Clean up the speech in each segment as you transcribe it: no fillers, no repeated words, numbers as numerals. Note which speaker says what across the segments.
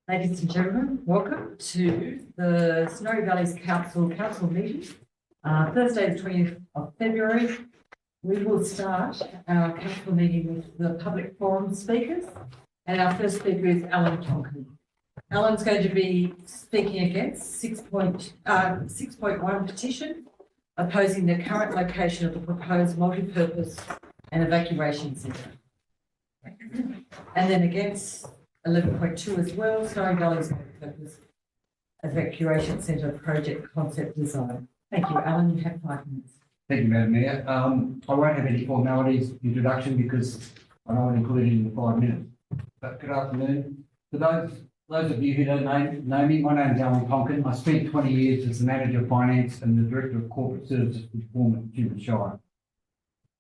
Speaker 1: Ladies and gentlemen, welcome to the Snowy Valleys Council meeting. Thursday, the 20th of February. We will start our council meeting with the public forum speakers, and our first speaker is Alan Tonkin. Alan's going to be speaking against 6.1 petition opposing the current location of the proposed multi-purpose and evacuation centre, and then against 11.2 as well, Snowy Valleys multi-purpose evacuation centre project concept design. Thank you, Alan. You have 5 minutes.
Speaker 2: Thank you, Madam Mayor. I won't have any formalities introduction because I don't want to include it in the 5 minutes. But good afternoon. For those of you who don't know me, my name is Alan Tonkin. I spent 20 years as the Manager of Finance and the Director of Corporate Services for former Human Shire.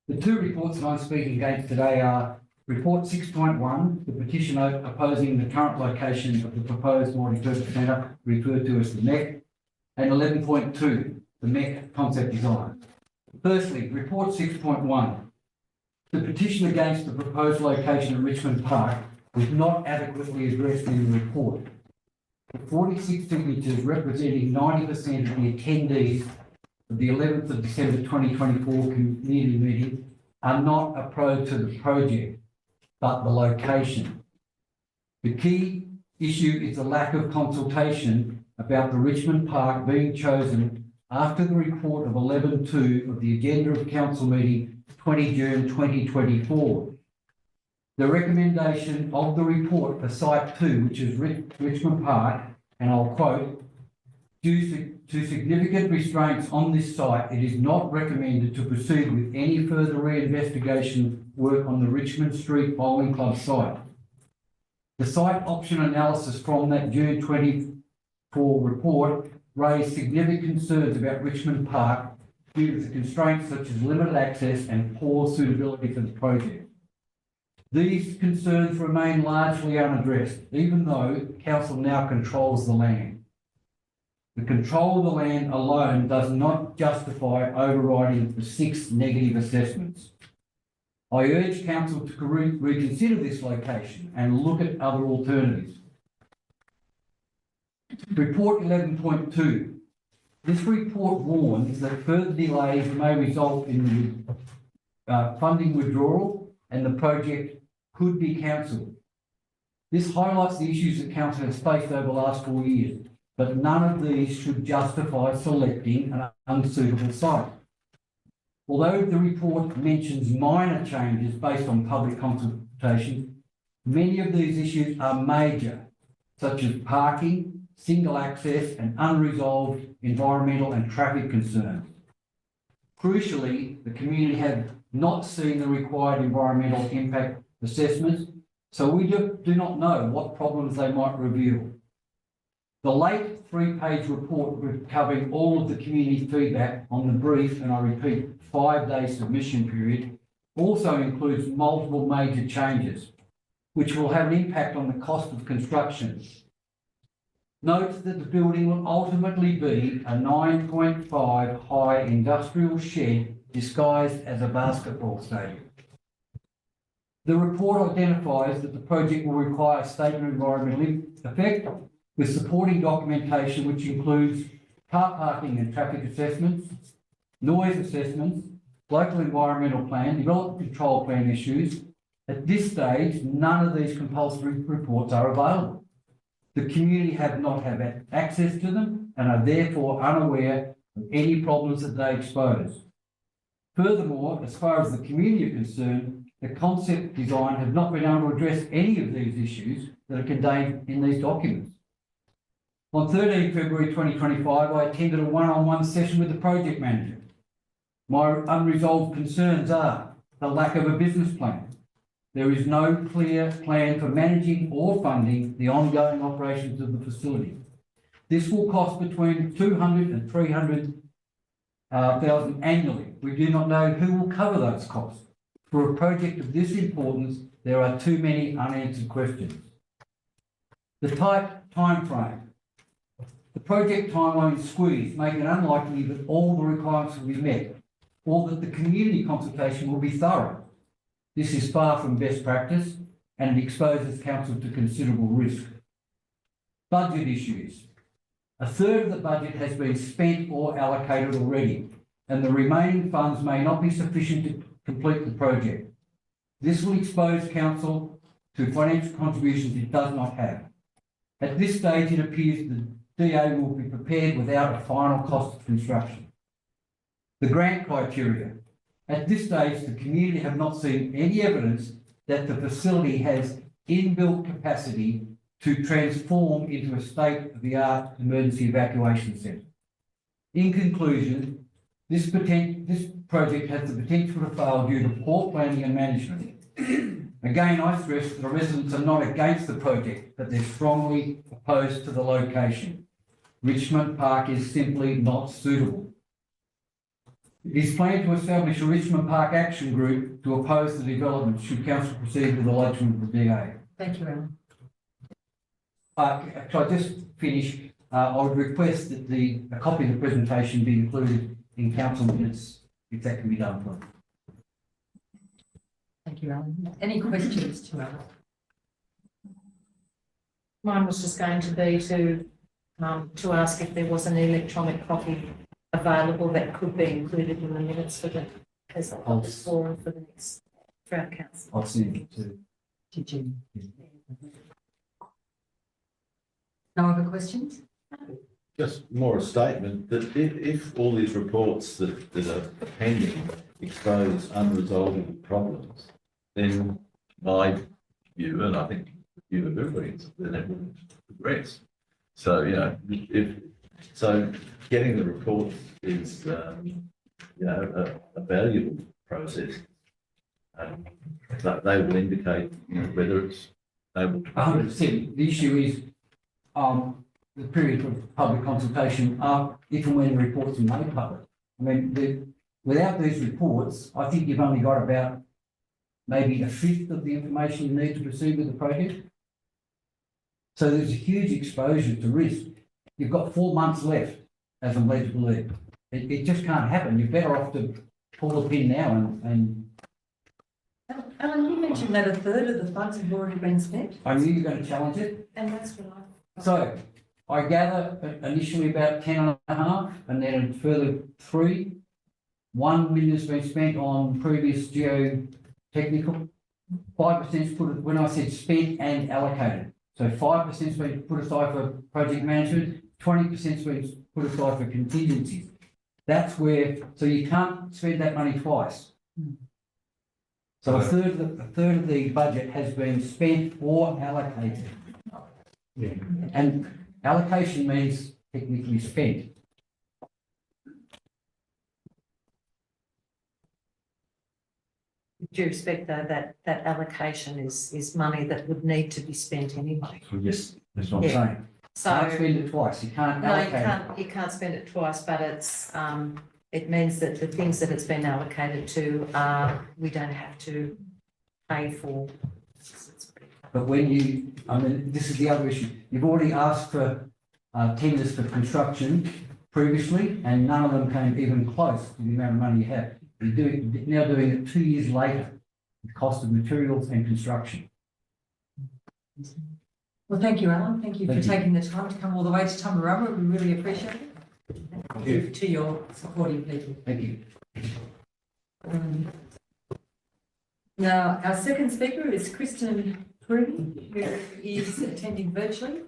Speaker 2: The two reports that I'm speaking against today are Report 6.1, the petition opposing the current location of the proposed multi-purpose centre, referred to as the MEC, and 11.2, the MEC concept design. Firstly, Report 6.1. The petition against the proposed location of Richmond Park was not adequately addressed in the report. The 46 signatures representing 90% of the attendees of the 11th of December 2024 community meeting are not opposed to the project, but the location. The key issue is the lack of consultation about the Richmond Park being chosen after the report of 11.2 of the agenda of council meeting 20 June 2024. The recommendation of the report for Site 2, which is Richmond Park, and I'll quote, due to significant restraints on this site, it is not recommended to proceed with any further reinvestigation work on the Richmond Street Bowling Club site. The site option analysis from that June 24 report raised significant concerns about Richmond Park due to constraints such as limited access and poor suitability for the project. These concerns remain largely unaddressed, even though council now controls the land. The control of the land alone does not justify overriding the 6 negative assessments. I urge council to reconsider this location and look at other alternatives. Report 11.2. This report warns that further delays may result in the funding withdrawal and the project could be cancelled. This highlights the issues that council has faced over the last 4 years, but none of these should justify selecting an unsuitable site. Although the report mentions minor changes based on public consultation, many of these issues are major, such as parking, single access, and unresolved environmental and traffic concerns. Crucially, the community have not seen the required environmental impact assessments, so we do not know what problems they might reveal. The late 3-page report covering all of the community feedback on the brief, and I repeat, 5-day submission period, also includes multiple major changes, which will have an impact on the cost of construction. Note that the building will ultimately be a 9.5 high industrial shed disguised as a basketball stadium. The report identifies that the project will require a statement of environmental effect with supporting documentation which includes car parking and traffic assessments, noise assessments, local environmental plan, development control plan issues. At this stage, none of these compulsory reports are available. The community have not had access to them and are therefore unaware of any problems that they expose. Furthermore, as far as the community are concerned, the concept design has not been able to address any of these issues that are contained in these documents. On 13 February 2025, I attended a one-on-one session with the project manager. My unresolved concerns are the lack of a business plan. There is no clear plan for managing or funding the ongoing operations of the facility. This will cost between $200,000 and $300,000 annually. We do not know who will cover those costs. For a project of this importance, there are too many unanswered questions. The tight time frame. The project timeline is squeezed, making it unlikely that all the requirements will be met, or that the community consultation will be thorough. This is far from best practice and it exposes council to considerable risk. Budget issues. A third of the budget has been spent or allocated already, and the remaining funds may not be sufficient to complete the project. This will expose council to financial contributions it does not have. At this stage, it appears the DA will be prepared without a final cost of construction. The grant criteria. At this stage, the community have not seen any evidence that the facility has inbuilt capacity to transform into a state-of-the-art emergency evacuation centre. In conclusion, this project has the potential to fail due to poor planning and management. Again, I stress that the residents are not against the project, but they're strongly opposed to the location. Richmond Park is simply not suitable. It is planned to establish a Richmond Park Action Group to oppose the development should council proceed with the lodgement of the DA.
Speaker 1: Thank you, Alan.
Speaker 2: So I just finish. I would request that a copy of the presentation be included in council minutes, if that can be done, please.
Speaker 1: Thank you, Alan. Any questions to Alan?
Speaker 3: Mine was just going to be to ask if there was an electronic copy available that could be included in the minutes for the forum for the next for our council.
Speaker 2: I'll send it to.
Speaker 1: Did you? No other questions?
Speaker 4: Just more a statement that if all these reports that are pending expose unresolved problems, then my view, and I think you have everybody, then it will progress. So, you know, getting the reports is, a valuable process. That they will indicate, whether it's able to.
Speaker 2: 100%. The issue is the period of public consultation if and when the reports are made public. I mean, without these reports, I think you've only got about maybe a fifth of the information you need to proceed with the project. So there's a huge exposure to risk. You've got 4 months left, as I'm led to believe. It just can't happen. You're better off to pull the pin now and
Speaker 1: Alan, you mentioned that a third of the funds have already been spent.
Speaker 2: I knew you were going to challenge it.
Speaker 1: And that's what
Speaker 2: So I gather initially about 10.5 and then a further 3. 1 million has been spent on previous geotechnical. 5% put, when I said spent and allocated. So 5% has been put aside for project management, 20% has been put aside for contingencies. That's where, so you can't spend that money twice. So a third of the budget has been spent or allocated. Yeah. And allocation means technically spent.
Speaker 3: With due respect, though, that allocation is money that would need to be spent anyway.
Speaker 2: Yes, that's what I'm saying.
Speaker 3: So
Speaker 2: You can't spend it twice. You can't
Speaker 3: no,
Speaker 2: allocate
Speaker 3: you can't spend it twice, but it's it means that the things that it's been allocated to we don't have to pay for.
Speaker 2: But when this is the other issue. You've already asked for tenders for construction previously, and none of them came even close to the amount of money you have. You're now doing it 2 years later, the cost of materials and construction.
Speaker 1: Well, thank you, Alan. Thank you for taking the time to come all the way to Tumbarumba. We really appreciate it. Thank you to your supporting people.
Speaker 2: Thank you.
Speaker 1: Now, our second speaker is Kristen Pruden, who is attending virtually.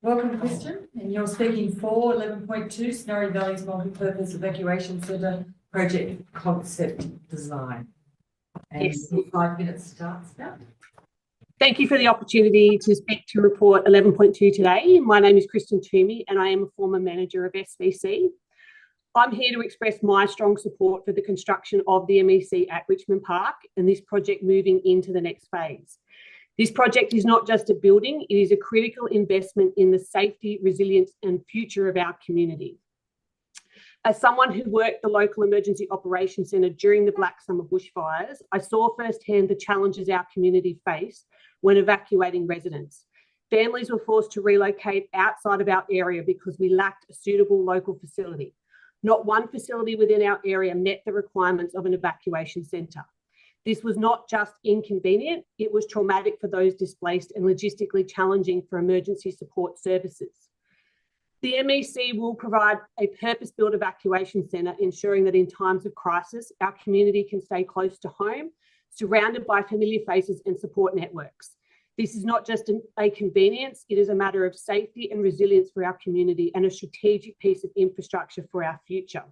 Speaker 1: Welcome, Kristen, and you're speaking for 11.2 Snowy Valley's Multi-Purpose Evacuation Centre Project Concept Design. And
Speaker 5: Yes.
Speaker 1: 5 minutes starts now.
Speaker 5: Thank you for the opportunity to speak to report 11.2 today. My name is Kristen Toomey and I am a former manager of SVC. I'm here to express my strong support for the construction of the MEC at Richmond Park and this project moving into the next phase. This project is not just a building, it is a critical investment in the safety, resilience and future of our community. As someone who worked the local emergency operations centre during the Black Summer bushfires, I saw firsthand the challenges our community faced when evacuating residents. Families were forced to relocate outside of our area because we lacked a suitable local facility. Not one facility within our area met the requirements of an evacuation centre. This was not just inconvenient, it was traumatic for those displaced and logistically challenging for emergency support services. The MEC will provide a purpose-built evacuation centre, ensuring that in times of crisis, our community can stay close to home, surrounded by familiar faces and support networks. This is not just a convenience, it is a matter of safety and resilience for our community and a strategic piece of infrastructure for our future.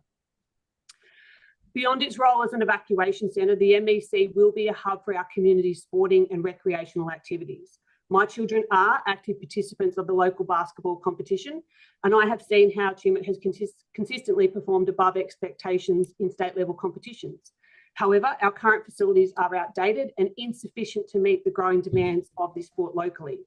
Speaker 5: Beyond its role as an evacuation centre, the MEC will be a hub for our community's sporting and recreational activities. My children are active participants of the local basketball competition, and I have seen how Tumut has consistently performed above expectations in state-level competitions. However, our current facilities are outdated and insufficient to meet the growing demands of this sport locally.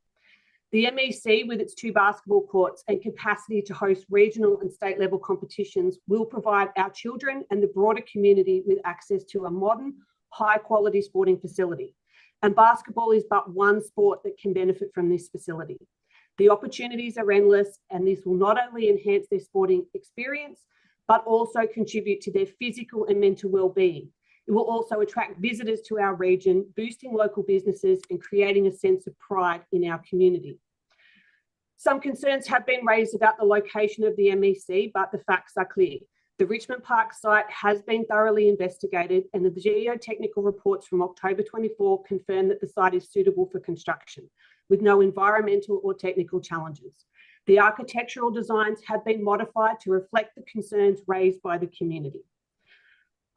Speaker 5: The MEC, with its 2 basketball courts and capacity to host regional and state-level competitions, will provide our children and the broader community with access to a modern, high-quality sporting facility. And basketball is but one sport that can benefit from this facility. The opportunities are endless, and this will not only enhance their sporting experience, but also contribute to their physical and mental well-being. It will also attract visitors to our region, boosting local businesses and creating a sense of pride in our community. Some concerns have been raised about the location of the MEC, but the facts are clear. The Richmond Park site has been thoroughly investigated, and the geotechnical reports from October 24 confirm that the site is suitable for construction, with no environmental or technical challenges. The architectural designs have been modified to reflect the concerns raised by the community.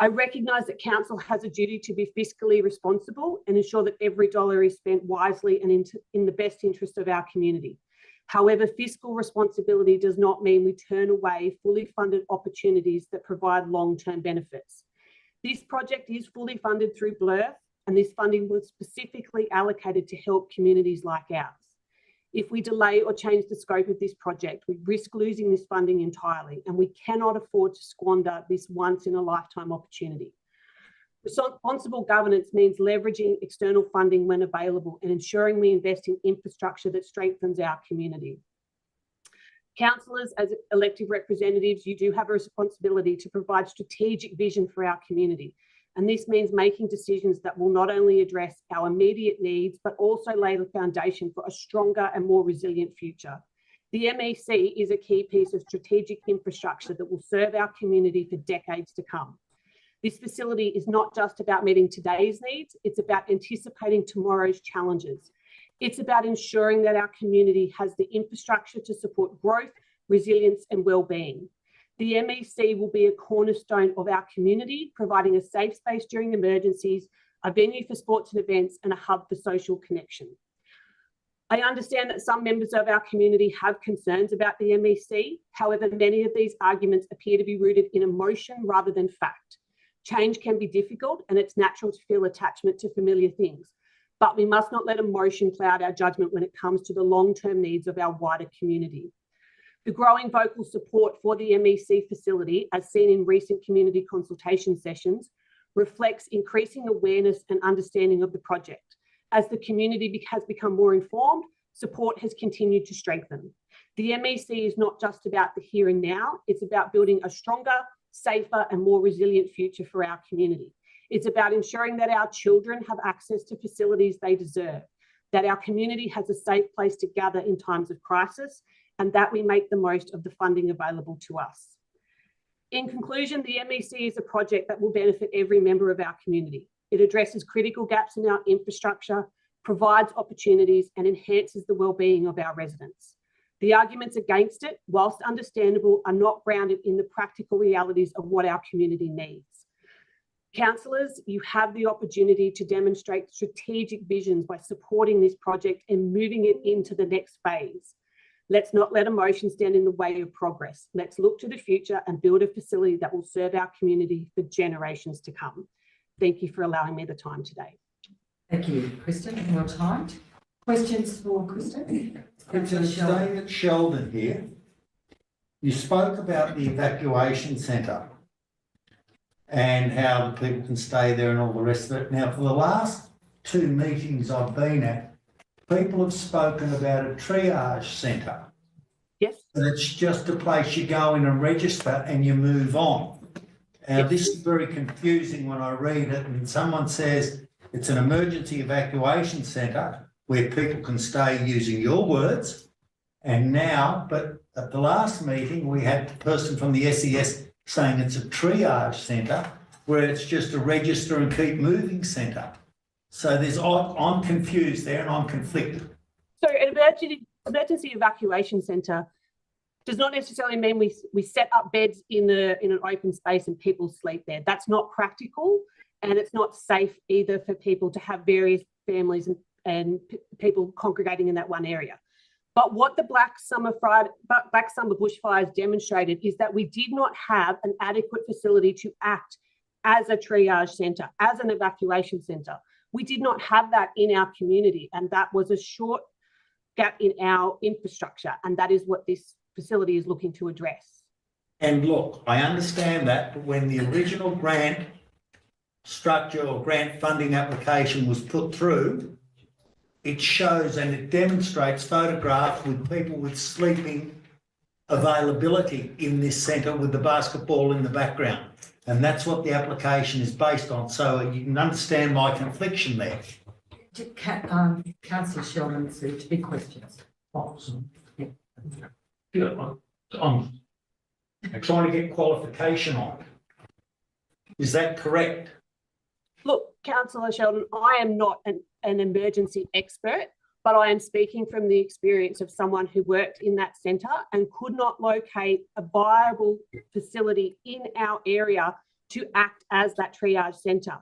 Speaker 5: I recognise that Council has a duty to be fiscally responsible and ensure that every dollar is spent wisely and in the best interest of our community. However, fiscal responsibility does not mean we turn away fully funded opportunities that provide long-term benefits. This project is fully funded through BLURF, and this funding was specifically allocated to help communities like ours. If we delay or change the scope of this project, we risk losing this funding entirely, and we cannot afford to squander this once-in-a-lifetime opportunity. Responsible governance means leveraging external funding when available and ensuring we invest in infrastructure that strengthens our community. Councillors, as elected representatives, you do have a responsibility to provide strategic vision for our community. And this means making decisions that will not only address our immediate needs, but also lay the foundation for a stronger and more resilient future. The MEC is a key piece of strategic infrastructure that will serve our community for decades to come. This facility is not just about meeting today's needs, it's about anticipating tomorrow's challenges. It's about ensuring that our community has the infrastructure to support growth, resilience, and well-being. The MEC will be a cornerstone of our community, providing a safe space during emergencies, a venue for sports and events, and a hub for social connection. I understand that some members of our community have concerns about the MEC. However, many of these arguments appear to be rooted in emotion rather than fact. Change can be difficult, and it's natural to feel attachment to familiar things, but we must not let emotion cloud our judgment when it comes to the long-term needs of our wider community. The growing vocal support for the MEC facility, as seen in recent community consultation sessions, reflects increasing awareness and understanding of the project. As the community has become more informed, support has continued to strengthen. The MEC is not just about the here and now, it's about building a stronger, safer, and more resilient future for our community. It's about ensuring that our children have access to facilities they deserve, that our community has a safe place to gather in times of crisis, and that we make the most of the funding available to us. In conclusion, the MEC is a project that will benefit every member of our community. It addresses critical gaps in our infrastructure, provides opportunities, and enhances the well-being of our residents. The arguments against it, whilst understandable, are not grounded in the practical realities of what our community needs. Councillors, you have the opportunity to demonstrate strategic visions by supporting this project and moving it into the next phase. Let's not let emotion stand in the way of progress. Let's look to the future and build a facility that will serve our community for generations to come. Thank you for allowing me the time today.
Speaker 1: Thank you, Kristen, well timed. Questions for Kristen?
Speaker 6: Kristen, staying at Sheldon here, you spoke about the evacuation centre and how the people can stay there and all the rest of it. Now, for the last 2 meetings I've been at, people have spoken about a triage centre.
Speaker 5: Yes.
Speaker 6: And it's just a place you go in and register and you move on. This is very confusing when I read it, and someone says it's an emergency evacuation centre where people can stay, using your words. And now, but at the last meeting, we had the person from the SES saying it's a triage centre where it's just a register and keep moving centre. So I'm confused there and I'm conflicted.
Speaker 5: So an emergency evacuation centre does not necessarily mean we set up beds in an open space and people sleep there. That's not practical, and it's not safe either for people to have various families and people congregating in that one area. But what the Black Summer bushfires demonstrated is that we did not have an adequate facility to act as a triage centre, as an evacuation centre. We did not have that in our community, and that was a short gap in our infrastructure, and that is what this facility is looking to address.
Speaker 6: And look, I understand that, but when the original grant structure or grant funding application was put through, it shows and it demonstrates photographs with people with sleeping availability in this centre with the basketball in the background. And that's what the application is based on. So you can understand my confliction there.
Speaker 1: Councillor Sheldon, two big questions.
Speaker 6: I'm trying to get qualification on. Is that correct?
Speaker 5: Look, Councillor Sheldon, I am not an emergency expert, but I am speaking from the experience of someone who worked in that centre and could not locate a viable facility in our area to act as that triage centre.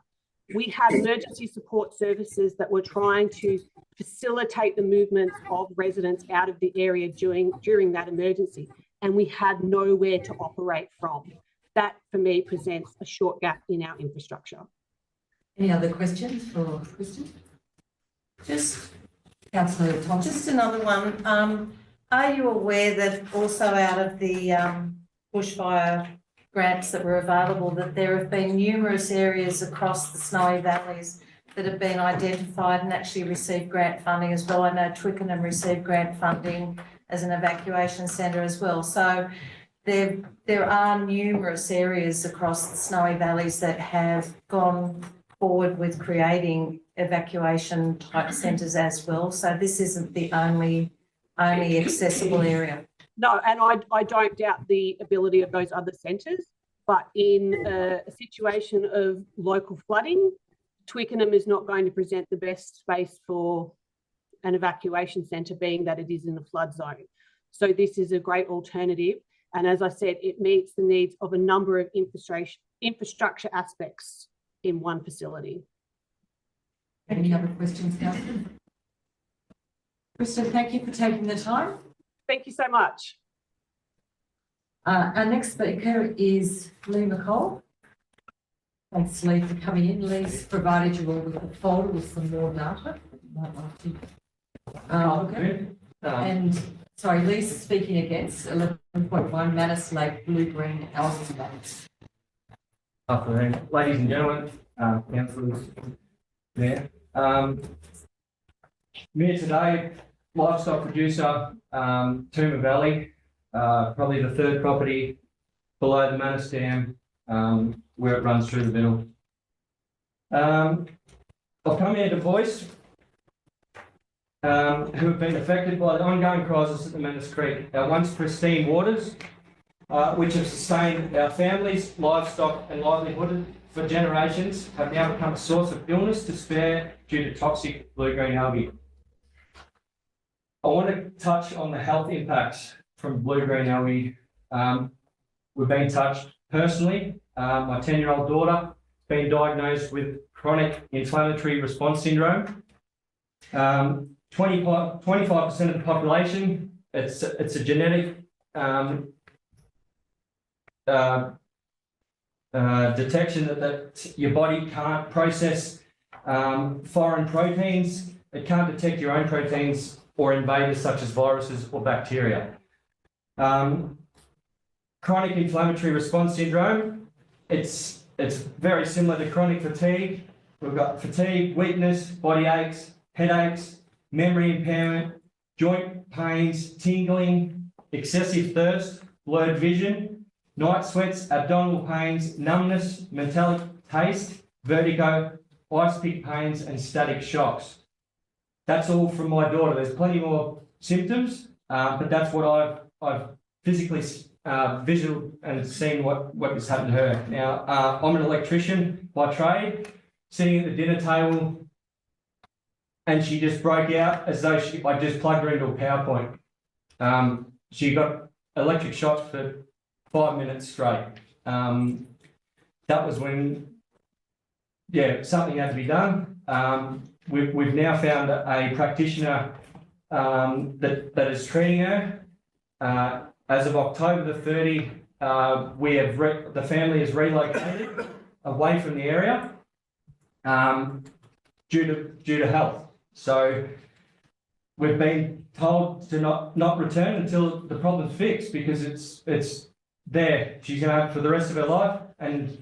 Speaker 5: We had emergency support services that were trying to facilitate the movement of residents out of the area during that emergency, and we had nowhere to operate from. That, for me, presents a short gap in our infrastructure.
Speaker 1: Any other questions for Kristen?
Speaker 3: Just
Speaker 1: Councillor Thompson.
Speaker 3: Just another one. Are you aware that also out of the bushfire grants that were available, that there have been numerous areas across the Snowy Valleys that have been identified and actually received grant funding as well? I know Twickenham received grant funding as an evacuation centre as well. So there are numerous areas across the Snowy Valleys that have gone forward with creating evacuation type centres as well. So this isn't the only accessible area.
Speaker 5: No, and I don't doubt the ability of those other centres, but in a situation of local flooding, Twickenham is not going to present the best space for an evacuation centre, being that it is in a flood zone. So this is a great alternative. And as I said, it meets the needs of a number of infrastructure aspects in one facility.
Speaker 1: Any other questions, Councillor? Kristen, thank you for taking the time.
Speaker 5: Thank you so much.
Speaker 1: Our next speaker is Lee McCall. Thanks, Lee, for coming in. Lee's provided you all with a folder with some more data. And sorry, Lee's speaking against 11.1 Manus Lake Blue-Green Alison Banks.
Speaker 7: Afternoon, ladies and gentlemen, councillors there. Here today, livestock producer, Tooma Valley, probably the third property below the Manus Dam, where it runs through the middle. I've come here to voice who have been affected by the ongoing crisis at the Manus Creek. Our once pristine waters, which have sustained our families, livestock and livelihood for generations, have now become a source of illness, despair due to toxic blue-green algae. I want to touch on the health impacts from blue-green algae. We've been touched personally. My 10-year-old daughter has been diagnosed with chronic inflammatory response syndrome. 25% of the population, it's a genetic detection that your body can't process foreign proteins. It can't detect your own proteins or invaders such as viruses or bacteria. Chronic inflammatory response syndrome, it's very similar to chronic fatigue. We've got fatigue, weakness, body aches, headaches, memory impairment, joint pains, tingling, excessive thirst, blurred vision, night sweats, abdominal pains, numbness, metallic taste, vertigo, ice pick pains, and static shocks. That's all from my daughter. There's plenty more symptoms, but that's what I've physically visual and seen what has happened to her. Now, I'm an electrician by trade, sitting at the dinner table, and she just broke out as though I just plugged her into a PowerPoint. She got electric shocks for 5 minutes straight. That was when, something had to be done. We've now found a practitioner that is treating her. As of October the 30, the family is relocated away from the area due to health. So we've been told to not return until the problem's fixed, because it's there. She's going to have it for the rest of her life, and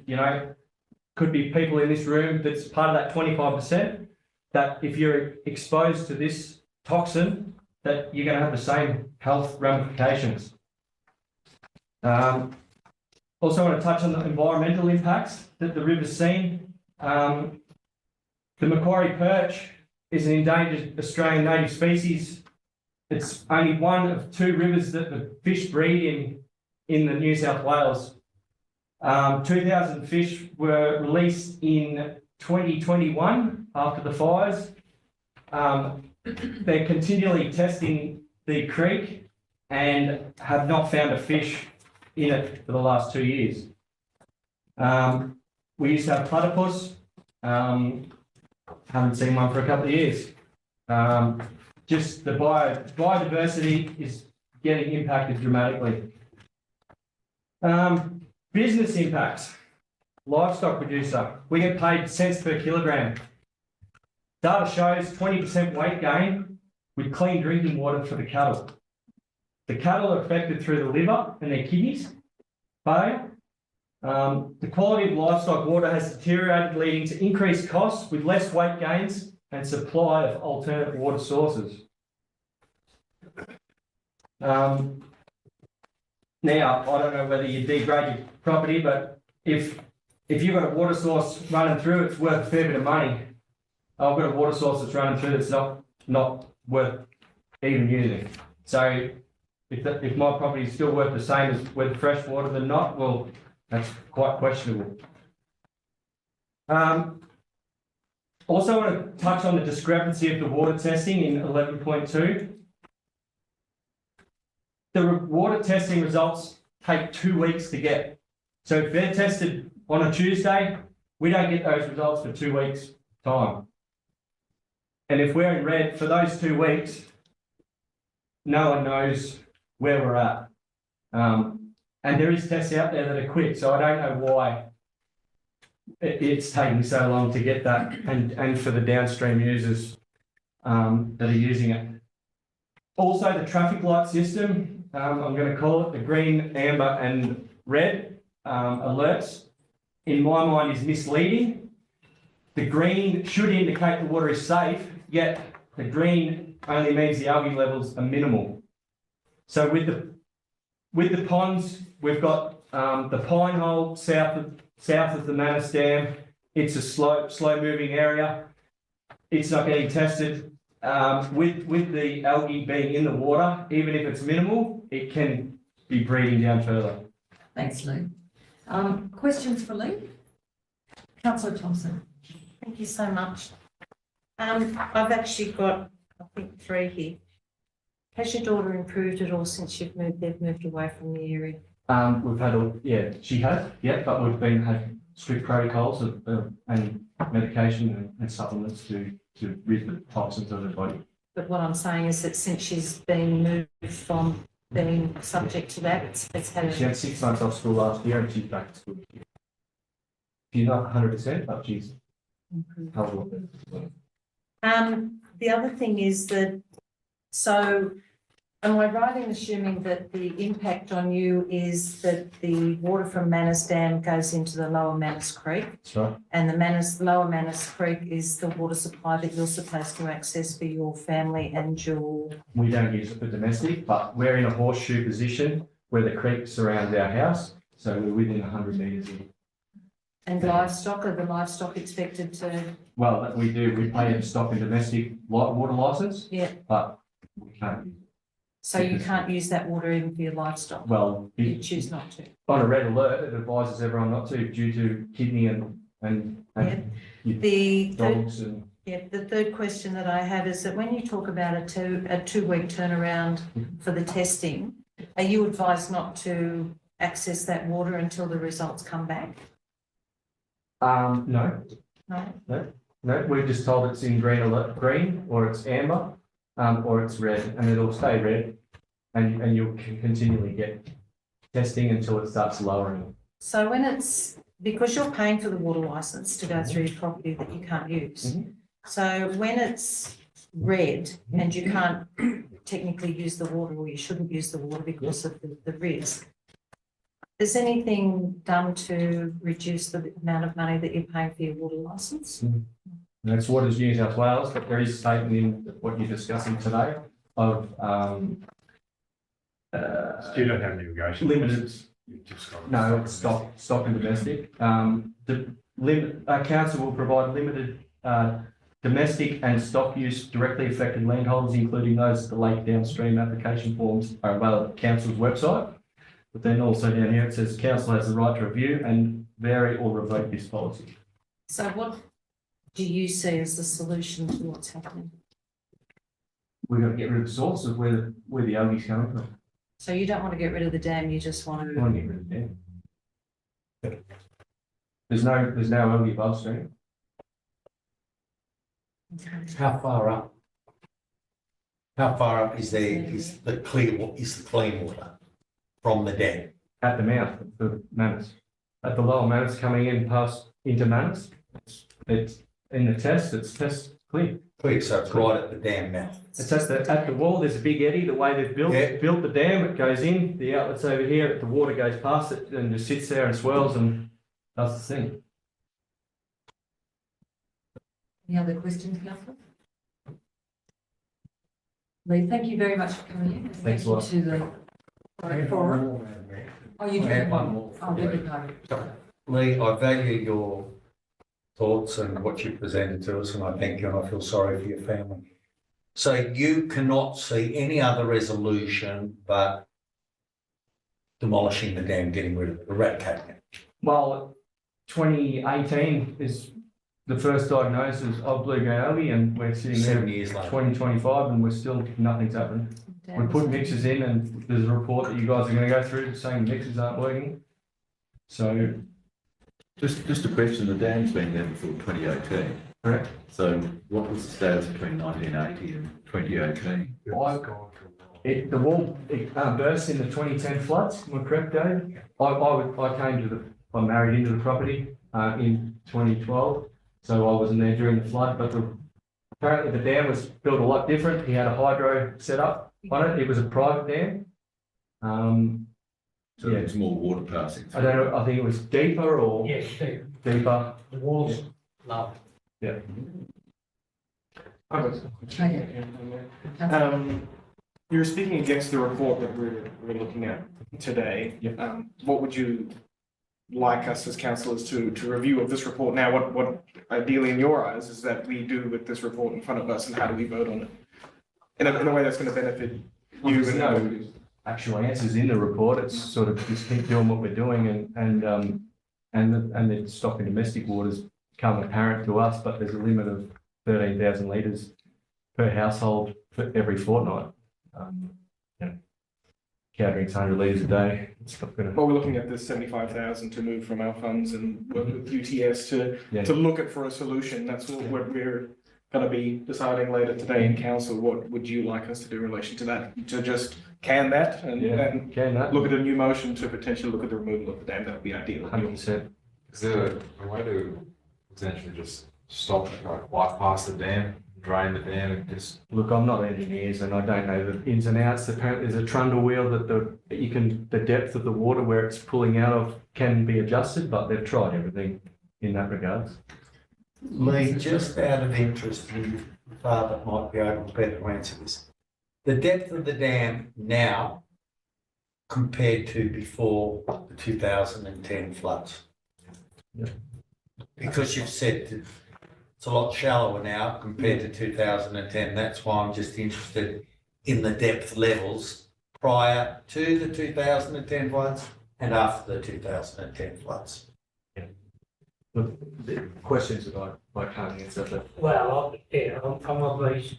Speaker 7: could be people in this room that's part of that 25% that if you're exposed to this toxin, that you're going to have the same health ramifications. Also want to touch on the environmental impacts that the river's seen. The Macquarie perch is an endangered Australian native species. It's only one of 2 rivers that the fish breed in the New South Wales. 2,000 fish were released in 2021 after the fires. They're continually testing the creek and have not found a fish in it for the last 2 years. We used to have platypus. Haven't seen one for a couple of years. Just the biodiversity is getting impacted dramatically. Business impacts. Livestock producer. We get paid cents per kilogram. Data shows 20% weight gain with clean drinking water for the cattle. The cattle are affected through the liver and their kidneys failure. The quality of livestock water has deteriorated, leading to increased costs with less weight gains and supply of alternate water sources. Now, I don't know whether you degrade your property, but if you've got a water source running through, it's worth a fair bit of money. I've got a water source that's running through that's not worth even using. So if my property is still worth the same as with fresh water than not, well, that's quite questionable. Also want to touch on the discrepancy of the water testing in 11.2. The water testing results take 2 weeks to get. So if they're tested on a Tuesday, we don't get those results for 2 weeks' time. And if we're in red for those 2 weeks, no one knows where we're at. And there is tests out there that are quick, so I don't know why it's taking so long to get that, and for the downstream users that are using it. Also, the traffic light system, I'm going to call it the green, amber and red alerts, in my mind is misleading. The green should indicate the water is safe, yet the green only means the algae levels are minimal. So with the ponds, we've got the Pine Hole south of the Manus Dam. It's a slow moving area. It's not getting tested. With the algae being in the water, even if it's minimal, it can be breeding down further.
Speaker 1: Thanks, Lou. Questions for Lou? Councillor Thompson.
Speaker 3: Thank you so much. I've actually got, I think, 3 here. Has your daughter improved at all since they've moved away from the area?
Speaker 7: We've had she has, but we've had strict protocols and medication and supplements to rid the toxins of the body.
Speaker 3: But what I'm saying is that since she's been moved from being subject to that, it's had.
Speaker 7: She had 6 months off school last year, and she's back to school. She's not 100%, but she's helpful.
Speaker 3: The other thing is that, so am I right in assuming that the impact on you is that the water from Manus Dam goes into the Lower Manus Creek?
Speaker 7: That's right.
Speaker 3: And the Lower Manus Creek is the water supply that you're supposed to access for your family and your...
Speaker 7: We don't use it for domestic, but we're in a horseshoe position where the creek surrounds our house. So we're within 100 metres in.
Speaker 3: And livestock, are the livestock expected to,
Speaker 7: Well, we pay a stock and domestic water licence.
Speaker 3: Yeah.
Speaker 7: But we can't use it.
Speaker 3: so you can't use that water even for your livestock?
Speaker 7: Well,
Speaker 3: You choose not to.
Speaker 7: on a red alert, it advises everyone not to due to kidney and
Speaker 3: The third,
Speaker 7: dogs and.
Speaker 3: the third question that I have is that when you talk about a 2-week turnaround for the testing, are you advised not to access that water until the results come back?
Speaker 7: No,
Speaker 3: No?
Speaker 7: we're just told it's in green, or it's amber, or it's red, and it'll stay red. And you'll continually get testing until it starts lowering.
Speaker 3: So when it's, because you're paying for the water licence to go through your property that you can't use.
Speaker 7: Mhm.
Speaker 3: So when it's red and you can't technically use the water, or you shouldn't use the water because of the risk, is anything done to reduce the amount of money that you're paying for your water licence?
Speaker 7: That's what is New South Wales, but there is a statement in what you're discussing today of,
Speaker 8: You don't have any irrigation.
Speaker 7: limited.
Speaker 8: You've just got.
Speaker 7: No, it's stock and domestic. Council will provide limited, domestic and stock use directly affected landholders, including those at the lake downstream. Application forms are available at council's website. But then also down here, it says council has the right to review and vary or revoke this policy.
Speaker 3: So what do you see as the solution to what's happening?
Speaker 7: We're going to get rid of the source of where the algae's coming from.
Speaker 3: So you don't want to get rid of the dam, you just want
Speaker 7: We
Speaker 3: to,
Speaker 7: want to get rid of them. There's no algae above stream.
Speaker 6: How far up? How far up is the clean water from the dam?
Speaker 7: At the mouth of the Manus. At the lower Manus coming in into Manus, it's in the test clear.
Speaker 6: Clear, so it's right at the dam mouth.
Speaker 7: It's at the wall, there's a big eddy, the way they've built the dam, it goes in, the outlet's over here, the water goes past it and just sits there and swells and does the thing.
Speaker 1: Any other questions, councillor? Lee, thank you very much for coming in.
Speaker 7: Thanks a lot.
Speaker 1: Thank you to the forum. Oh, you do?
Speaker 6: I have one more.
Speaker 1: Oh, there we go.
Speaker 6: Lee, I value your thoughts and what you presented to us, and I thank you, and I feel sorry for your family. So you cannot see any other resolution but demolishing the dam, getting rid of it, eradicating it.
Speaker 7: Well, 2018 is the first diagnosis of blue-green algae and we're sitting there
Speaker 6: 7 years later.
Speaker 7: 2025 and we're still, nothing's happening. We put mixers in and there's a report that you guys are going to go through saying mixers aren't working. So,
Speaker 4: Just a question, the dam's been there before 2018.
Speaker 7: correct.
Speaker 4: So what was the status between 1980 and 2018?
Speaker 7: The wall burst in the 2010 floods, am I correct, Dave? I married into the property in 2012, so I wasn't there during the flood, but apparently the dam was built a lot different. He had a hydro set up on it. It was a private dam.
Speaker 4: So there was more water passing
Speaker 7: I
Speaker 4: through.
Speaker 7: don't know, I think it was deeper or
Speaker 9: Yes,
Speaker 7: deeper.
Speaker 9: the walls, love.
Speaker 10: You were speaking against the report that we're looking at today.
Speaker 7: Yep.
Speaker 10: What would you like us as councillors to review of this report now? What ideally in your eyes is that we do with this report in front of us and how do we vote on it? In a way that's going to benefit you
Speaker 7: There's
Speaker 10: and
Speaker 7: no actual answers in the report. It's sort of just keep doing what we're doing and the stock and domestic waters become apparent to us, but there's a limit of 13,000 litres per household for every fortnight. Cow drinks 100 litres a day. It's not gonna.
Speaker 10: Well, we're looking at this 75,000 to move from our funds and work with UTS
Speaker 7: Yeah.
Speaker 10: to look at for a solution. That's what we're going to be deciding later today in council. What would you like us to do in relation to that? To just can that and
Speaker 7: Can that?
Speaker 10: look at a new motion to potentially look at the removal of the dam? That would be ideal.
Speaker 7: 100%.
Speaker 8: Is there a way to potentially just stop, like bypass the dam, drain the dam and just?
Speaker 7: Look, I'm not engineers and I don't know the ins and outs. Apparently there's a trundle wheel that the depth of the water where it's pulling out of can be adjusted, but they've tried everything in that regards.
Speaker 6: Lee, just out of interest, you father might be able to better answer this. The depth of the dam now compared to before the 2010 floods? Because you've said that it's a lot shallower now compared to 2010. That's why I'm just interested in the depth levels prior to the 2010 floods and after the 2010 floods.
Speaker 7: The questions that I can't answer, but
Speaker 9: Well, I'm of these,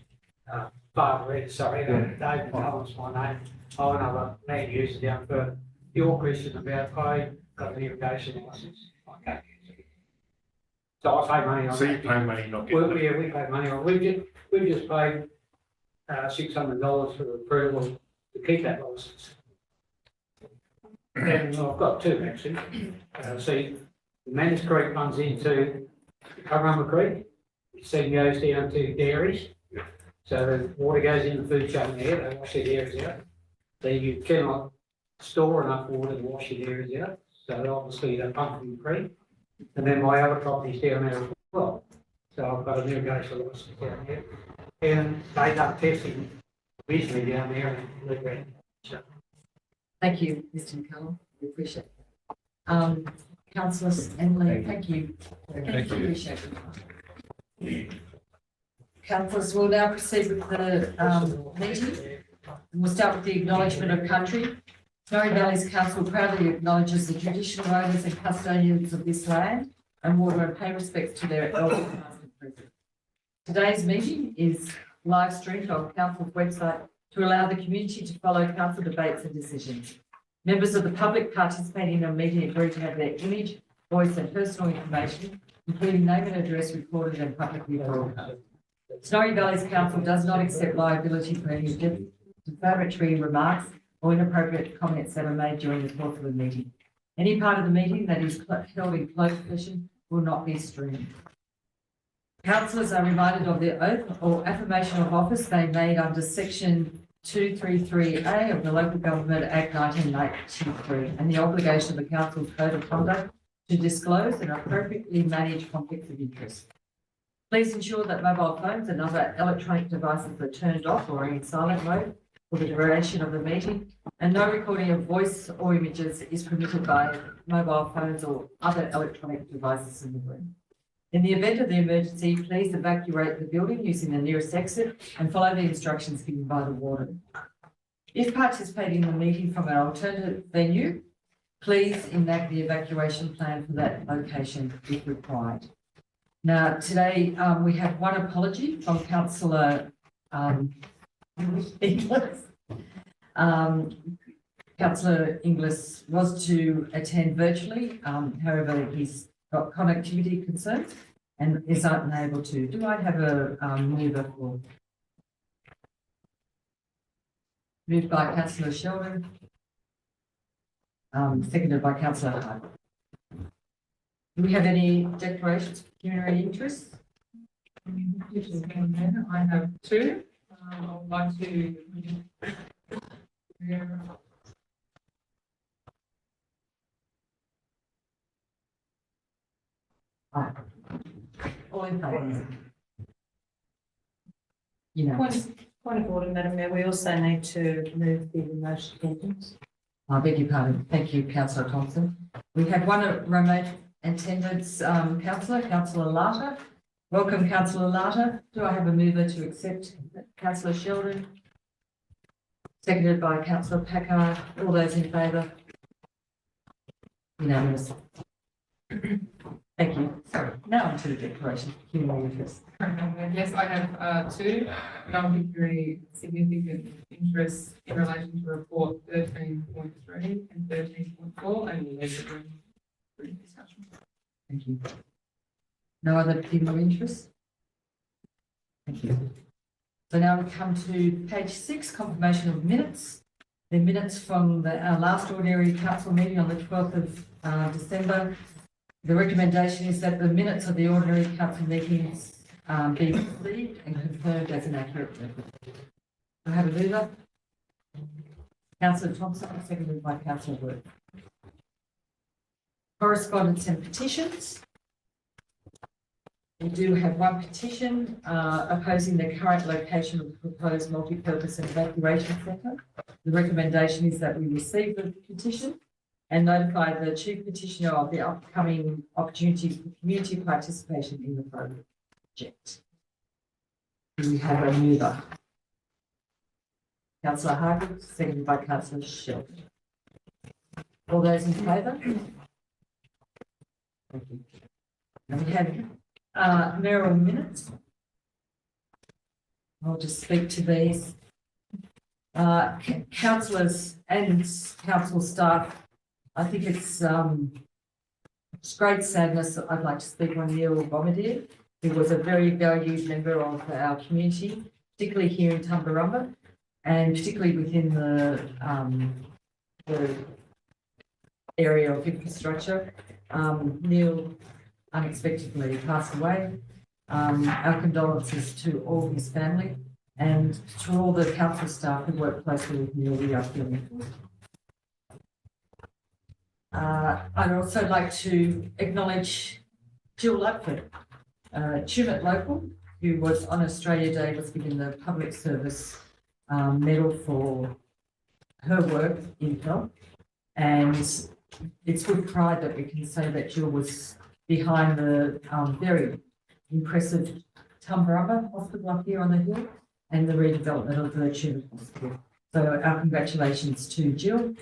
Speaker 9: Barbara, sorry, David Collins, my name. I'm another land user down further. Your question about I got an irrigation license. I can't answer it. So I pay money on
Speaker 10: So you
Speaker 9: that.
Speaker 10: pay money, not
Speaker 9: Well,
Speaker 10: getting.
Speaker 9: yeah, we pay money on, we've just paid, $600 for the approval to keep that license. And I've got two actually. See, the Manners Creek runs into Currumba Creek. It then goes down to dairies. So the water goes in the food chain there, they wash their dairies out. So you cannot store enough water to wash your dairies out. So obviously they pump from the creek. And then my other property's down there as well. So I've got an irrigation license down there. And they done testing recently down there in the ground. So
Speaker 1: Thank you, Mr. McCallum. We appreciate it. Councillor Emily, thank you.
Speaker 4: Thank you.
Speaker 1: Appreciate it. Councillors, we'll now proceed with the meeting. We'll start with the acknowledgement of country. Snowy Valleys Council proudly acknowledges the traditional owners and custodians of this land and water and pay respects to their elders past and present. Today's meeting is live streamed on Council's website to allow the community to follow council debates and decisions. Members of the public participating in the meeting agree to have their image, voice and personal information, including name and address, recorded and publicly broadcast. Snowy Valleys Council does not accept liability for any defamatory remarks or inappropriate comments that are made during the course of the meeting. Any part of the meeting that is held in closed session will not be streamed. Councillors are reminded of their oath or affirmation of office they made under section 233A of the Local Government Act 1993 and the obligation of the Council's Code of Conduct to disclose and appropriately manage conflicts of interest. Please ensure that mobile phones and other electronic devices are turned off or in silent mode for the duration of the meeting, and no recording of voice or images is permitted by mobile phones or other electronic devices in the room. In the event of the emergency, please evacuate the building using the nearest exit and follow the instructions given by the warden. If participating in the meeting from an alternative venue, please enact the evacuation plan for that location if required. Now, today, we have one apology from Councillor Inglis. Councillor Inglis was to attend virtually, however, he's got connectivity concerns and is unable to. Do I have a mover for? Moved by Councillor Sheldon. Seconded by Councillor Hart. Do we have any declarations of pecuniary interest?
Speaker 11: I have two. I would like to.
Speaker 1: All in favour? You know,
Speaker 3: Point of order, Madam Mayor, we also need to move the remote attendance.
Speaker 1: I beg your pardon. Thank you, Councillor Thompson. We have one remote attendance, Councillor Larter. Welcome, Councillor Larter. Do I have a mover to accept? Councillor Sheldon. Seconded by Councillor Packard. All those in favour? Unanimous. Thank you. Sorry. Now on to the declaration of pecuniary interest.
Speaker 11: Yes, I have two non-pecuniary significant interests in relation to report 13.3 and 13.4, and we'll leave the room for discussion.
Speaker 1: Thank you. No other pecuniary interest? Thank you. So now we come to page 6, confirmation of minutes. The minutes from our last ordinary council meeting on the 12th of December. The recommendation is that the minutes of the ordinary council meetings be received and confirmed as an accurate record. I have a mover. Councillor Thompson, seconded by Councillor Wood. Correspondence and petitions. We do have one petition opposing the current location of the proposed multi-purpose and evacuation centre. The recommendation is that we receive the petition and notify the chief petitioner of the upcoming opportunities for community participation in the project. Do we have a mover? Councillor Hargreaves, seconded by Councillor Shelton. All those in favour? Thank you. And we have mayoral minutes. I'll just speak to these. Councillors and council staff, I think it's great sadness. I'd like to speak on Neil Bombardier, who was a very valued member of our community, particularly here in Tumbarumba, and particularly within the area of infrastructure. Neil unexpectedly passed away. Our condolences to all his family and to all the council staff who work closely with Neil. We are feeling for it. I'd also like to acknowledge Jill Ludford, Tumut local, who was on Australia Day, was given the Public Service Medal for her work in health. And it's with pride that we can say that Jill was behind the very impressive Tumbarumba Hospital up here on the hill and the redevelopment of the Tumut Hospital. So our congratulations to Jill.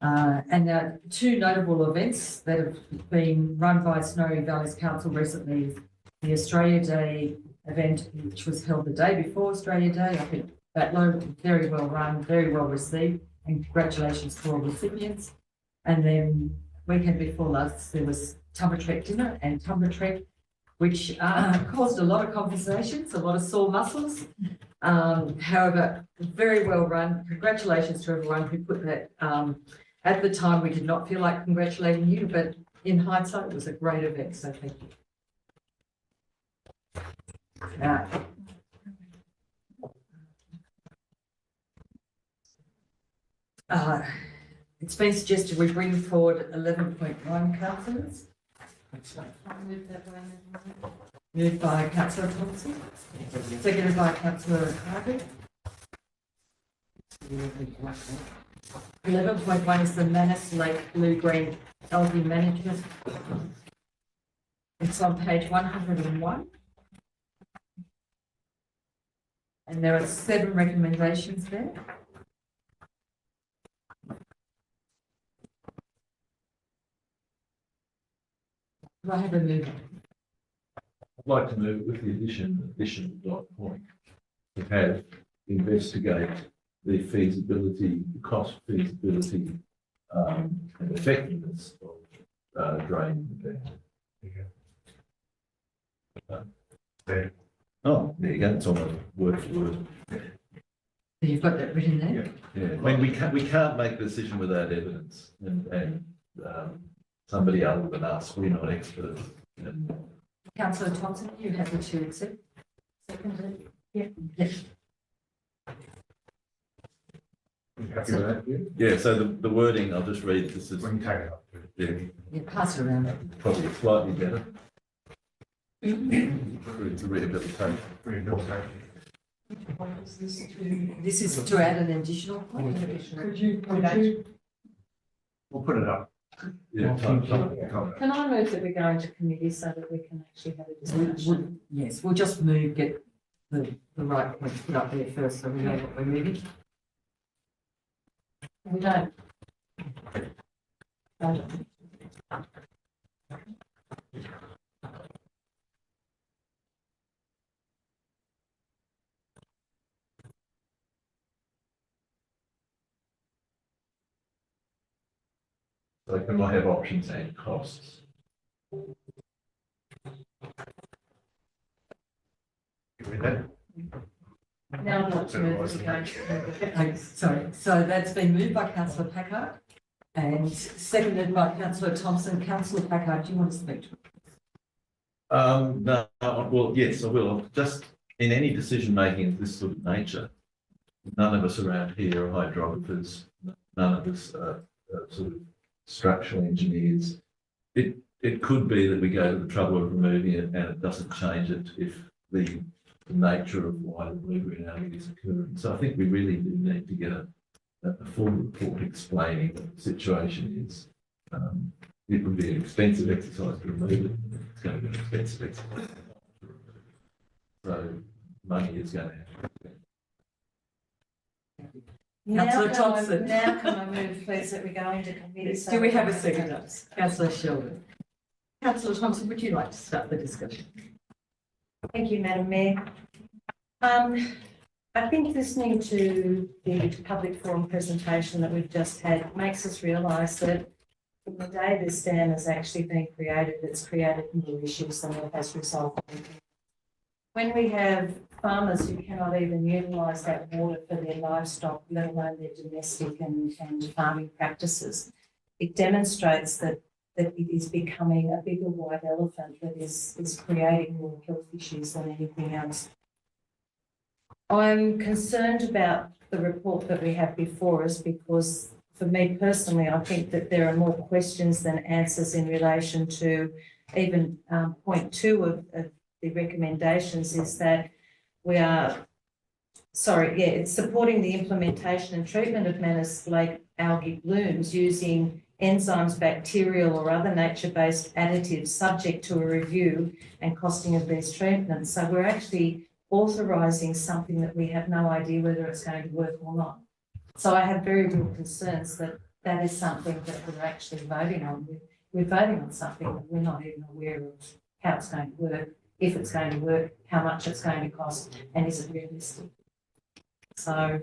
Speaker 1: And there two notable events that have been run by Snowy Valleys Council recently. The Australia Day event, which was held the day before Australia Day. I think that was very well run, very well received, and congratulations to all recipients. And then weekend before last, there was Tumba Trek dinner and Tumba Trek, which caused a lot of conversations, a lot of sore muscles. However, very well run. Congratulations to everyone who put that. At the time, we did not feel like congratulating you, but in hindsight, it was a great event. So thank you. It's been suggested we bring forward 11.1 councillors. Moved by Councillor Thompson, seconded by Councillor Harvey. 11.1 is the Manus Lake Blue Green Algae Management. It's on page 101. And there are 7 recommendations there. Do I have a mover?
Speaker 4: I'd like to move with the additional dot point to have investigate the feasibility, the cost feasibility, and effectiveness of draining the dam. Oh, there you go. It's almost word for word.
Speaker 1: You've got that written there?
Speaker 4: Yeah. I mean, we can't make a decision without evidence, and somebody other than us, we're not experts.
Speaker 1: Councillor Thompson, you happy to accept? Seconded? Yeah. Yes.
Speaker 8: Happy with that?
Speaker 4: Yeah, so the wording, I'll just read this is.
Speaker 8: We can take it up.
Speaker 4: Yeah,
Speaker 1: Yeah, pass it around.
Speaker 4: probably slightly better. It's a rehabilitation.
Speaker 1: This is to add an additional point.
Speaker 11: Could you?
Speaker 8: We'll put it up.
Speaker 4: Yeah.
Speaker 3: Can I move that we go into committee so that we can actually have a discussion?
Speaker 1: Yes, we'll just move, get the right points put up there first so we know what we're moving.
Speaker 3: We don't.
Speaker 4: So can I have options and costs?
Speaker 3: Now I'd like to move that we go into
Speaker 1: Okay, sorry, so that's been moved by councillor Packard and seconded by councillor Thompson. Councillor Packard, do you want to speak to it?
Speaker 4: No, well, yes, I will. Just in any decision making of this sort of nature, none of us around here are hydrographers. None of us are sort of structural engineers. it could be that we go to the trouble of removing it and it doesn't change it if the nature of why the blue-green algae is occurring. So I think we really do need to get a full report explaining what the situation is. It would be an expensive exercise to remove it. It's going to be an expensive exercise. So money is going to have to be spent.
Speaker 1: Councillor Thompson.
Speaker 3: Now can I move, please, that we go into committee? so
Speaker 1: Do we have a
Speaker 3: can-
Speaker 1: second? Councillor Sheldon. Councillor Thompson, would you like to start the discussion?
Speaker 3: Thank you, Madam Mayor. I think listening to the public forum presentation that we've just had makes us realise that from the day this dam has actually been created, it's created more issues than it has resolved. When we have farmers who cannot even utilise that water for their livestock, let alone their domestic and farming practices, it demonstrates that it is becoming a bigger white elephant that is creating more health issues than anything else. I'm concerned about the report that we have before us because for me personally, I think that there are more questions than answers in relation to even point 2 of the recommendations is that we are, it's supporting the implementation and treatment of Manus Lake algae blooms using enzymes, bacterial or other nature-based additives subject to a review and costing of these treatments. So we're actually authorising something that we have no idea whether it's going to work or not. So I have very real concerns that that is something that we're actually voting on. We're voting on something that we're not even aware of how it's going to work, if it's going to work, how much it's going to cost, and is it realistic? So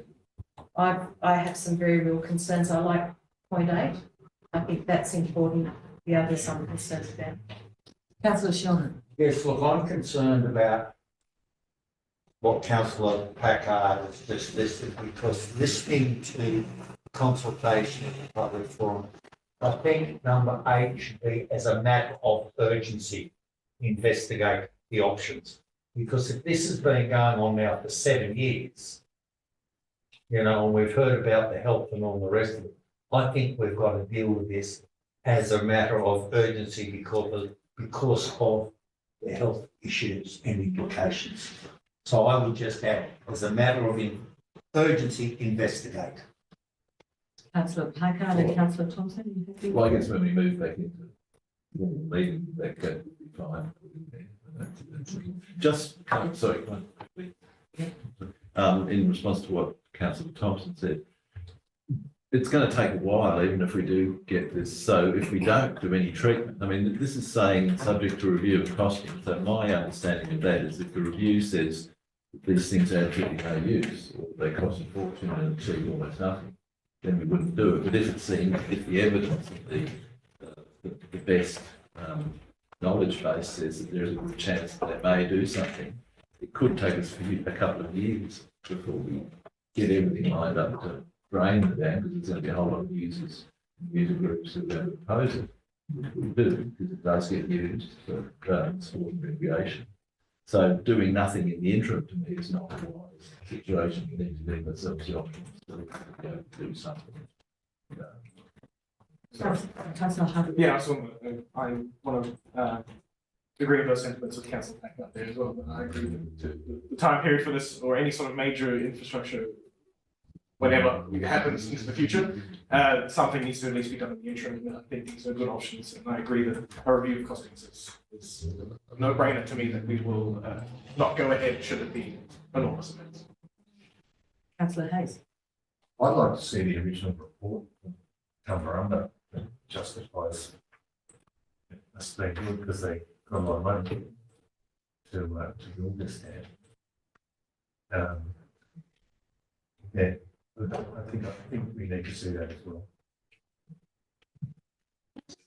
Speaker 3: I have some very real concerns. I like point 8. I think that's important. The others I'm concerned about.
Speaker 1: Councillor Sheldon.
Speaker 6: Yes, look, I'm concerned about what Councillor Packard has just listed, because listening to consultation in the public forum, I think number 8 should be as a matter of urgency, investigate the options. Because if this has been going on now for 7 years, and we've heard about the health and all the rest of it, I think we've got to deal with this as a matter of urgency because of the health issues and implications. So I would just add, as a matter of urgency, investigate.
Speaker 1: Councillor Packard and Councillor Thompson. You happy?
Speaker 4: Well, I guess when we move back into normal meeting, that would be fine. Just, sorry, in response to what Councillor Thompson said, it's going to take a while, even if we do get this. So if we don't do any treatment, I mean, this is saying subject to review of costing. So my understanding of that is if the review says these things are absolutely no use, or they cost a fortune and achieve almost nothing, then we wouldn't do it. But if the evidence of the best knowledge base says that there is a good chance that they may do something, it could take us a couple of years before we get everything lined up to drain the dam, because there's going to be a whole lot of user groups who are going to oppose it, which we do, because it does get used for sport and recreation. So doing nothing in the interim to me is not a wise situation. We need to leave ourselves the option to do something.
Speaker 1: Councillor Hubbard.
Speaker 10: Yeah, I want to agree with those sentiments of Council Packard there as well. I agree that the time period for this or any sort of major infrastructure, whenever it happens into the future, something needs to at least be done in the interim. And I think these are good options, and I agree that a review of costings is a no-brainer to me that we will not go ahead should it be enormous amounts.
Speaker 1: Councillor Hayes.
Speaker 12: I'd like to see the original report from Tumbarumba that justifies us being good because they got a lot of money to build this dam. Yeah, I think we need to see that as well.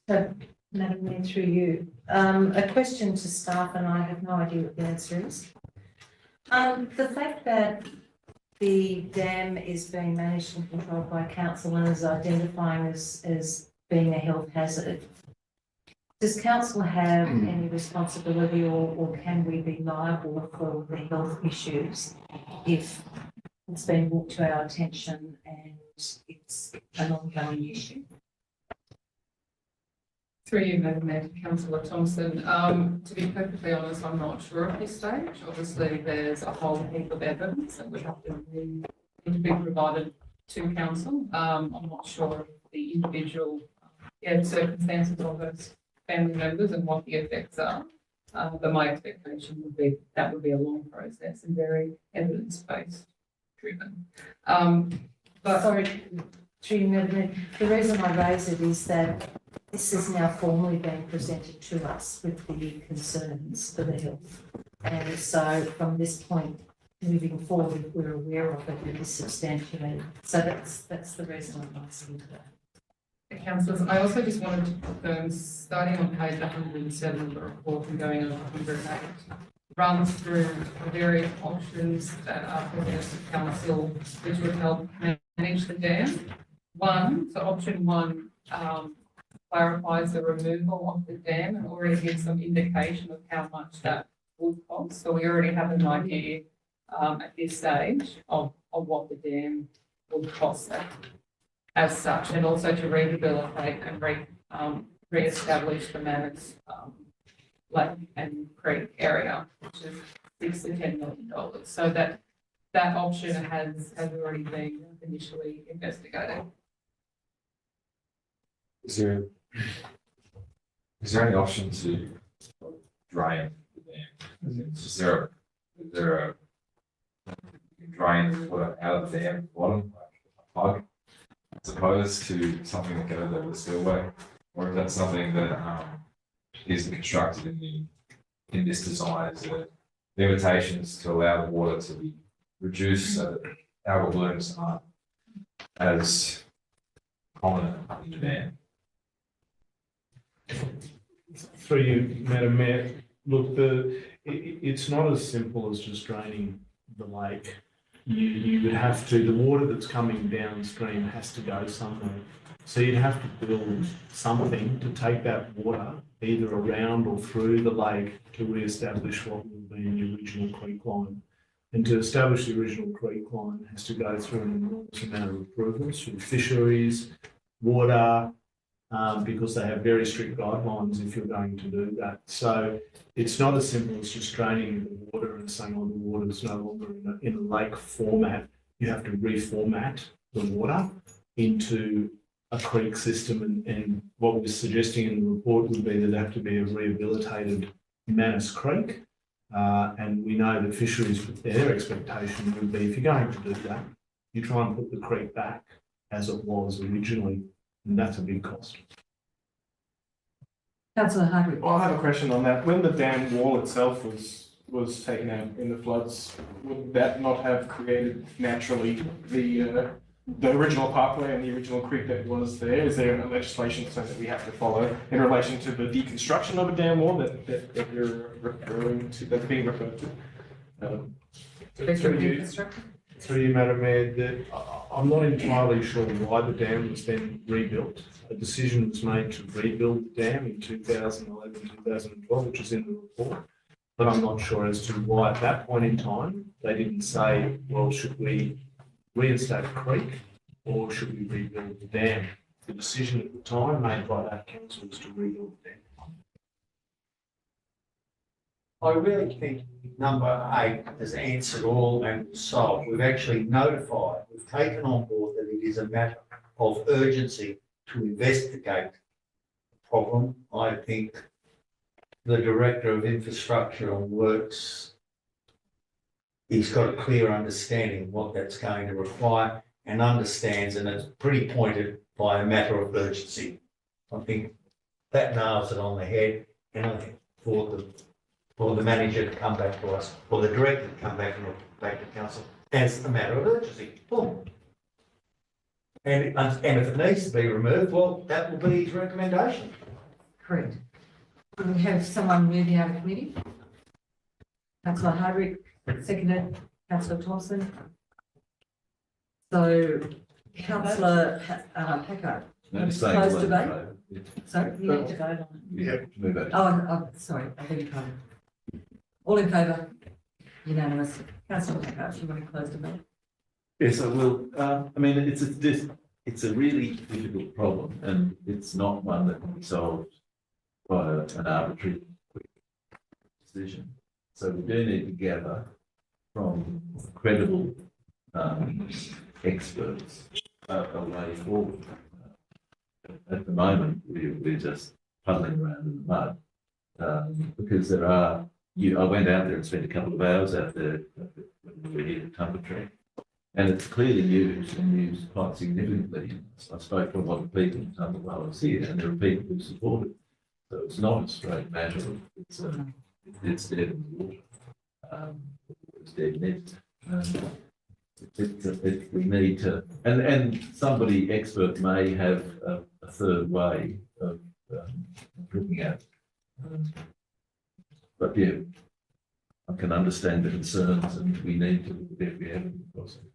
Speaker 3: So, Madam Mayor, through you, a question to staff, and I have no idea what the answer is. The fact that the dam is being managed and controlled by council and is identifying as being a health hazard, does council have any responsibility or can we be liable for the health issues if it's been brought to our attention and it's an ongoing issue?
Speaker 11: Through you, Madam Mayor, to Councillor Thompson. To be perfectly honest, I'm not sure at this stage. Obviously, there's a whole heap of evidence that would have to be provided to council. I'm not sure of the individual circumstances of those family members and what the effects are. But my expectation would be that would be a long process and very evidence-based driven. But
Speaker 3: Sorry, through you, Madam Mayor, the reason I raise it is that this is now formally being presented to us with the concerns for the health. And so from this point, moving forward, if we're aware of it, it is substantiated. So that's the reason I'm asking that.
Speaker 11: Councillors, I also just wanted to confirm, starting on page 107 of the report and going over 108, runs through the various options that are presented to council, which would help manage the dam. Option one clarifies the removal of the dam and already gives some indication of how much that would cost. So we already have an idea at this stage of what the dam would cost as such, and also to rehabilitate and re-establish the Manners Lake and Creek area, which is $6 to $10 million. So that option has already been initially investigated.
Speaker 8: Is there any option to drain the dam? Is there a drain the water out of the dam bottom, like a plug, as opposed to something that goes over the spillway? Or is that something that isn't constructed in this design? Is there limitations to allow the water to be reduced so that algal blooms aren't as prominent in the dam?
Speaker 12: Through you, Madam Mayor, look, it's not as simple as just draining the lake. You would have to, the water that's coming downstream has to go somewhere. So you'd have to build something to take that water either around or through the lake to re-establish what would be the original creek line. And to establish the original creek line has to go through an enormous amount of approvals through fisheries, water, because they have very strict guidelines if you're going to do that. So it's not as simple as just draining the water and saying, oh, the water is no longer in a lake format. You have to reformat the water into a creek system. And what we're suggesting in the report would be that there have to be a rehabilitated Manners Creek. And we know that fisheries, their expectation would be, if you're going to do that, you try and put the creek back as it was originally. And that's a big cost.
Speaker 1: Councillor Hardwick.
Speaker 10: Well, I have a question on that. When the dam wall itself was taken out in the floods, would that not have created naturally the original pathway and the original creek that was there? Is there a legislation that we have to follow in relation to the deconstruction of a dam wall that you're referring to, that's being referred to?
Speaker 12: Through you, Madam Mayor, I'm not entirely sure why the dam was then rebuilt. A decision was made to rebuild the dam in 2011, 2012, which is in the report. But I'm not sure as to why at that point in time, they didn't say, well, should we reinstate a creek or should we rebuild the dam? The decision at the time made by that council was to rebuild the dam.
Speaker 6: I really think number 8 has answered all and solved. We've actually notified, we've taken on board that it is a matter of urgency to investigate the problem. I think the Director of Infrastructure and Works, he's got a clear understanding of what that's going to require and understands, and it's pretty pointed by a matter of urgency. I think that nails it on the head, and I think for the manager to come back to us, or the director to come back to council as a matter of urgency. Boom. And if it needs to be removed, well, that will be his recommendation.
Speaker 1: Correct. We have someone moving out of committee. Councillor Hardwick, seconded. Councillor Thompson. So, Councillor Packer. Close debate. Sorry, you need to vote on it.
Speaker 4: Yeah, move it.
Speaker 1: Oh, sorry, I beg your pardon. All in favour? Unanimous. Councillor Packer, do you want to close debate?
Speaker 4: Yes, I will. I mean, it's a really difficult problem, and it's not one that can be solved by an arbitrary decision. So we do need to gather from credible experts a way forward. At the moment, we're just puddling around in the mud because there are. I went out there and spent a couple of hours out there when we were here at Tumbletree, and it's clearly used and used quite significantly. I spoke to a lot of people in Tumble while I was here, and there are people who support it. So it's not a straight matter. It's dead in the water. It's dead net. We need to, and somebody expert may have a third way of looking at it. But yeah, I can understand the concerns and we need to look at every avenue possible.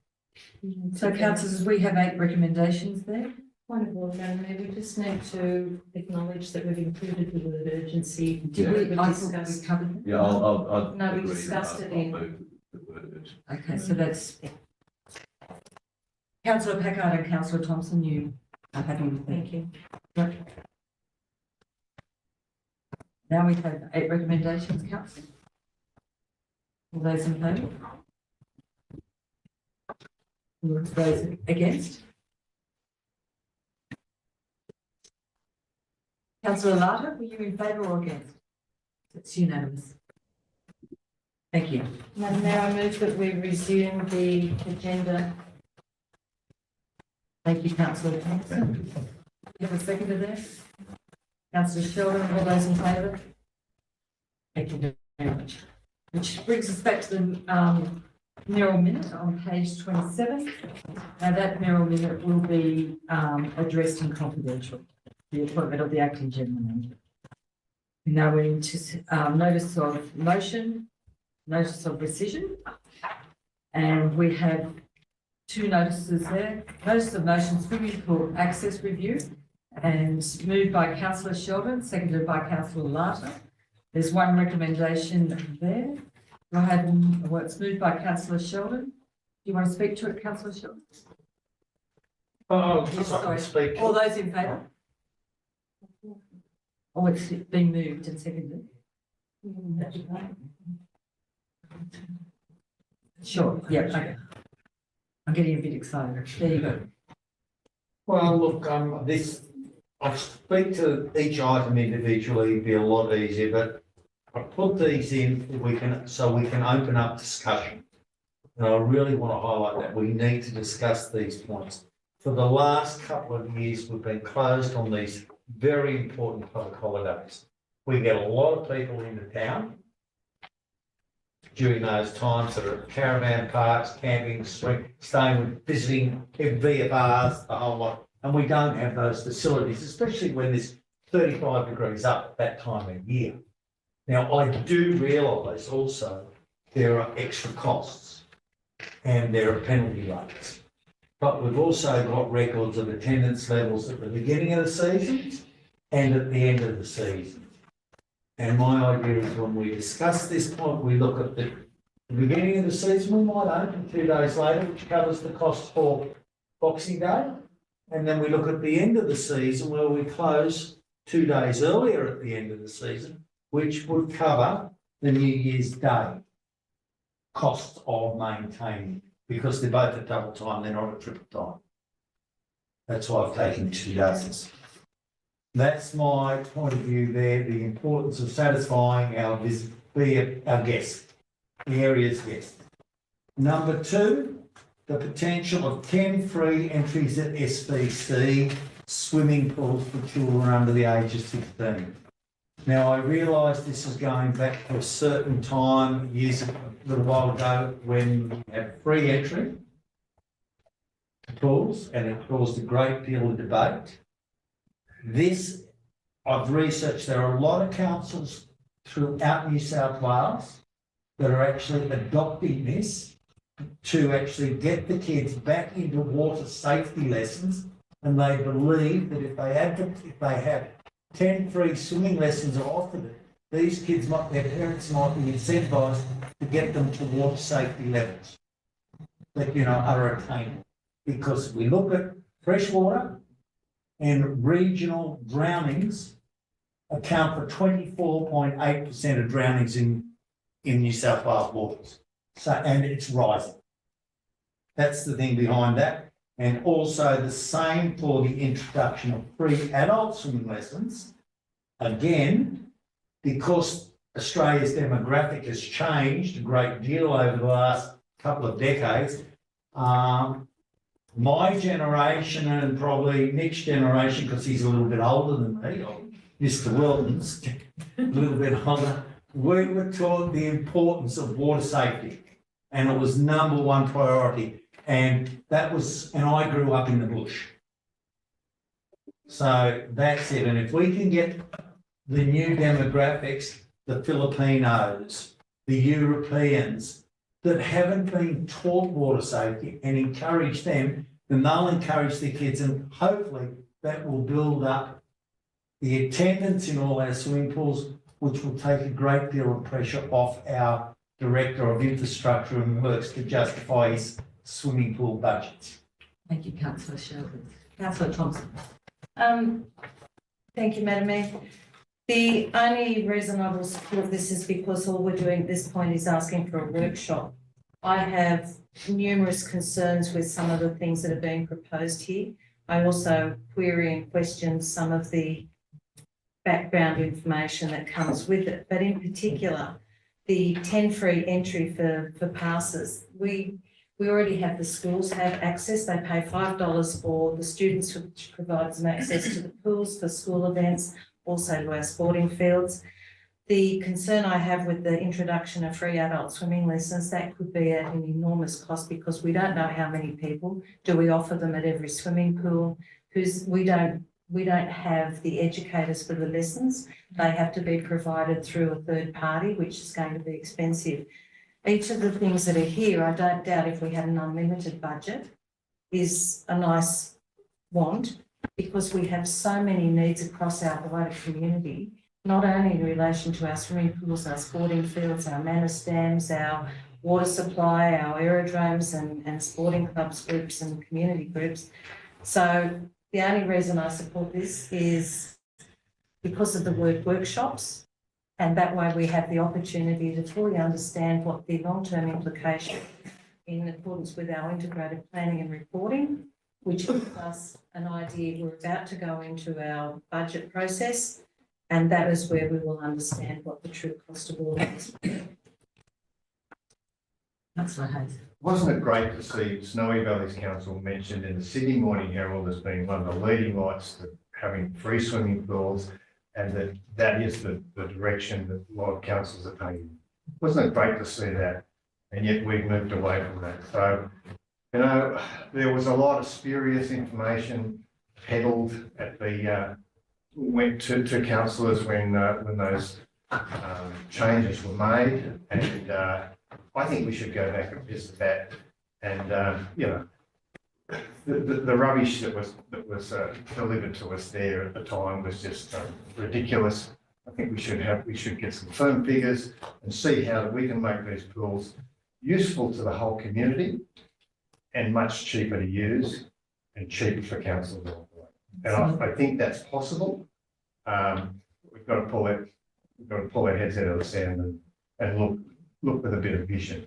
Speaker 1: So councillors, we have 8 recommendations there.
Speaker 3: Point of order, Mayor, we just need to acknowledge that we've included the word urgency.
Speaker 1: Did we, I thought
Speaker 3: discussed.
Speaker 1: we covered that?
Speaker 4: Yeah, I'll
Speaker 3: No, we
Speaker 4: agree that
Speaker 3: discussed it
Speaker 4: I'll
Speaker 3: in-
Speaker 4: move the word urgent.
Speaker 1: Okay, so that's. Councillor Packard and Councillor Thompson, you are happy with that?
Speaker 3: Thank you.
Speaker 1: Right. Now we have 8 recommendations, councillor. All those in favour? All those against? Councillor Larter, were you in favour or against? It's unanimous. Thank you.
Speaker 3: Madam Mayor, I move that we resume the agenda.
Speaker 1: Thank you, councillor Thompson. You have a second of that? Councillor Sheldon, all those in favour? Thank you very much. Which brings us back to the Merrill Minute on page 27. Now that Merrill Minute will be addressed and confidential, the appointment of the acting general manager. Now we're into notice of motion, notice of rescission, and we have 2 notices there. Notice of motion, swimming pool access review, and moved by councillor Sheldon, seconded by councillor Larter. There's 1 recommendation there. Do I have, well, it's moved by councillor Sheldon. Do you want to speak to it, councillor Sheldon?
Speaker 6: Oh, yes, I
Speaker 1: Sorry.
Speaker 6: can speak.
Speaker 1: All those in favour? Oh, it's been moved and seconded. Sure, yeah, okay. I'm getting a bit excited. There you go.
Speaker 6: Well, look, I speak to each item individually, it'd be a lot easier, but I put these in, so we can open up discussion. And I really want to highlight that we need to discuss these points. For the last couple of years, we've been closed on these very important public holidays. We get a lot of people into town during those times that are at caravan parks, camping, staying, visiting VFRs, the whole lot. And we don't have those facilities, especially when there's 35 degrees up at that time of year. Now, I do realise also there are extra costs and there are penalty rates. But we've also got records of attendance levels at the beginning of the season and at the end of the season. And my idea is when we discuss this point, we look at the beginning of the season, we might open 2 days later, which covers the cost for Boxing Day. And then we look at the end of the season where we close 2 days earlier at the end of the season, which would cover the New Year's Day cost of maintaining, because they're both at double time, they're not at triple time. That's why I've taken 2 days. That's my point of view there, the importance of satisfying our guests, the area's guests. Number 2, the potential of 10 free entries at SVC swimming pools for children under the age of 16. Now, I realise this is going back to a certain time, years, a little while ago, when we had free entry to pools, and it caused a great deal of debate. This, I've researched, there are a lot of councils throughout New South Wales that are actually adopting this to actually get the kids back into water safety lessons, and they believe that if they have 10 free swimming lessons are offered, these kids their parents might be incentivised to get them to water safety levels that, are attainable. Because we look at freshwater and regional drownings account for 24.8% of drownings in New South Wales waters. So, and it's rising. That's the thing behind that. And also the same for the introduction of free adult swimming lessons. Again, because Australia's demographic has changed a great deal over the last couple of decades, my generation and probably Nick's generation, because he's a little bit older than me, or Mr. Wilton's a little bit older, we were taught the importance of water safety, and it was number one priority. And that was, and I grew up in the bush. So that's it. And if we can get the new demographics, the Filipinos, the Europeans that haven't been taught water safety and encourage them, then they'll encourage their kids, and hopefully that will build up the attendance in all our swimming pools, which will take a great deal of pressure off our Director of Infrastructure and Works to justify his swimming pool budgets.
Speaker 1: Thank you, councillor Sheldon. Councillor Thompson.
Speaker 3: Thank you, Madam Mayor. The only reason I will support this is because all we're doing at this point is asking for a workshop. I have numerous concerns with some of the things that are being proposed here. I also query and question some of the background information that comes with it, but in particular, the 10 free entry for passes. We already have, the schools have access. They pay $5 for the students, which provides them access to the pools for school events, also to our sporting fields. The concern I have with the introduction of free adult swimming lessons, that could be at an enormous cost, because we don't know how many people. Do we offer them at every swimming pool? We don't have the educators for the lessons. They have to be provided through a third party, which is going to be expensive. Each of the things that are here, I don't doubt if we had an unlimited budget, is a nice want, because we have so many needs across our wider community, not only in relation to our swimming pools, our sporting fields, our manus dams, our water supply, our aerodromes and sporting clubs groups and community groups. So the only reason I support this is because of the word workshops, and that way we have the opportunity to fully understand what the long-term implication in accordance with our integrated planning and reporting, which gives us an idea. We're about to go into our budget process, and that is where we will understand what the true cost of all this is.
Speaker 1: Councillor Hayes.
Speaker 12: Wasn't it great to see Snowy Valleys Council mentioned in the Sydney Morning Herald as being one of the leading lights to having free swimming pools, and that is the direction that a lot of councils are taking? Wasn't it great to see that? And yet we've moved away from that. So, you know, there was a lot of spurious information peddled at the went to councillors when those changes were made, and I think we should go back and visit that. And you know, the rubbish that was delivered to us there at the time was just ridiculous. I think we should get some firm figures and see how we can make these pools useful to the whole community and much cheaper to use and cheaper for council to operate. And I think that's possible. We've got to pull our heads out of the sand and look with a bit of vision.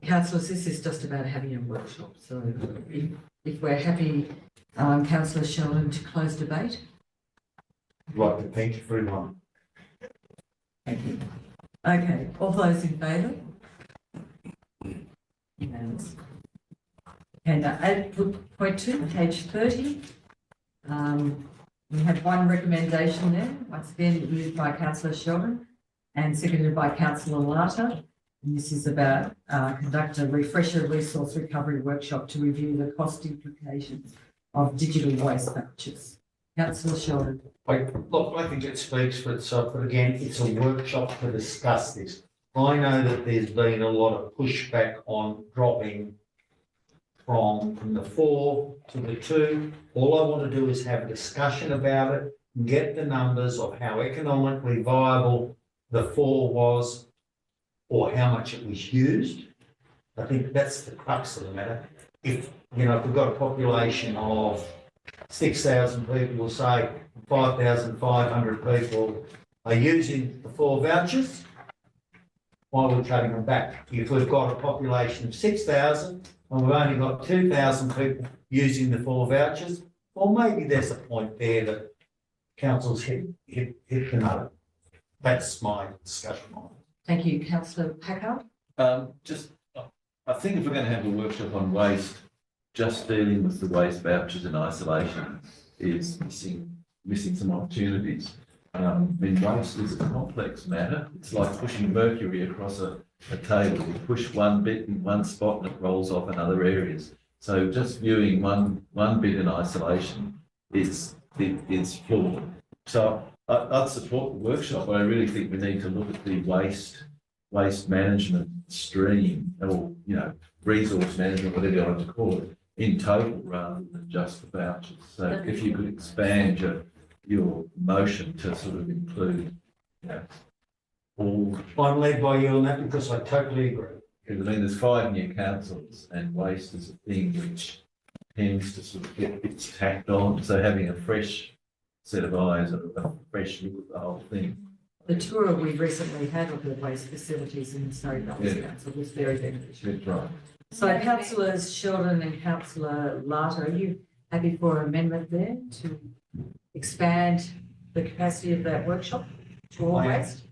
Speaker 1: Councillors, this is just about having a workshop. So if we're happy, Councillor Sheldon, to close debate.
Speaker 6: I'd like to thank you for everyone.
Speaker 1: Thank you. Okay, all those in favour? Unanimous. Okay, now 8.2, page 30. We have one recommendation there, once again moved by Councillor Sheldon and seconded by Councillor Larter. And this is about conduct a refresher resource recovery workshop to review the cost implications of digital waste vouchers. Councillor Sheldon.
Speaker 6: Look, I think it speaks for itself, but again, it's a workshop to discuss this. I know that there's been a lot of pushback on dropping from the 4 to the 2. All I want to do is have a discussion about it, get the numbers of how economically viable the 4 was or how much it was used. I think that's the crux of the matter. If we've got a population of 6,000 people, we'll say 5,500 people are using the 4 vouchers, why are we cutting them back? If we've got a population of 6,000 and we've only got 2,000 people using the 4 vouchers, well, maybe there's a point there that council's hit the note. That's my discussion on it.
Speaker 1: Thank you, councillor Packard.
Speaker 4: I think if we're going to have a workshop on waste, just dealing with the waste vouchers in isolation is missing some opportunities. I mean, waste is a complex matter. It's like pushing mercury across a table. You push one bit in one spot and it rolls off in other areas. So just viewing one bit in isolation is flawed. So I'd support the workshop, but I really think we need to look at the waste management stream, or resource management, whatever you want to call it, in total rather than just the vouchers. So if you could expand your motion to sort of include all.
Speaker 6: I'm led by you on that because I totally agree.
Speaker 4: Because I mean, there's 5 new councils, and waste is a thing which tends to sort of get bits tacked on. So having a fresh set of eyes, a fresh look at the whole thing.
Speaker 1: The tour we recently had of the waste facilities in the Snowy Valleys Council was very beneficial.
Speaker 4: That's right.
Speaker 1: So councillors Sheldon and councillor Larter, are you happy for an amendment there to expand the capacity of that workshop to all waste?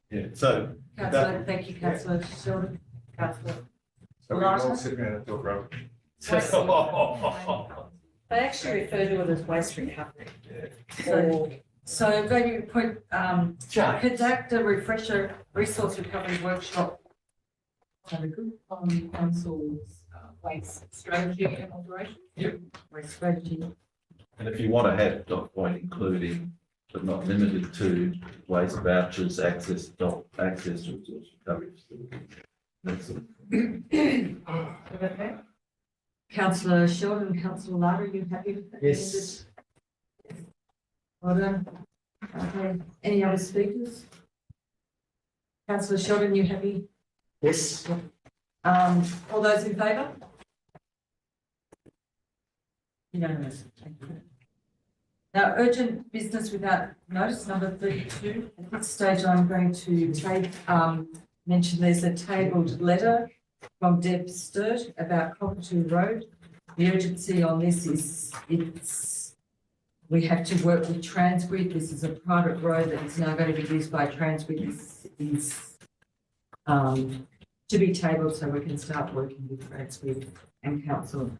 Speaker 4: Yeah. So
Speaker 1: Councillor, thank you, councillor Sheldon. Councillor
Speaker 12: So we all
Speaker 1: Larter.
Speaker 12: sit around and talk rubbish.
Speaker 3: They actually refer to it as waste recovery.
Speaker 1: So maybe put, conduct a refresher resource recovery workshop.
Speaker 11: Have a good on council's waste strategy and operation.
Speaker 1: Waste strategy.
Speaker 4: And if you want to have dot point including, but not limited to, waste vouchers, access to resource recovery facilities. That's it.
Speaker 1: Okay. Councillor Sheldon, councillor Larter, are you happy with that?
Speaker 6: Yes.
Speaker 1: Well done. Okay, any other speakers? Councillor Sheldon, you happy?
Speaker 6: Yes.
Speaker 1: All those in favour? Unanimous. Thank you. Now, urgent business without notice, number 32. At this stage, I'm going to mention there's a tabled letter from Deb Sturt about Cockatoo Road. The urgency on this is we have to work with Transgrid. This is a private road that is now going to be used by Transgrid. This is to be tabled so we can start working with Transgrid and council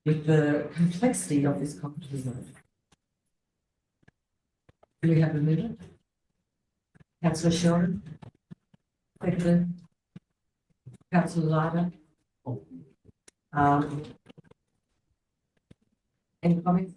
Speaker 1: with the complexity of this Cockatoo Road. Do we have a movement? Councillor Sheldon? Seconder? Councillor Larter? Any comments?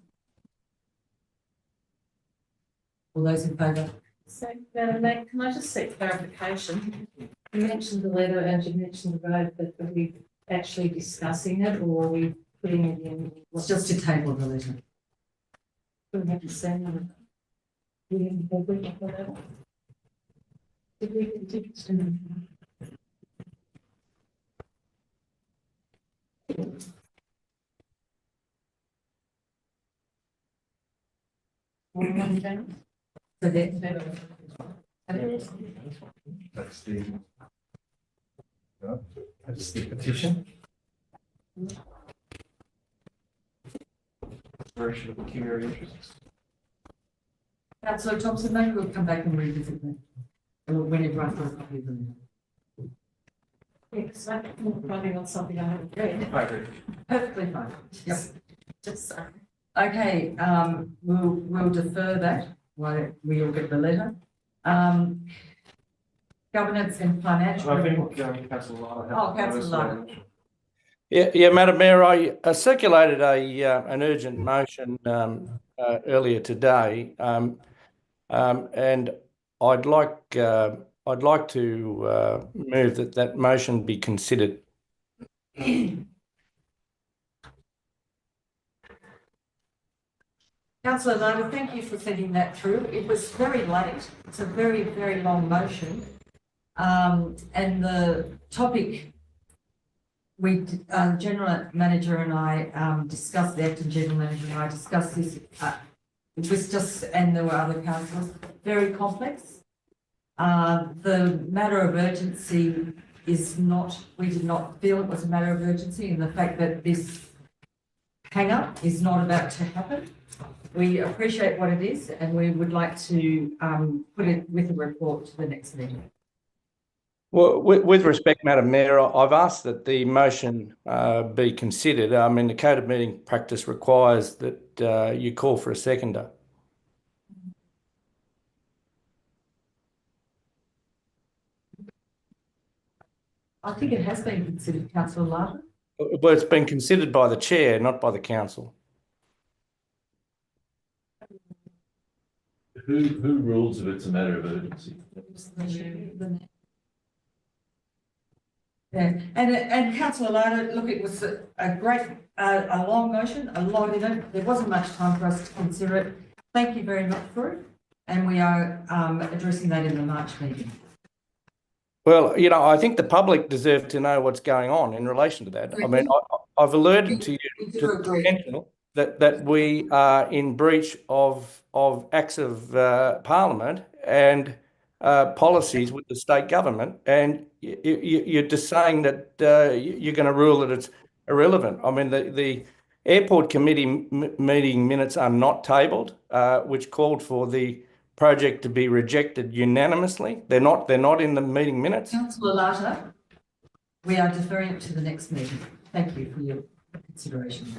Speaker 1: All those in favour?
Speaker 3: So, Madam Mayor, can I just seek clarification? You mentioned the letter and you mentioned the road, but are we actually discussing it or are we putting it in?
Speaker 1: It's just to table the letter.
Speaker 3: We have to send them. We have to bring up the letter. Did we continue?
Speaker 1: So that,
Speaker 12: That's the petition.
Speaker 10: Expiration of pecuniary interests.
Speaker 1: Councillor Thompson, maybe we'll come back and revisit that. Or when everyone's got a copy of them.
Speaker 3: Yeah, because I'm running on something I haven't read.
Speaker 10: I agree.
Speaker 1: Perfectly fine. Yep.
Speaker 3: Just so.
Speaker 1: Okay, we'll defer that while we all get the letter. Governance and financial.
Speaker 10: I think
Speaker 1: report.
Speaker 10: councillor Larter.
Speaker 1: Oh, councillor Larter.
Speaker 13: Yeah, Madam Mayor, I circulated an urgent motion earlier today, and I'd like to move that motion be considered.
Speaker 1: Councillor Larter, thank you for sending that through. It was very late. It's a very, very long motion. And the topic, General Manager and I discussed, the Acting General Manager and I discussed this it was just, and there were other councillors, very complex. The matter of urgency is not, we did not feel it was a matter of urgency, and the fact that this hang-up is not about to happen. We appreciate what it is, and we would like to put it with a report to the next meeting.
Speaker 13: Well, with respect, Madam Mayor, I've asked that the motion be considered. I mean, the code of meeting practice requires that you call for a seconder.
Speaker 1: I think it has been considered, Councillor Larkin.
Speaker 13: Well, it's been considered by the chair, not by the council.
Speaker 4: Who rules if it's a matter of urgency?
Speaker 1: Yeah, and Councillor Larkin, look, it was a great, a long motion, a lot in it. There wasn't much time for us to consider it. Thank you very much for it. And we are addressing that in the March meeting.
Speaker 13: Well, you know, I think the public deserve to know what's going on in relation to that. I mean, I've alerted to you to the potential that we are in breach of acts of Parliament and policies with the state government, and you're just saying that you're going to rule that it's irrelevant. I mean, the airport committee meeting minutes are not tabled, which called for the project to be rejected unanimously. They're not in the meeting minutes.
Speaker 1: Councillor Larkin, we are deferring it to the next meeting. Thank you for your consideration.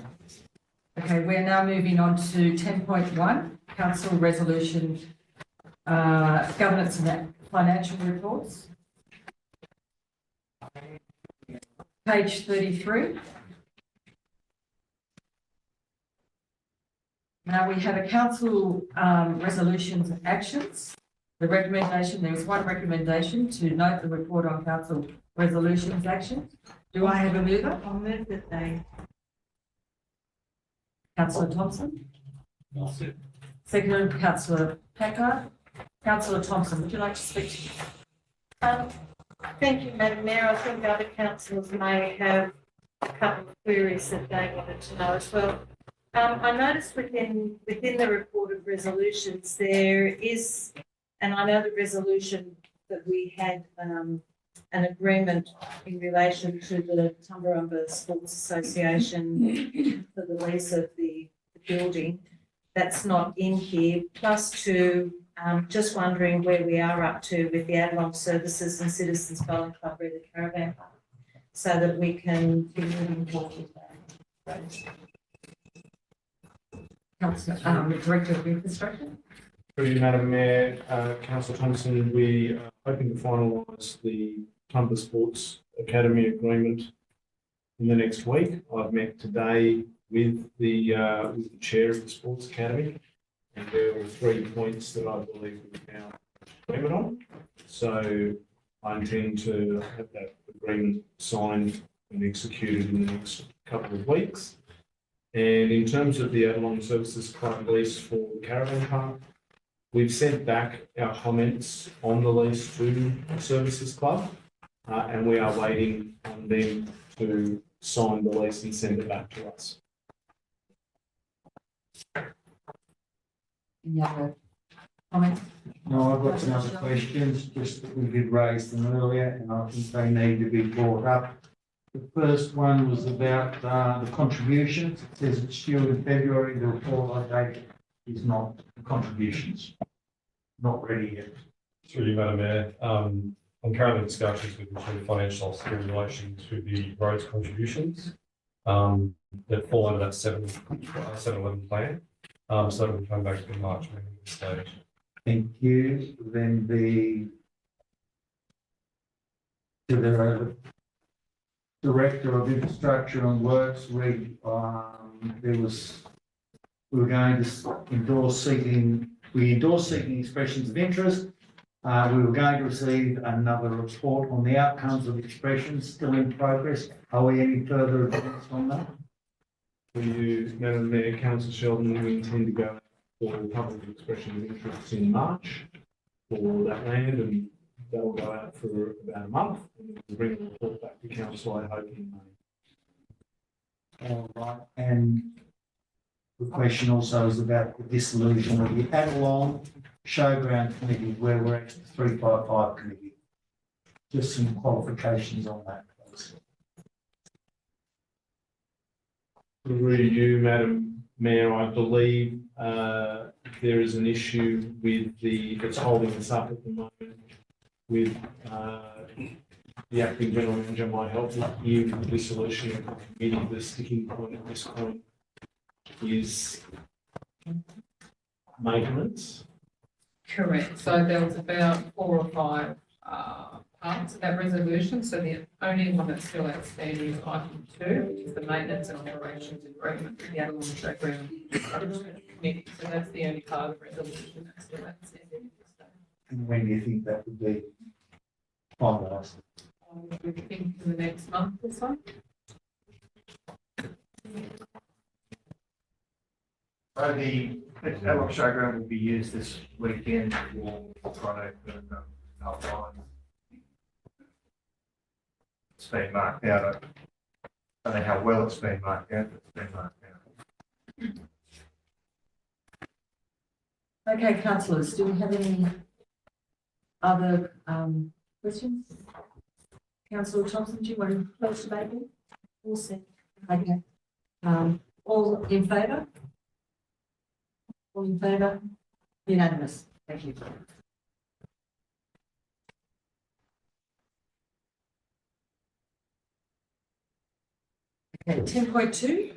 Speaker 1: Okay, we're now moving on to 10.1, Council Resolution, Governance and Financial Reports. Page 33. Now we have a council resolutions and actions. The recommendation, there is one recommendation to note the report on council resolutions actions. Do I have a mover?
Speaker 3: I'll move that they.
Speaker 1: Councillor Thompson. Second, Councillor Packard. Councillor Thompson, would you like to speak?
Speaker 3: Thank you, Madam Mayor. I think other councillors may have a couple of queries that they wanted to know as well. I noticed within the report of resolutions there is, and I know the resolution that we had an agreement in relation to the Tumbarumba Sports Association for the lease of the building. That's not in here. Plus two, just wondering where we are up to with the Adelong Services and Citizens Bowling Club Read the Caravan, so that we can be moving forward with that.
Speaker 1: Councillor, Director of Infrastructure.
Speaker 14: Through you, Madam Mayor, Councillor Thompson, we are hoping to finalise the Tumba Sports Academy agreement in the next week. I've met today with the chair of the Sports Academy, and there were 3 points that I believe we found agreement on. So I intend to have that agreement signed and executed in the next couple of weeks. And in terms of the Adelong Services Club lease for the caravan park, we've sent back our comments on the lease to the Services Club, and we are waiting on them to sign the lease and send it back to us.
Speaker 1: Any other comments?
Speaker 6: No, I've got some other questions, just that we did raise them earlier, and I think they need to be brought up. The first one was about the contributions. It says it's due in February. The report I take is not contributions. Not ready yet.
Speaker 12: Through you, Madam Mayor, I'm currently discussions with the Financial Officer in relation to the roads contributions that fall under that 711 plan. So that will come back to the March meeting at this stage.
Speaker 6: Thank you. Then the Director of Infrastructure and Works, we were going to endorse seeking expressions of interest. We were going to receive another report on the outcomes of expressions, still in progress. Are we any further advanced on that?
Speaker 14: For you, Madam Mayor, Councillor Sheldon, we intend to go for public expression of interest in March for that land, and that will go out for about a month, and we'll bring the report back to council, I hope, in May.
Speaker 6: All right, and The question also is about the dissolution of the Adelong Showground Committee, where we're at the 355 committee. Just some qualifications on that, please.
Speaker 14: Through you, Madam Mayor, I believe there is an issue with that's holding us up at the moment with the acting general manager might help you with the dissolution of the committee. The sticking point at this point is maintenance.
Speaker 11: Correct, so there was about 4 or 5 parts of that resolution, so the only one that's still outstanding is item 2, which is the maintenance and operations agreement with the Adelong Showground Committee, so that's the only part of the resolution that's still outstanding.
Speaker 6: And when do you think that would be finalised?
Speaker 11: We think in the next month or so.
Speaker 12: So the Adelong Showground will be used this weekend for product and outline. It's been marked out. I don't know how well it's been marked out, but it's been marked out.
Speaker 1: Okay, councillors, do we have any other questions? Councillor Thompson, do you want to close the debate? All set. Okay. All in favour? All in favour? Unanimous. Thank you. Okay, 10.2,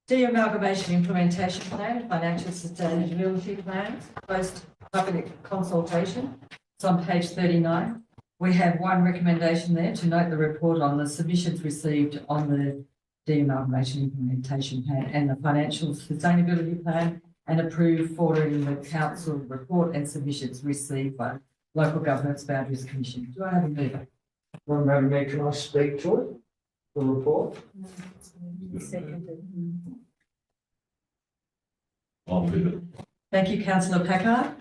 Speaker 1: de-amalgamation implementation plan, financial sustainability plan, post-public consultation. It's on page 39. We have one recommendation there to note the report on the submissions received on the de-amalgamation implementation plan and the financial sustainability plan, and approve forwarding the council report and submissions received by Local Governance Boundaries Commission. Do I have a mover?
Speaker 6: Well, Madam Mayor, can I speak to it, the report?
Speaker 4: I'll move it.
Speaker 1: Thank you, councillor Packard.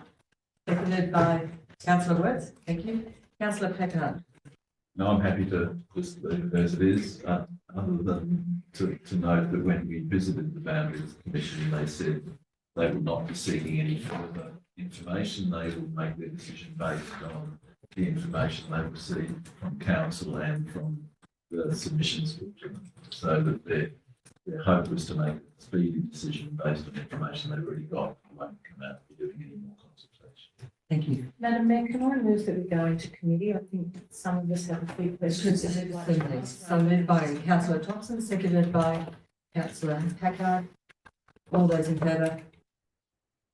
Speaker 1: Seconded by councillor Worth. Thank you. Councillor Packard.
Speaker 4: No, I'm happy to just leave it as it is, other than to note that when we visited the Boundaries Commission, they said they would not be seeking any further information. They will make their decision based on the information they received from council and from the submissions. So that their hope was to make a speedy decision based on information they've already got. They won't come out and be doing any more consultation.
Speaker 1: Thank you.
Speaker 3: Madam Mayor, can I move that we go into committee? I think some of us have a few questions.
Speaker 1: So moved by councillor Thompson, seconded by councillor Packard. All those in favour?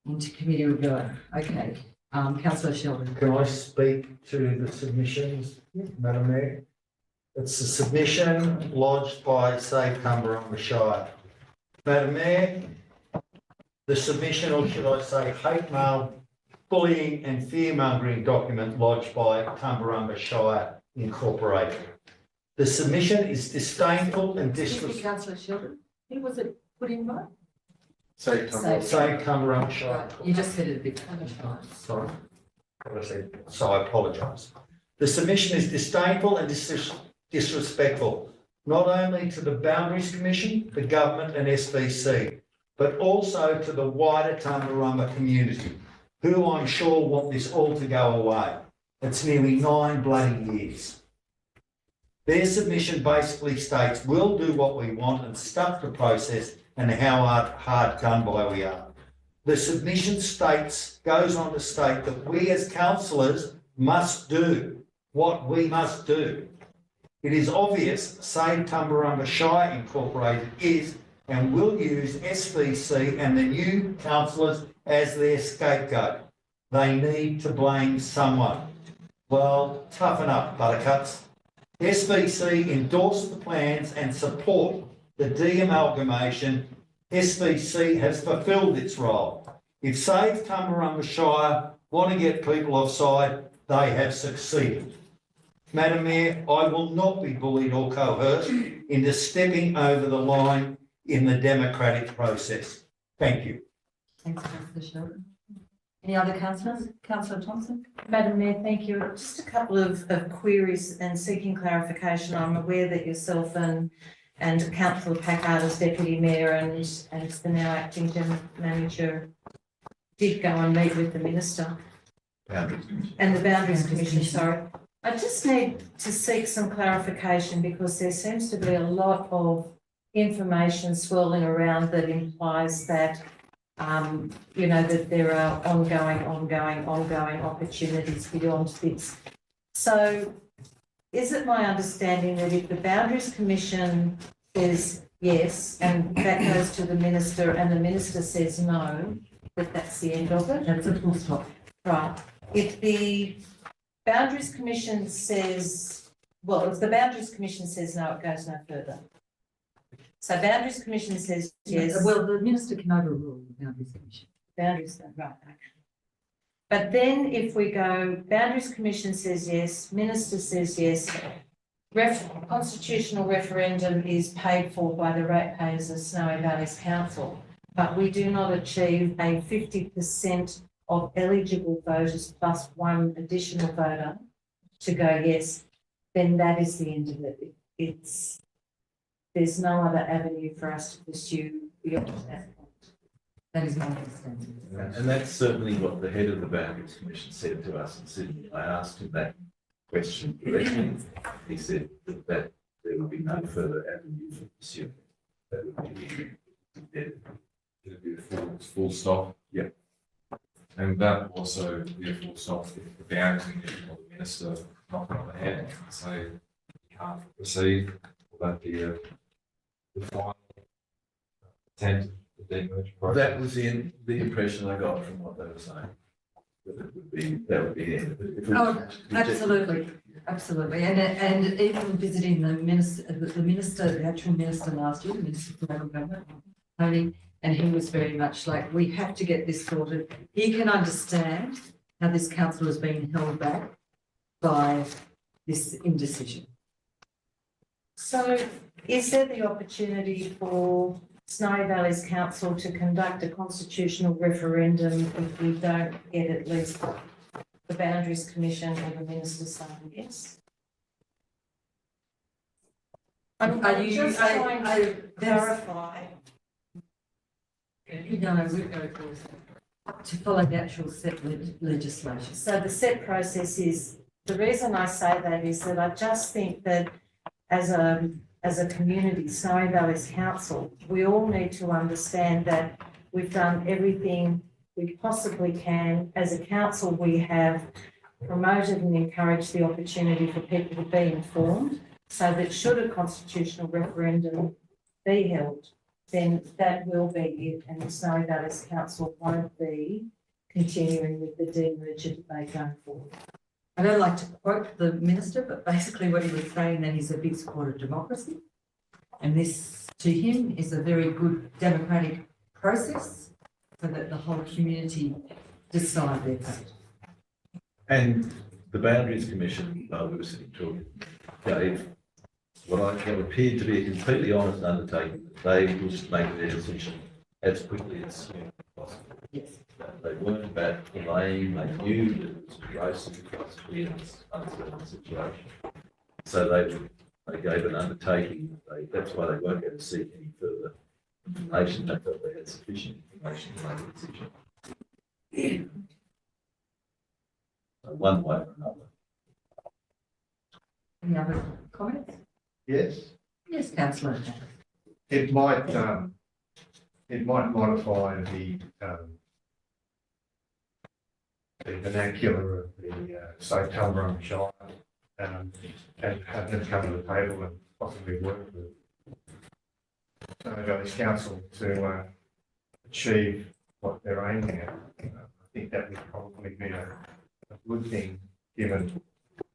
Speaker 1: Into committee we go. Okay. Councillor Sheldon.
Speaker 6: Can I speak to the submissions, Madam Mayor? It's a submission lodged by Save Tumbarumba Shire. Madam Mayor, the submission, or should I say hate mail, bullying and fear-mongering document lodged by Tumbarumba Shire Incorporated. The submission is disdainful and disrespectful.
Speaker 1: Councillor Sheldon, who was it put in by?
Speaker 6: Save Tumbarumba Shire.
Speaker 1: Right. You just said it a bit.
Speaker 6: Sorry. What I said. So I apologise. The submission is disdainful and disrespectful, not only to the Boundaries Commission, the government and SBC, but also to the wider Tumbarumba community, who I'm sure want this all to go away. It's nearly 9 bloody years. Their submission basically states we'll do what we want and stuff the process and how hard done by we are. The submission goes on to state that we as councillors must do what we must do. It is obvious Save Tumbarumba Shire Incorporated is and will use SBC and the new councillors as their scapegoat. They need to blame someone. Well, toughen up, buttercups. SBC endorsed the plans and support the de-amalgamation. SBC has fulfilled its role. If Save Tumbarumba Shire want to get people offside, they have succeeded. Madam Mayor, I will not be bullied or coerced into stepping over the line in the democratic process. Thank you.
Speaker 1: Thanks, councillor Sheldon. Any other councillors? Councillor Thompson?
Speaker 3: Madam Mayor, thank you. Just a couple of queries and seeking clarification. I'm aware that yourself and and Councillor Packard as Deputy Mayor and the now Acting General Manager did go and meet with the Minister and the Boundaries Commission, sorry. I just need to seek some clarification because there seems to be a lot of information swirling around that implies that, you know, that there are ongoing opportunities beyond this. So is it my understanding that if the Boundaries Commission says yes, and that goes to the Minister and the Minister says no, that that's the end of it?
Speaker 1: That's a full stop.
Speaker 3: Right. If the Boundaries Commission says, well, if the Boundaries Commission says no, it goes no further. So Boundaries Commission says yes.
Speaker 1: Well, the Minister can overrule the Boundaries Commission.
Speaker 3: Boundaries, right, actually. But then if we go, Boundaries Commission says yes, Minister says yes, constitutional referendum is paid for by the ratepayers of Snowy Valleys Council, but we do not achieve a 50% of eligible voters plus one additional voter to go yes, then that is the end of it. There's no other avenue for us to pursue beyond that point.
Speaker 1: That is my understanding.
Speaker 4: And that's certainly what the head of the Boundaries Commission said to us in Sydney. I asked him that question directly. He said that there would be no further avenue for pursuing. That would be dead.
Speaker 8: It'll be a full stop.
Speaker 4: Yeah.
Speaker 8: And that also be a full stop if the Boundaries Commission or the Minister knock it on the head and say you can't proceed. Will that be the final attempt at the demerger process?
Speaker 4: That was the impression I got from what they were saying. That would be the end of it.
Speaker 1: Oh, absolutely, absolutely. And even visiting the minister, the actual minister last year, the Minister for Local Government, Tony, and he was very much like, we have to get this sorted. He can understand how this council has been held back by this indecision.
Speaker 3: So is there the opportunity for Snowy Valleys Council to conduct a constitutional referendum if we don't get at least the Boundaries Commission or the Minister saying yes? I'm just trying to clarify.
Speaker 1: No, to follow the actual set legislation.
Speaker 3: So the set process is, the reason I say that is that I just think that as a community, Snowy Valleys Council, we all need to understand that we've done everything we possibly can. As a council, we have promoted and encouraged the opportunity for people to be informed, so that should a constitutional referendum be held, then that will be it, and the Snowy Valleys Council won't be continuing with the demerger debate going forward.
Speaker 1: I don't like to quote the minister, but basically what he was saying that he's a big supporter of democracy. And this, to him, is a very good democratic process so that the whole community decide their fate.
Speaker 4: And the Boundaries Commission, while we were sitting talking, gave what appeared to be a completely honest undertaking that they would make their decision as quickly as possible.
Speaker 1: Yes.
Speaker 4: They weren't about delaying, they knew that it was a grossly uncertain situation. So they gave an undertaking, that's why they weren't going to seek any further information. They felt they had sufficient information to make a decision. So one way or another.
Speaker 1: Any other comments?
Speaker 6: Yes.
Speaker 1: Yes, councillor.
Speaker 12: It might modify the vernacular of the say Tallurong Shire and have them come to the table and possibly work with Snowy Valleys Council to achieve what they're aiming at. I think that would probably be a good thing, given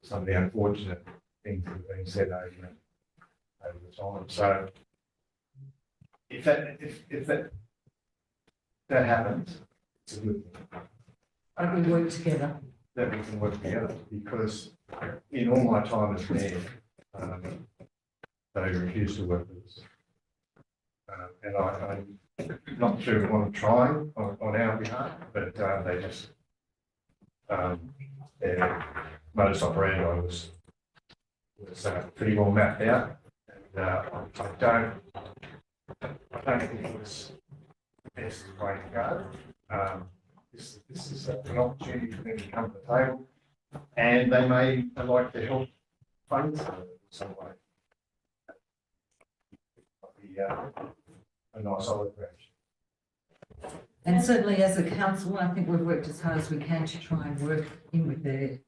Speaker 12: some of the unfortunate things that have been said over the time. So if that happens, it's a good thing.
Speaker 1: I can work together.
Speaker 12: That we can work together, because in all my time as mayor, they refuse to work with us. And I'm not sure we want to try on our behalf, but they just, their modus operandi was pretty well mapped out. And I don't think it was the best way to go. This is an opportunity for them to come to the table, and they may like to help fund some way. A nice olive branch.
Speaker 1: And certainly as a council, I think we've worked as hard as we can to try and work in with their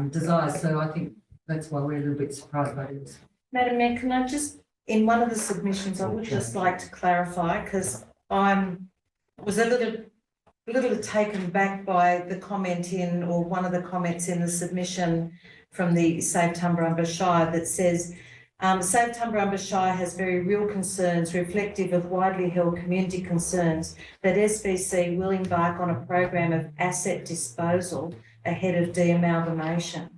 Speaker 1: desires. So I think that's why we're a little bit surprised by this.
Speaker 3: Madam Mayor, can I just, in one of the submissions, I would just like to clarify, because was a little taken back by the comment in, or one of the comments in the submission from the Save Tumbarumba Shire that says, Save Tumbarumba Shire has very real concerns reflective of widely held community concerns that SVC will embark on a program of asset disposal ahead of de-amalgamation.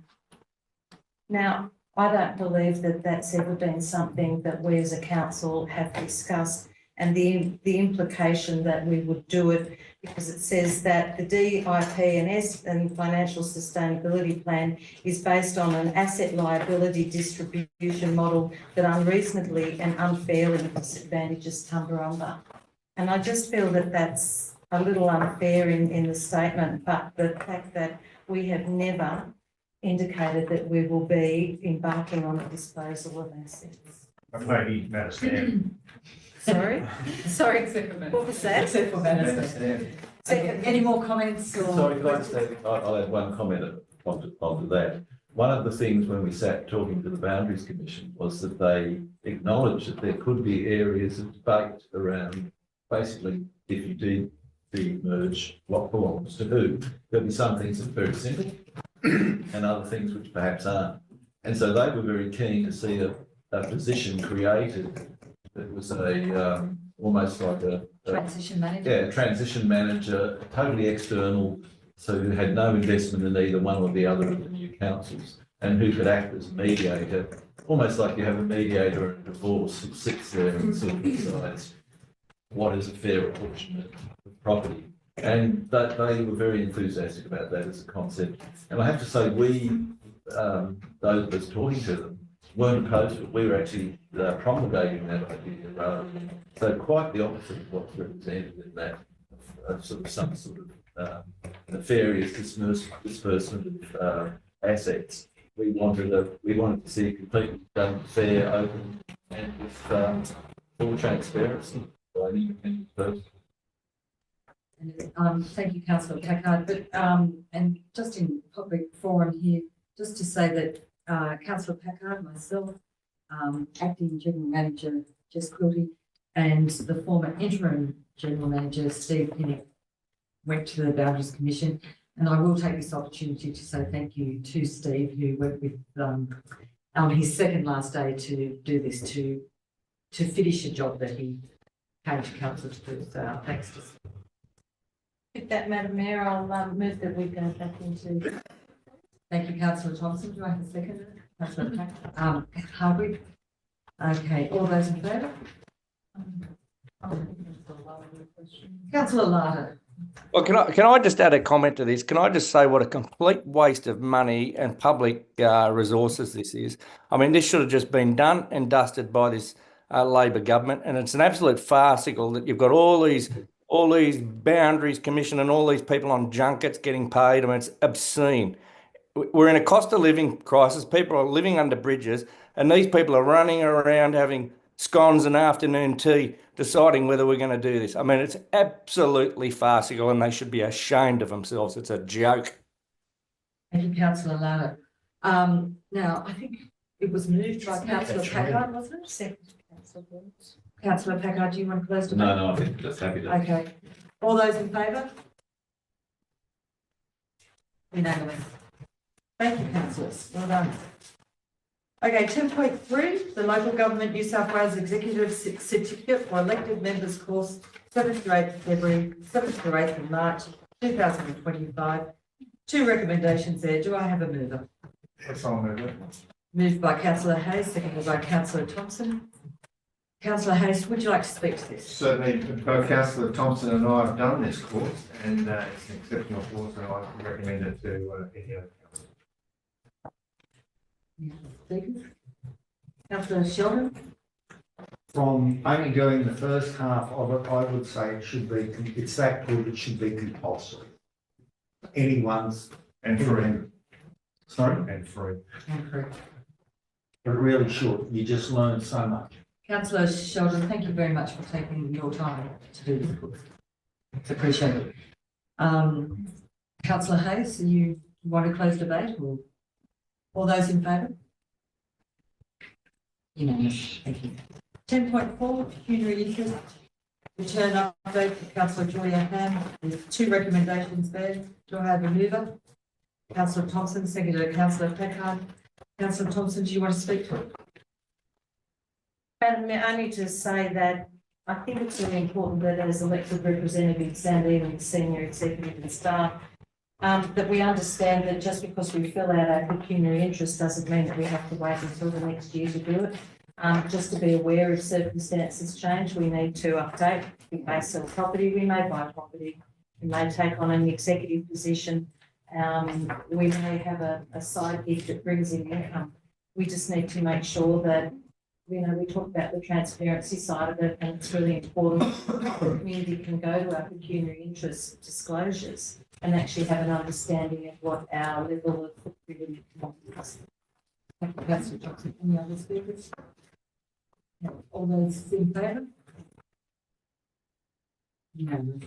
Speaker 3: Now, I don't believe that that's ever been something that we as a council have discussed, and the implication that we would do it because it says that the DIP&S and financial sustainability plan is based on an asset liability distribution model that unreasonably and unfairly disadvantages Tumbarumba. And I just feel that that's a little unfair in the statement, but the fact that we have never indicated that we will be embarking on a disposal of assets.
Speaker 12: Maybe Madison.
Speaker 3: Sorry? What was that?
Speaker 1: Except for Madison.
Speaker 3: Second.
Speaker 1: Any more comments? Or...
Speaker 4: Sorry, can I just add, I'll add one comment onto that. One of the things when we sat talking to the Boundaries Commission was that they acknowledged that there could be areas of debate around basically if you did de-merge what belongs to who. There'll be some things that are very simple and other things which perhaps aren't. And so they were very keen to see a position created that was almost like a
Speaker 1: transition manager.
Speaker 4: Yeah, transition manager, totally external, so who had no investment in either one or the other of the new councils, and who could act as a mediator, almost like you have a mediator in a divorce who sits there and sort of decides what is a fair apportionment of property. And that they were very enthusiastic about that as a concept. And I have to say, we, those of us talking to them, weren't opposed to it. We were actually promulgating that idea. So quite the opposite of what's represented in that sort of some sort of nefarious disbursement of assets. We wanted to see it completely done fair, open, and with full transparency by an independent person.
Speaker 1: Thank you, Councillor Packard. But and just in public forum here, just to say that Councillor Packard, myself, Acting General Manager Jess Quilty, and the former interim General Manager Steve Pinnock went to the Boundaries Commission. And I will take this opportunity to say thank you to Steve, who went with on his second last day to do this, to finish a job that he came to council to do. So thanks to Steve.
Speaker 3: With that, Madam Mayor, I'll move that we go back into.
Speaker 1: Thank you, Councillor Thompson. Do I have a second? Councillor Hardwick. Okay, all those in favour? Councillor Larder.
Speaker 13: Well, can I just add a comment to this? Can I just say what a complete waste of money and public resources this is? I mean, this should have just been done and dusted by this Labor government, and it's an absolute farcical that you've got all these Boundaries Commission and all these people on junkets getting paid. I mean, it's obscene. We're in a cost of living crisis. People are living under bridges, and these people are running around having scones and afternoon tea, deciding whether we're going to do this. I mean, it's absolutely farcical, and they should be ashamed of themselves. It's a joke.
Speaker 1: Thank you, Councillor Larder. Now, I think it was moved by Councillor Packard, wasn't it? Second, Councillor Burns. Councillor Packard, do you want to close the vote?
Speaker 4: No, I think that's happy to.
Speaker 1: Okay. All those in favour? Unanimous. Thank you, councillors. Well done. Okay, 10.3, the Local Government New South Wales Executive Certificate for Elected Members course, 7th to 8th February, 7th to 8th of March 2025. Two recommendations there. Do I have a mover?
Speaker 12: Yes, I'll move it.
Speaker 1: Moved by Councillor Hayes, seconded by Councillor Thompson. Councillor Hayes, would you like to speak to this?
Speaker 12: Certainly, both Councillor Thompson and I have done this course, and it's an exceptional course, and I recommend it to any other council.
Speaker 1: Councillor Sheldon,
Speaker 6: From only doing the first half of it, I would say it should be, it's that good, it should be compulsory. Anyone's.
Speaker 12: And free.
Speaker 6: Sorry?
Speaker 12: And free.
Speaker 6: It really should. You just learn so much.
Speaker 1: Councillor Sheldon, thank you very much for taking your time to do this. It's appreciated. Councillor Hayes, you want to close debate or all those in favour? Unanimous, thank you. 10.4, pecuniary interest. Return update for Councillor Julia Ham. There's 2 recommendations there. Do I have a mover? Councillor Thompson, seconded Councillor Packard. Councillor Thompson, do you want to speak to it?
Speaker 3: Madam Mayor, only to say that I think it's really important that as elected representatives and even senior executive and staff, that we understand that just because we fill out our pecuniary interest doesn't mean that we have to wait until the next year to do it. Just to be aware if circumstances change, we need to update. We may sell property, we may buy property, we may take on an executive position. We may have a side gig that brings in income. We just need to make sure that, you know, we talk about the transparency side of it, and it's really important that the community can go to our pecuniary interest disclosures and actually have an understanding of what our level of liquidity is.
Speaker 1: Thank you, Councillor Thompson. Any other speakers? No. All those in favour? Unanimous.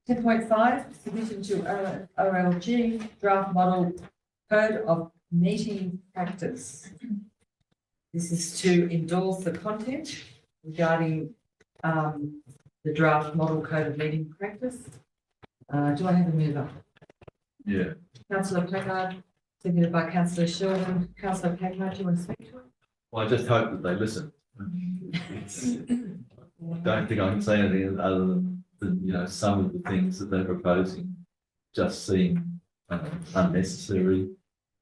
Speaker 1: 10.5, submission to OLG draft model code of meeting practice. This is to endorse the content regarding the draft model code of meeting practice. Do I have a mover?
Speaker 4: Yeah.
Speaker 1: Councillor Packard, seconded by Councillor Sheldon. Councillor Packard, do you want to speak to it?
Speaker 4: Well, I just hope that they listen. I don't think I can say anything other than, you know, some of the things that they're proposing just seem unnecessary,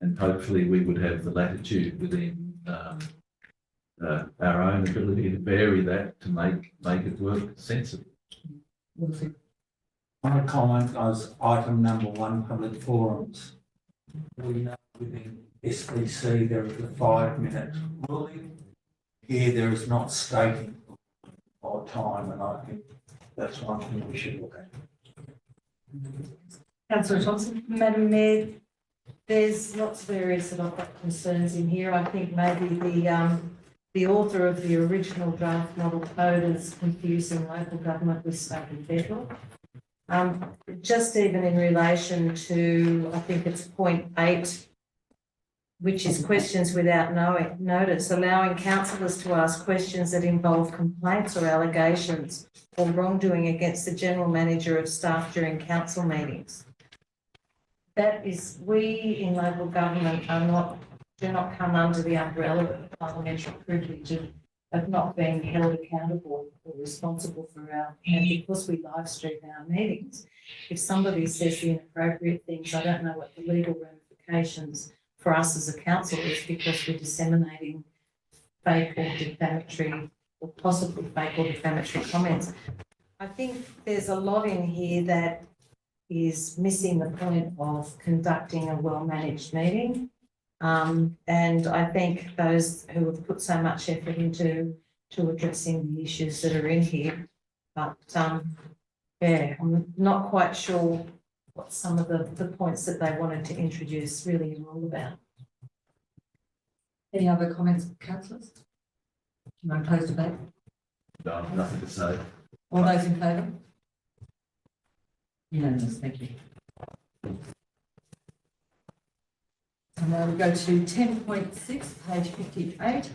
Speaker 4: and hopefully we would have the latitude within our own ability to vary that to make it work sensibly.
Speaker 6: My comment was item number 1, public forums. We know within SBC there is a 5-minute ruling. Here there is not stating our time, and I think that's one thing we should look at.
Speaker 1: Councillor Thompson.
Speaker 3: Madam Mayor, there's lots of areas that I've got concerns in here. I think maybe the author of the original draft model code is confusing local government with state and federal. Just even in relation to, I think it's point 8, which is questions without notice, allowing councillors to ask questions that involve complaints or allegations or wrongdoing against the general manager of staff during council meetings. That is, we in local government do not come under the umbrella of parliamentary privilege of not being held accountable or responsible for and because we live stream our meetings, if somebody says the inappropriate things, I don't know what the legal ramifications for us as a council is, because we're disseminating fake or defamatory or possibly fake or defamatory comments. I think there's a lot in here that is missing the point of conducting a well-managed meeting. And I think those who have put so much effort into addressing the issues that are in here, but yeah, I'm not quite sure what some of the points that they wanted to introduce really are all about.
Speaker 1: Any other comments, councillors? Do you want to close debate?
Speaker 4: No, nothing to say.
Speaker 1: All those in favour? Unanimous, thank you. And now we go to 10.6, page 58.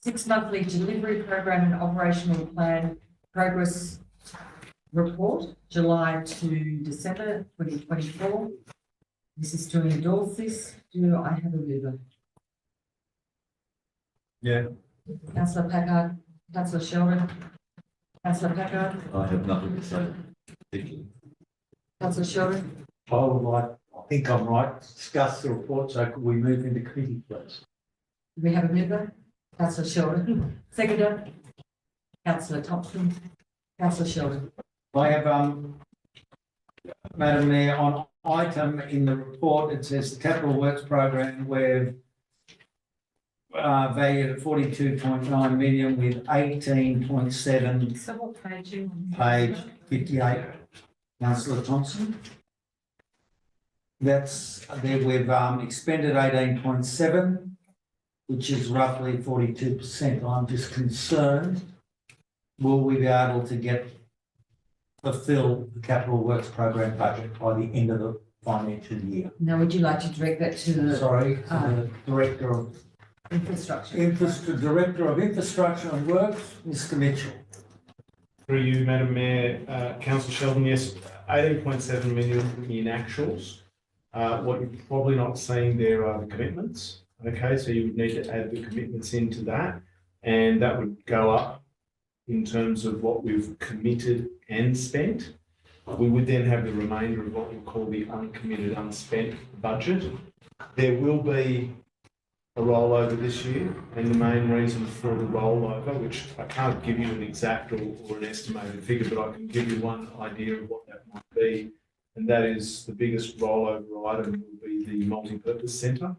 Speaker 1: 6-monthly delivery program and operational plan progress report, July to December 2024. This is to endorse this. Do I have a mover?
Speaker 12: Yeah.
Speaker 1: Councillor Packard, Councillor Sheldon, Councillor Packard,
Speaker 4: I have nothing to say particularly.
Speaker 1: Councillor Sheldon.
Speaker 6: I would like, I think I'm right, to discuss the report, so could we move into committee, please?
Speaker 1: Do we have a mover? Councillor Sheldon. Seconder, Councillor Thompson, Councillor Sheldon.
Speaker 6: I have, Madam Mayor, on item in the report, it says the capital works program, we've valued at 42.9 million with 18.7,
Speaker 3: So what page you on?
Speaker 6: page 58, councillor Thompson. That's, there we've expended 18.7, which is roughly 42%. I'm just concerned, will we be able to fulfill the capital works program budget by the end of the financial year?
Speaker 1: Now, would you like to direct that to the
Speaker 6: Sorry, to the Director of
Speaker 1: infrastructure?
Speaker 6: Director of Infrastructure and Works, Mr Mitchell.
Speaker 14: Through you, Madam Mayor, Councillor Sheldon, yes, 18.7 million in actuals. What you're probably not seeing there are the commitments. Okay, so you would need to add the commitments into that, and that would go up in terms of what we've committed and spent. We would then have the remainder of what we call the uncommitted, unspent budget. There will be a rollover this year, and the main reason for the rollover, which I can't give you an exact or an estimated figure, but I can give you one idea of what that might be, and that is the biggest rollover item will be the multi-purpose centre,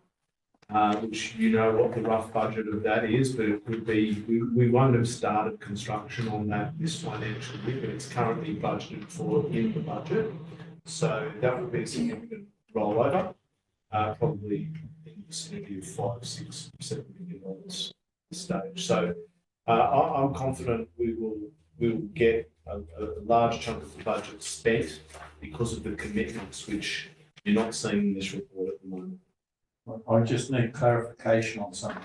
Speaker 14: which you know what the rough budget of that is, but it would be, we won't have started construction on that this financial year, but it's currently budgeted for in the budget. So that would be a significant rollover, probably in the vicinity of $5, $6, $7 million at this stage. So I'm confident we will get a large chunk of the budget spent because of the commitments which you're not seeing in this report at the moment.
Speaker 6: I just need clarification on something.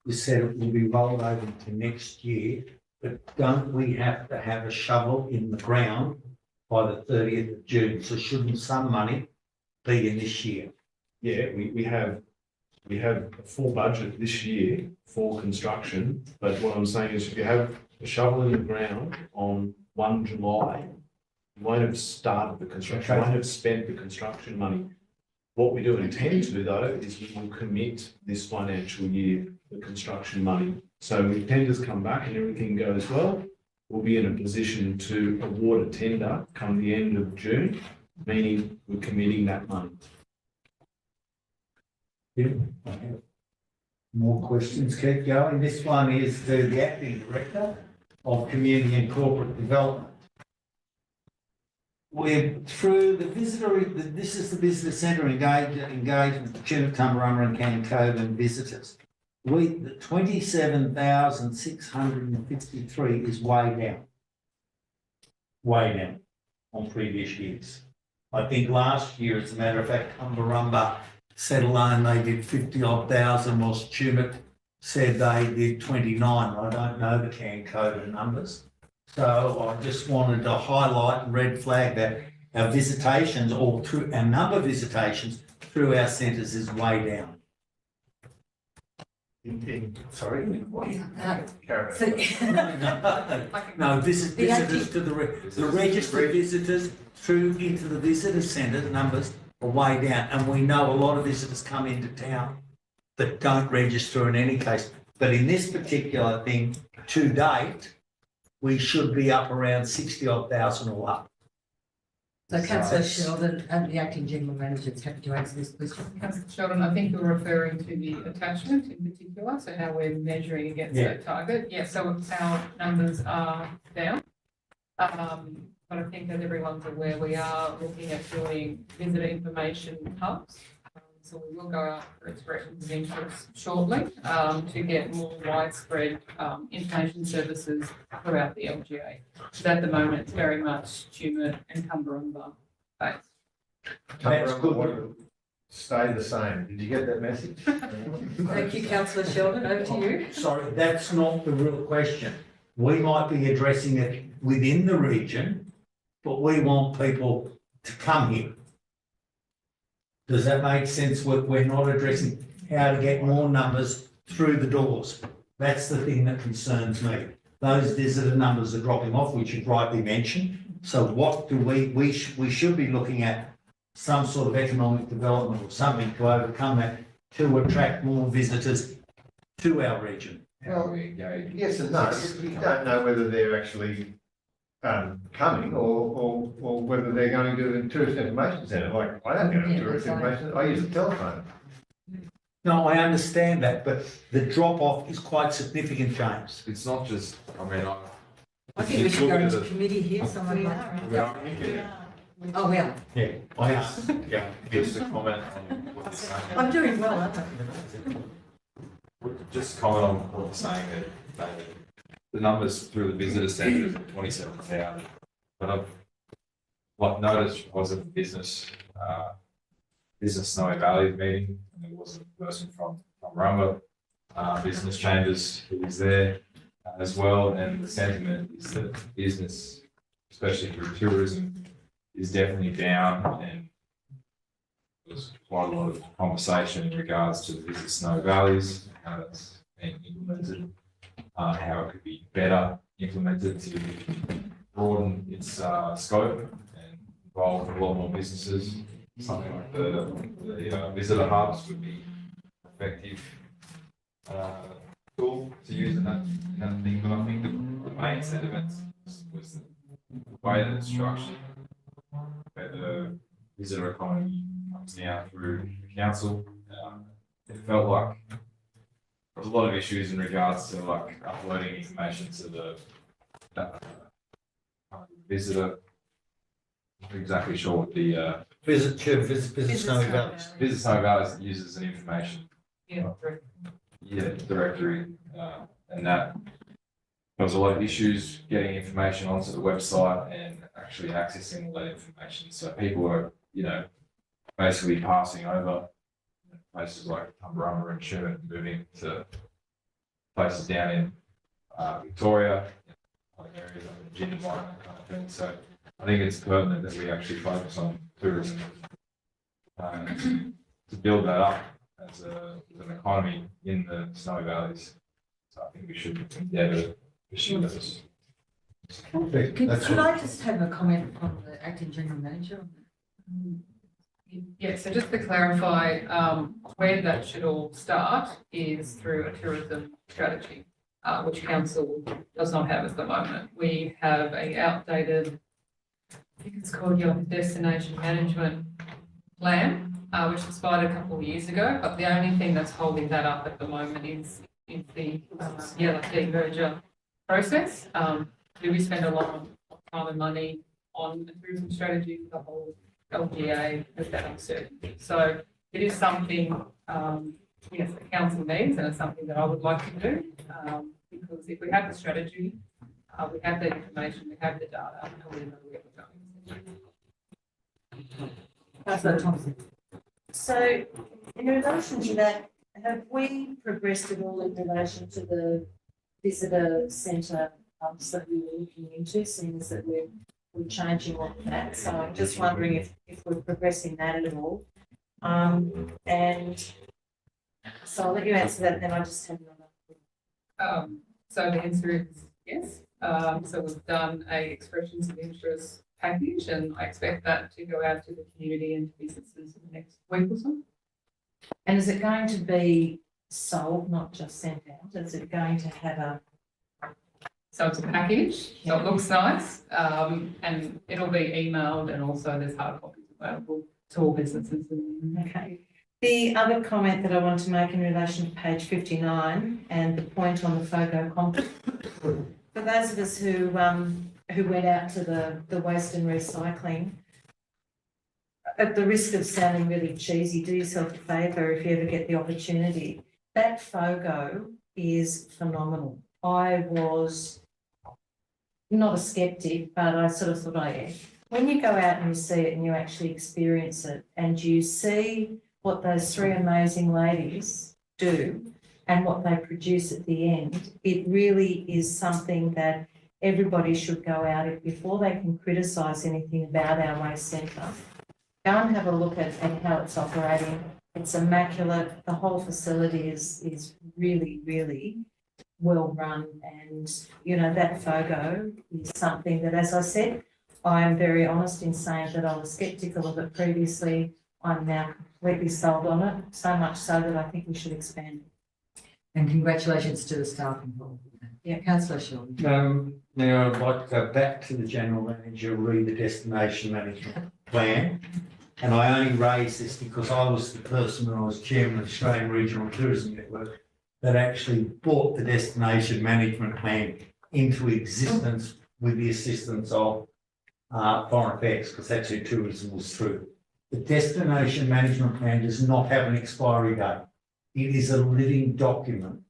Speaker 6: You said it will be rolled over to next year, but don't we have to have a shovel in the ground by the 30th of June? So shouldn't some money be in this year?
Speaker 14: Yeah, we have a full budget this year for construction, but what I'm saying is if you have a shovel in the ground on 1 July, you won't have started the construction, you won't have spent the construction money. What we do intend to do though, is we will commit this financial year the construction money. So if tenders come back and everything goes well, we'll be in a position to award a tender come the end of June, meaning we're committing that money.
Speaker 6: Yeah. More questions, keep going. This one is to the Acting Director of Community and Corporate Development. We're through the visitor, this is the visitor centre engagement with Tumut, Tumbarumba and Can Cove and visitors. The 27,653 is way down on previous years. I think last year, as a matter of fact, Tumbarumba said alone they did 50 odd thousand, whilst Tumut said they did 29. I don't know the Can Cove numbers. So I just wanted to highlight and red flag that our visitations or through our number of visitations through our centres is way down.
Speaker 12: Sorry?
Speaker 6: No, visitors to the registered visitors through into the visitor centre numbers are way down, and we know a lot of visitors come into town that don't register in any case. But in this particular thing, to date, we should be up around 60 odd thousand or up.
Speaker 1: So Councillor Sheldon and the Acting General Manager is happy to answer this question.
Speaker 11: Councillor Sheldon, I think you're referring to the attachment in particular, so how we're measuring against that target. Yeah, so our numbers are down. But I think that everyone's aware we are looking at doing visitor information hubs. So we will go out for expressions of interest shortly to get more widespread information services throughout the LGA. So at the moment, it's very much Tumut and Tumbarumba based.
Speaker 12: That's good. Stay the same. Did you get that message?
Speaker 1: Thank you, Councillor Sheldon. Over to you.
Speaker 6: Sorry, that's not the real question. We might be addressing it within the region, but we want people to come here. Does that make sense? We're not addressing how to get more numbers through the doors. That's the thing that concerns me. Those visitor numbers are dropping off, which you've rightly mentioned. So what do we should be looking at some sort of economic development or something to overcome that, to attract more visitors to our region.
Speaker 12: Well, yes and no. You don't know whether they're actually coming or whether they're going to the tourist information centre. Like, I don't go to tourist information, I use a telephone.
Speaker 6: No, I understand that, but the drop off is quite significant, James.
Speaker 8: It's not just, I mean,
Speaker 1: I think we should go into committee here, someone like. Oh, we are.
Speaker 6: Yeah.
Speaker 8: Yeah, just a comment on what you're saying.
Speaker 1: I'm doing well, aren't I?
Speaker 8: Just comment on what you're saying, that the numbers through the visitor centre is 27,000. But what noticed was at the business Snowy Valley meeting, and there was a person from Rumba Business Chambers who was there as well, and the sentiment is that business, especially through tourism, is definitely down, and there's quite a lot of conversation in regards to the Visit Snowy Valleys, how that's being implemented, how it could be better implemented to broaden its scope and involve a lot more businesses. Something like the visitor hubs would be effective tool to use in that thing. But I think the main sentiment was the way that it's structured, where the visitor economy comes now through the council. It felt like there was a lot of issues in regards to like uploading information to the visitor. I'm not exactly sure what the
Speaker 6: Visit Snowy Valleys.
Speaker 8: Visit Snowy Valleys uses an information directory, and that there was a lot of issues getting information onto the website and actually accessing all that information. So people were, basically passing over places like Tumbarumba and Sherman, moving to places down in Victoria, like areas like the Gin Mine, that kind of thing. So I think it's pertinent that we actually focus on tourism to build that up as an economy in the Snowy Valleys. So I think we should endeavour to pursue those.
Speaker 1: Could I just have a comment from the acting general manager?
Speaker 11: Yeah, so just to clarify, where that should all start is through a tourism strategy, which council does not have at the moment. We have a outdated, I think it's called your destination management plan, which expired a couple of years ago, but the only thing that's holding that up at the moment is the demerger process. Do we spend a lot of time and money on a tourism strategy for the whole LGA with that uncertainty? So it is something, yes, the council needs, and it's something that I would like to do, because if we have the strategy, we have the information, we have the data, and we know where we're going.
Speaker 1: Councillor Thompson.
Speaker 3: So in relation to that, have we progressed at all in relation to the visitor centre that we were looking into, seeing as that we're changing all of that? So I'm just wondering if we're progressing that at all. And so I'll let you answer that, then I just have another.
Speaker 11: So the answer is yes. So we've done a expressions of interest package, and I expect that to go out to the community and to businesses in the next week or so.
Speaker 3: And is it going to be sold, not just sent out? Is it going to have a...
Speaker 11: So it's a package, so it looks nice, and it'll be emailed, and also there's hard copies available to all businesses.
Speaker 3: Okay. The other comment that I want to make in relation to page 59 and the point on the FOGO complex, for those of us who went out to the waste and recycling, at the risk of sounding really cheesy, do yourself a favour if you ever get the opportunity. That FOGO is phenomenal. I was not a skeptic, but I sort of thought, oh yeah. When you go out and you see it and you actually experience it and you see what those three amazing ladies do and what they produce at the end, it really is something that everybody should go out if before they can criticise anything about our waste centre. Go and have a look at how it's operating. It's immaculate. The whole facility is really, really well run, and that FOGO is something that, as I said, I am very honest in saying that I was sceptical of it previously. I'm now completely sold on it, so much so that I think we should expand it.
Speaker 1: And congratulations to the staff involved. Yeah, Councillor Sheldon.
Speaker 6: Now I'd like to go back to the general manager, read the destination management plan, And I only raise this because I was the person when I was chairman of the Australian Regional Tourism Network that actually brought the destination management plan into existence with the assistance of Foreign Affairs, because that's who tourism was through. The destination management plan does not have an expiry date. It is a living document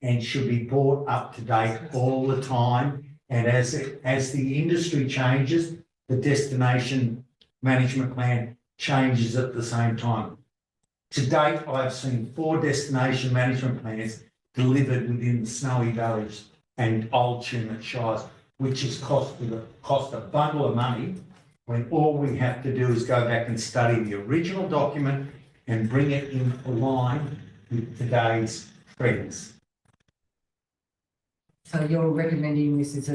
Speaker 6: and should be brought up to date all the time. And as the industry changes, the destination management plan changes at the same time. To date, I've seen 4 destination management plans delivered within the Snowy Valleys and Old Tumut Shires, which has cost a bundle of money, when all we have to do is go back and study the original document and bring it into line with today's trends.
Speaker 1: So you're recommending this is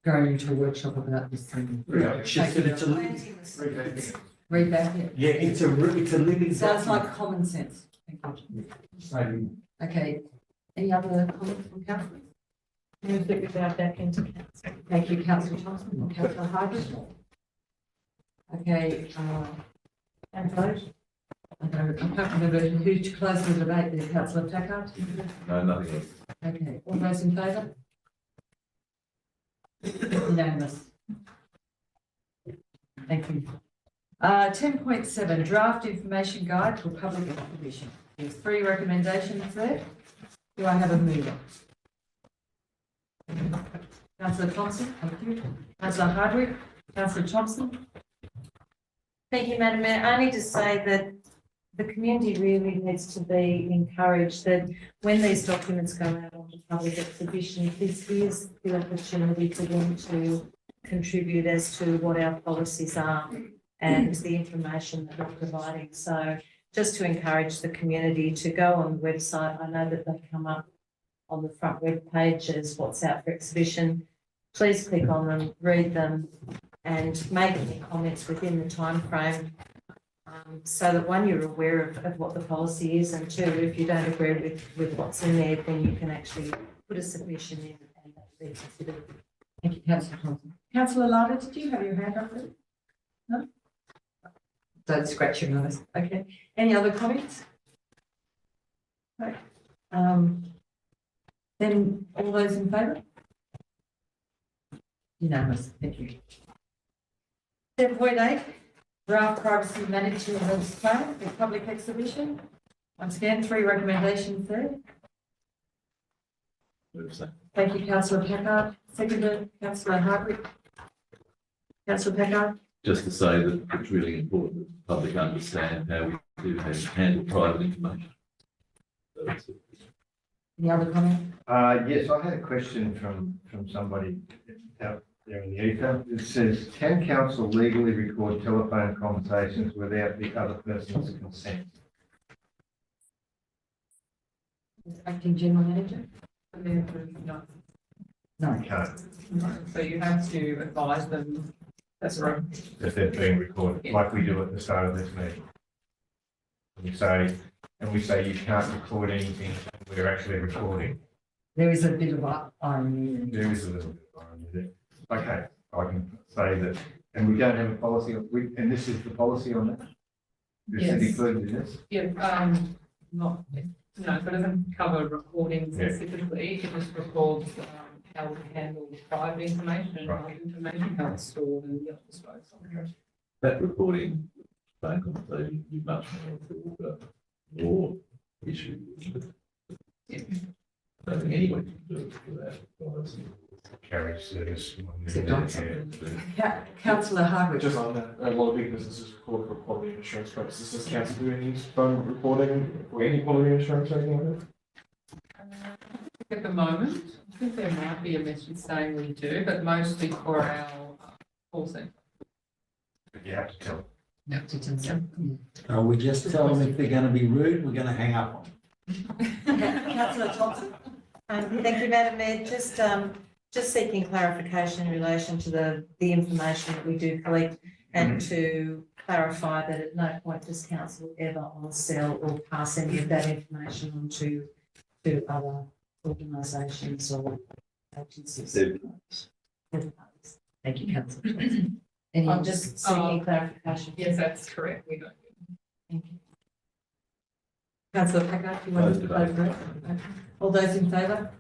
Speaker 1: going into a workshop about this thing?
Speaker 6: Yeah, it's just that it's a
Speaker 1: Revamp it.
Speaker 6: yeah, it's a living.
Speaker 1: Sounds
Speaker 6: document.
Speaker 1: like common sense. Thank you.
Speaker 6: So,
Speaker 1: Okay, any other comments from councillors?
Speaker 3: Move that we go back into council.
Speaker 1: Thank you, councillor Thompson. Councillor Hardwick. Okay, and vote. I can't remember who to close the debate there, councillor Tackart.
Speaker 4: No, nothing else.
Speaker 1: Okay, all those in favour? Unanimous. Thank you. 10.7, draft information guide for public exhibition. There's 3 recommendations there. Do I have a mover? Councillor Thompson, thank you. Councillor Hardwick, Councillor Thompson.
Speaker 3: Thank you, Madam Mayor. I need to say that the community really needs to be encouraged that when these documents go out onto public exhibition, this is the opportunity for them to contribute as to what our policies are and the information that we're providing. So just to encourage the community to go on the website. I know that they come up on the front web page as what's out for exhibition. Please click on them, read them, and make any comments within the time frame, so that 1, you're aware of what the policy is, and 2, if you don't agree with what's in there, then you can actually put a submission in and be considered.
Speaker 1: Thank you, councillor Thompson. Councillor Larda, did you have your hand up there? No? Don't scratch your nose. Okay. Any other comments? No. Then all those in favour? Unanimous. Thank you. 10.8, draft privacy management plan for public exhibition. Once again, 3 recommendations there. Thank you, councillor Packard. Seconded, councillor Hardwick. Councillor Packard.
Speaker 4: Just to say that it's really important that the public understand how we do handle private information. So it's
Speaker 1: Any other comment?
Speaker 15: Yes, I had a question from somebody out there in the ether. It says, can council legally record telephone conversations without the other person's consent?
Speaker 1: Acting General Manager?
Speaker 11: No.
Speaker 1: No.
Speaker 15: You can't,
Speaker 11: So you have to advise them, that's right.
Speaker 15: if they're being recorded, like we do at the start of this meeting. We say you can't record anything, and we're actually recording.
Speaker 1: There is a bit of irony.
Speaker 15: There is a little bit of irony there. Okay, I can say that, and we don't have a policy, and this is the policy on that? This is
Speaker 11: Yes.
Speaker 15: included in this?
Speaker 11: Yeah, not, no, so it doesn't cover recording specifically, it just records how we handle private information and how information, how it's stored and disposed of.
Speaker 4: that recording, phone conversation, would be much more issue.
Speaker 11: Yeah.
Speaker 4: I don't think anyone can do it without.
Speaker 15: Carriage service.
Speaker 1: Councillor Hardwick.
Speaker 10: Just on that, a lot of big businesses record for quality insurance purposes. Does council do any phone recording or any quality insurance or anything like that?
Speaker 11: At the moment, I think there might be a message saying we do, but mostly for our call centre.
Speaker 15: But you have to tell.
Speaker 6: we just tell them if they're going to be rude, we're going to hang up on them.
Speaker 1: Councillor Thompson.
Speaker 3: Thank you, Madam Mayor. Just seeking clarification in relation to the information that we do collect, and to clarify that at no point does council ever on sell or pass any of that information on to other organisations or agencies.
Speaker 1: Thank you, councillor Thompson. Any?
Speaker 3: I'm just seeking clarification.
Speaker 11: Yes, that's correct. We don't.
Speaker 3: Thank you.
Speaker 1: Councillor Packard, you want to close the vote? Okay. All those in favour?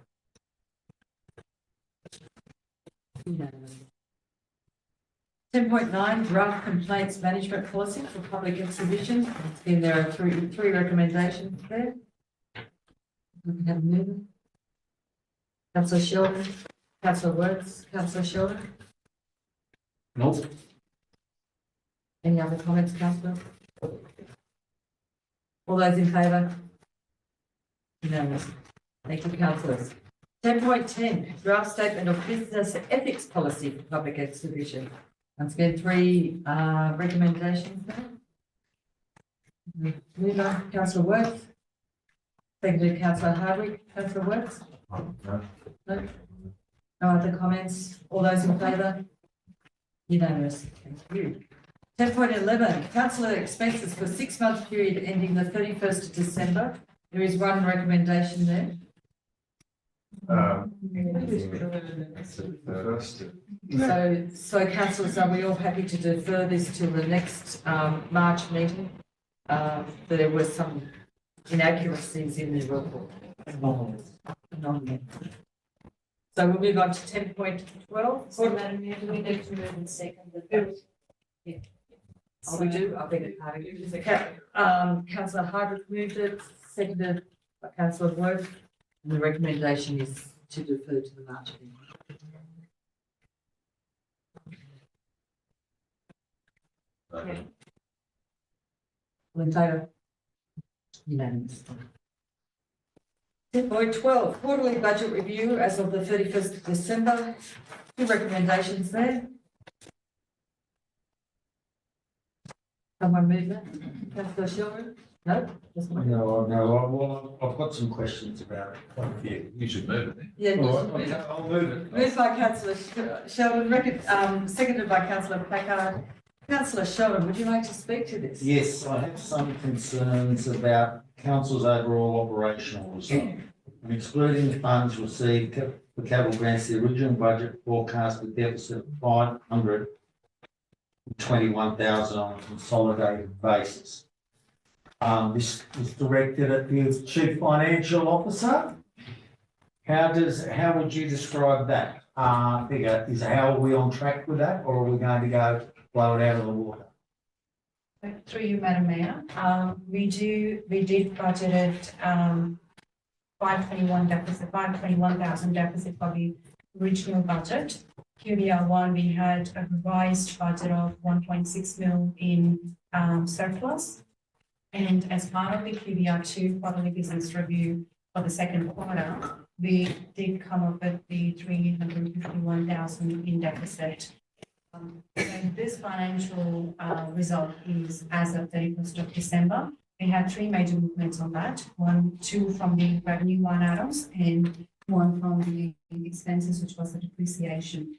Speaker 1: Unanimous. 10.9 draft complaints management policy for public exhibition. Again, there are three recommendations there. We can have a mover. Councillor Sheldon, Councillor Works, Councillor Sheldon.
Speaker 6: Nope.
Speaker 1: Any other comments, councillor? All those in favour? Unanimous. Thank you, councillors. 10.10 draft statement of business ethics policy for public exhibition. Once again, three recommendations there. Mover, Councillor Works. Seconded, Councillor Hardwick. Councillor Works? No. No other comments? All those in favour? Unanimous. Thank you. 10.11 councillor expenses for 6-month period ending the 31st of December. There is one recommendation there. So councillors, are we all happy to defer this till the next March meeting? There were some inaccuracies in the report. Anomalies. So we'll move on to 10.12.
Speaker 3: So Madam Mayor, do we need to move and second the vote? Yeah.
Speaker 1: Oh, we do? I beg your pardon. Councillor Hardwick moved it, seconded by Councillor Worth, and the recommendation is to defer to the March meeting.
Speaker 4: Okay.
Speaker 1: All in favour? Unanimous. 10.12 quarterly budget review as of the 31st of December. Two recommendations there. Someone move that? Councillor Sheldon? No? Just one.
Speaker 6: No, well, I've got some questions about it, quite a few.
Speaker 4: You should move it then.
Speaker 1: Yeah,
Speaker 6: All right, okay, I'll move it.
Speaker 1: moved by Councillor Sheldon, seconded by Councillor Packard. Councillor Sheldon, would you like to speak to this?
Speaker 6: Yes, I have some concerns about council's overall operational result. And excluding funds received for capital grants, the original budget forecast a deficit of 521,000 on a consolidated basis. This was directed at the Chief Financial Officer. How would you describe that figure? How are we on track with that, or are we going to go blow it out of the water?
Speaker 16: Through you, Madam Mayor, we did budgeted 521,000 deficit for the original budget. QBR 1, we had a revised budget of 1.6 mil in surplus. And as part of the QBR 2 quarterly business review for the second quarter, we did come up with the 351,000 in deficit. And this financial result is as of 31st of December. We had three major movements on that. Two from the revenue line items and one from the expenses, which was the depreciation.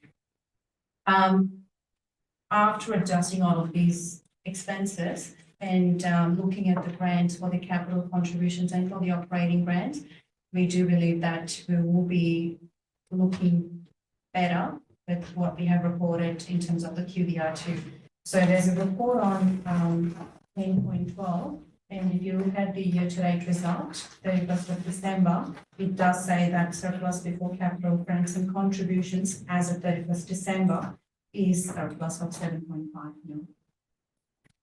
Speaker 16: After adjusting all of these expenses and looking at the grants for the capital contributions and for the operating grants, we do believe that we will be looking better with what we have reported in terms of the QBR2. So there's a report on 10.12, and if you look at the year-to-date result, 31st of December, it does say that surplus before capital grants and contributions as of 31st December is surplus of 7.5 mil.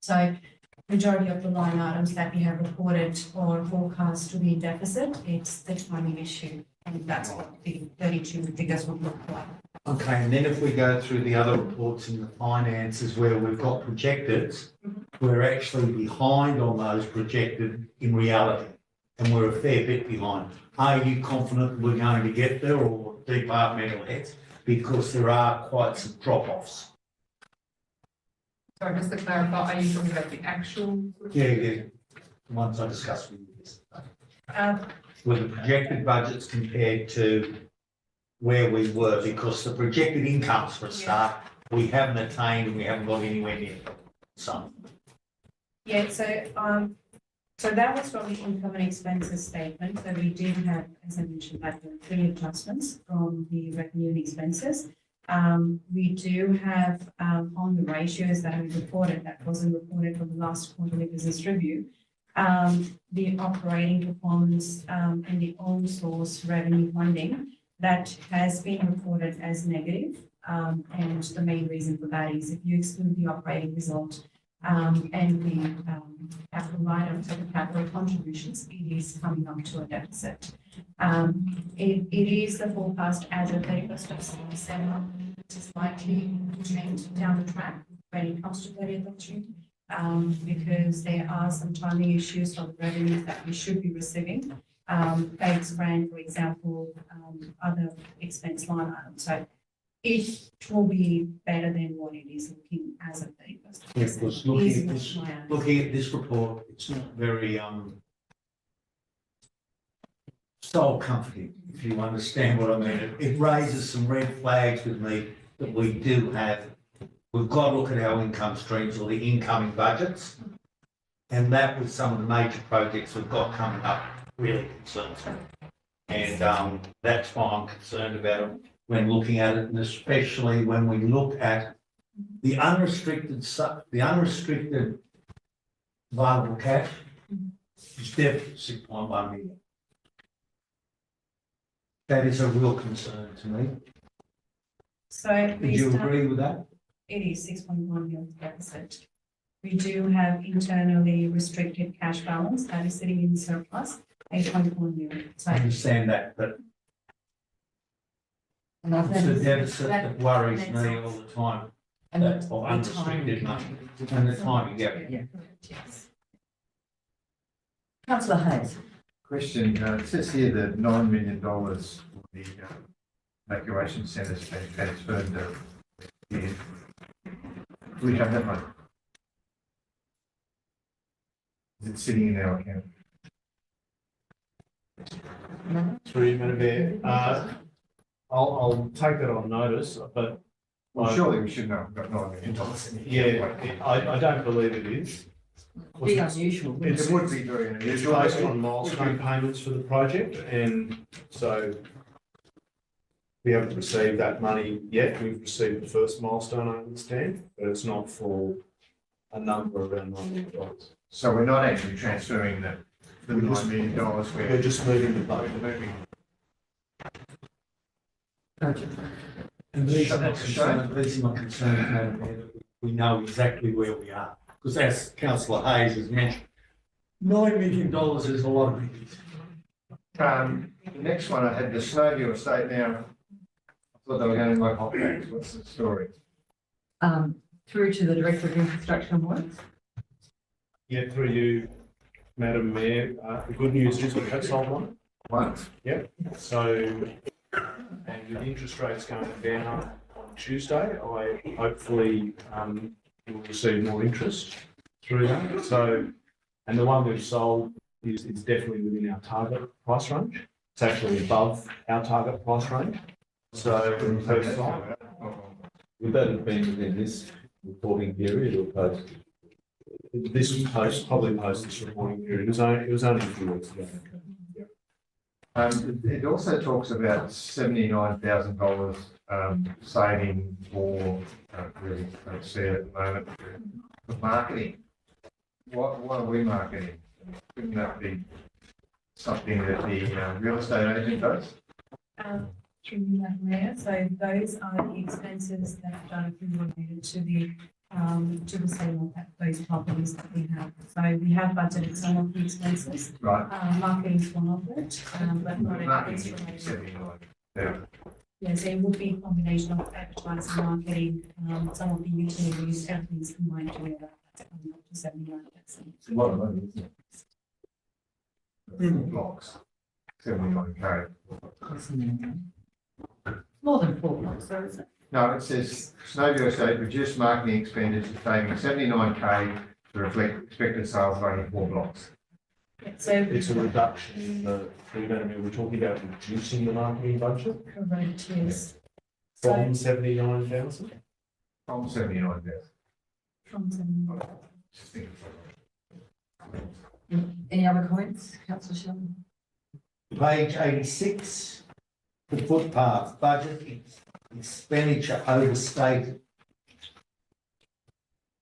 Speaker 16: So majority of the line items that we have reported or forecast to be in deficit, it's the timing issue, and that's what the 32 figures would look like.
Speaker 6: Okay, and then if we go through the other reports in the finances where we've got projected, we're actually behind on those projected in reality, and we're a fair bit behind. Are you confident we're going to get there, or departmental heads? Because there are quite some drop-offs.
Speaker 11: Sorry, just to clarify, are you talking about the actual?
Speaker 6: Yeah. Once I discussed with you this. With the projected budgets compared to where we were, because the projected incomes for a start, we haven't attained and we haven't got anywhere near some.
Speaker 16: Yeah, so that was from the income and expenses statement. So we did have, as I mentioned, like the three adjustments from the revenue and expenses. We do have, on the ratios that we reported, that wasn't reported from the last quarterly business review, the operating performance, and the own source revenue funding that has been reported as negative. And the main reason for that is if you exclude the operating result, and the, capital items of the capital contributions, it is coming up to a deficit. It is the forecast as of 31st of December, which is likely to change down the track when it comes to 30th of June. Because there are some timing issues on the revenues that we should be receiving. Bates grant, for example, other expense line items. So it will be better than what it is looking as of 31st.
Speaker 6: Of course, looking at this report, it's not very, soul comforting, if you understand what I mean. It raises some red flags with me that we do have. We've got to look at our income streams or the incoming budgets. And that with some of the major projects we've got coming up really concerns me. And that's why I'm concerned about it when looking at it, and especially when we look at the unrestricted available cash is definitely 6.1 million. That is a real concern to me.
Speaker 16: So
Speaker 6: Would you agree with that?
Speaker 16: It is 6.1 million deficit. We do have internally restricted cash balance that is sitting in surplus, 8.1 million. So
Speaker 6: I understand that, but it's the deficit that worries me all the time.
Speaker 1: And
Speaker 6: Of unrestricted money and the timing, yeah.
Speaker 1: Yes. Councillor Hayes.
Speaker 15: Question, it says here that $9 million for the evacuation centre has been transferred to here. We have that money. Is it sitting in our account?
Speaker 14: Through you, Madam Mayor. I'll take that on notice, but.
Speaker 15: Well, surely we should know, we've got $9 million in here.
Speaker 14: Yeah, I don't believe it is.
Speaker 1: Be unusual.
Speaker 15: It would be very
Speaker 14: It's
Speaker 15: unusual.
Speaker 14: based on milestone payments for the project, and so we haven't received that money yet. We've received the first milestone, I understand, but it's not for a number around $9 million.
Speaker 15: So we're not actually transferring the $9 million.
Speaker 14: We're just moving the boat.
Speaker 6: And these are not concerns, Madam Mayor, that we know exactly where we are. Because as Councillor Hayes has mentioned, $9 million is a lot of money.
Speaker 15: The next one, I had the Snowview estate now. I thought they were going to buy hot bags. What's the story?
Speaker 1: Through to the Director of Infrastructure and Works.
Speaker 14: Yeah, through you, Madam Mayor. The good news is we have sold one.
Speaker 15: One?
Speaker 14: Yep. So, and with interest rates going down on Tuesday, I hopefully will receive more interest through that. So, and the one we've sold is definitely within our target price range. It's actually above our target price range. So,
Speaker 4: Would that have been within this reporting period or post?
Speaker 14: this was probably post this reporting period. It was only a few weeks ago.
Speaker 15: It also talks about $79,000 saving for, really don't see it at the moment, for marketing. What are we marketing? Wouldn't that be something that the real estate agent does?
Speaker 16: Through that, Mayor, so those are the expenses that are directly related to the sale of those properties that we have. So we have budgeted some of the expenses.
Speaker 15: Right.
Speaker 16: Marketing is one of it, but not everything related.
Speaker 15: Yeah.
Speaker 16: Yes, it would be a combination of advertising, marketing, some of the utilities, everything's combined together. That's coming up to 79%.
Speaker 15: It's a lot of money, isn't it? Blocks, 79K.
Speaker 1: More than 4 blocks, though, is it?
Speaker 15: No, it says Snowview Estate reduced marketing expenditure, saving 79K to reflect expected sales of only 4 blocks.
Speaker 16: So
Speaker 14: It's a reduction in the, we're talking about reducing the marketing budget
Speaker 16: correct, yes.
Speaker 14: from 79,000.
Speaker 15: From 79,000.
Speaker 16: From 79.
Speaker 1: Any other comments, Councillor Sheldon?
Speaker 6: Page 86, the footpath budget, expenditure overstated?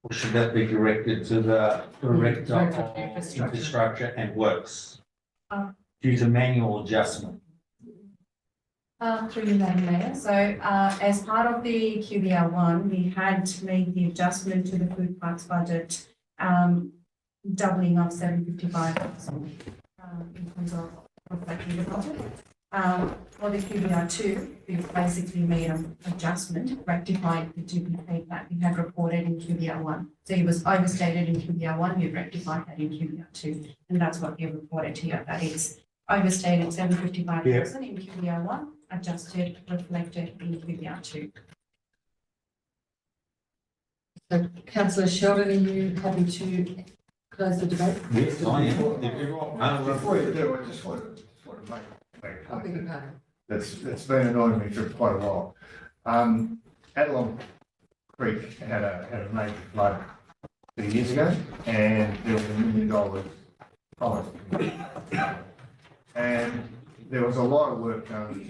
Speaker 6: Or should that be directed to the Director
Speaker 1: Director
Speaker 6: of
Speaker 1: of Infrastructure.
Speaker 6: Infrastructure and Works?
Speaker 16: Um.
Speaker 6: Due to manual adjustment.
Speaker 16: Through you, Madam Mayor. So, as part of the QBR one, we had made the adjustment to the food parks budget, doubling of 755,000, in terms of reflecting the budget. For the QBR two, we basically made an adjustment, rectified the duplicate that we had reported in QBR one. So it was overstated in QBR one, we rectified that in QBR two, and that's what we reported here, that it's overstated 755,000 in QBR one, adjusted, reflected in QBR two.
Speaker 1: So councillor Sheldon, are you happy to close the debate?
Speaker 6: Yes, I am.
Speaker 15: Before you do, I just want to make a
Speaker 1: I beg your
Speaker 15: comment.
Speaker 1: pardon.
Speaker 15: It's been annoying me for quite a while. Adelong Creek had a major flood 2 years ago, and there was $1 million promised. And there was a lot of work done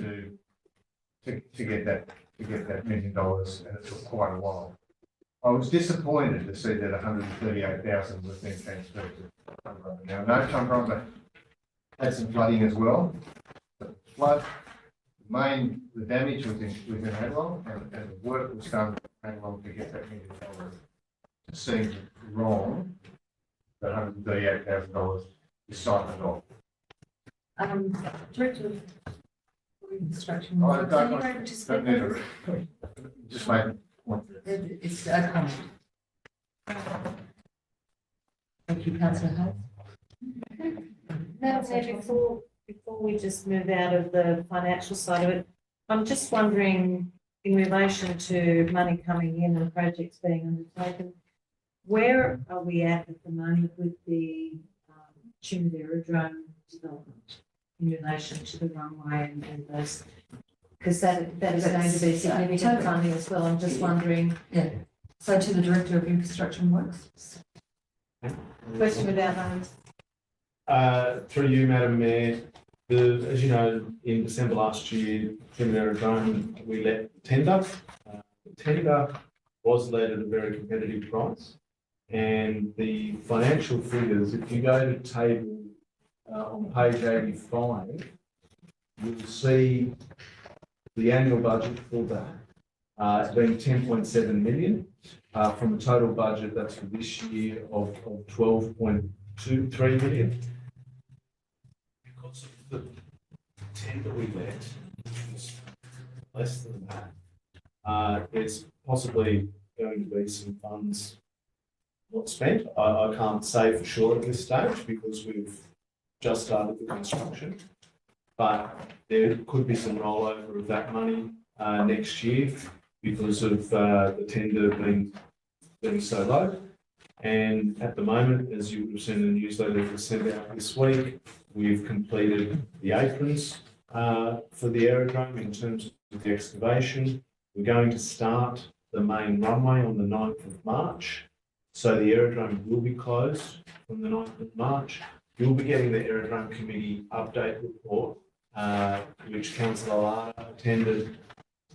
Speaker 15: to get that $1 million, and it took quite a while. I was disappointed to see that 138,000 was then transferred to Tumbarumba. Now, I know Tumbarumba had some flooding as well. The flood, the damage was in Adelong, and the work was done in Adelong to get that $1 million. It seems wrong that $138,000 is siphoned off.
Speaker 1: Director of Infrastructure.
Speaker 15: I
Speaker 1: Are you able to speak?
Speaker 15: don't need to, just make a point.
Speaker 1: It's a comment. Thank you, councillor Hayes.
Speaker 3: Madam Mayor, before we just move out of the financial side of it, I'm just wondering, in relation to money coming in and projects being undertaken, where are we at the moment with the Chinook Aerodrome development in relation to the runway and those? Because that is going to be significant funding as well. I'm just wondering.
Speaker 1: Yeah. So to the Director of Infrastructure and Works.
Speaker 3: Question without names.
Speaker 14: Through you, Madam Mayor, as you know, in December last year, Chinook Aerodrome, we let tender. The tender was let at a very competitive price. And the financial figures, if you go to table on page 85, you'll see the annual budget for that. It's been 10.7 million from a total budget that's for this year of 12.23 million. Because of the tender we let, which was less than that, there's possibly going to be some funds not spent. I can't say for sure at this stage because we've just started the construction, but there could be some rollover of that money next year because of the tender being so low. And at the moment, as you would have seen in the newsletter that was sent out this week, we've completed the aprons for the aerodrome in terms of the excavation. We're going to start the main runway on the 9th of March. So the aerodrome will be closed from the 9th of March. You'll be getting the Aerodrome Committee update report, which Councillor Larder attended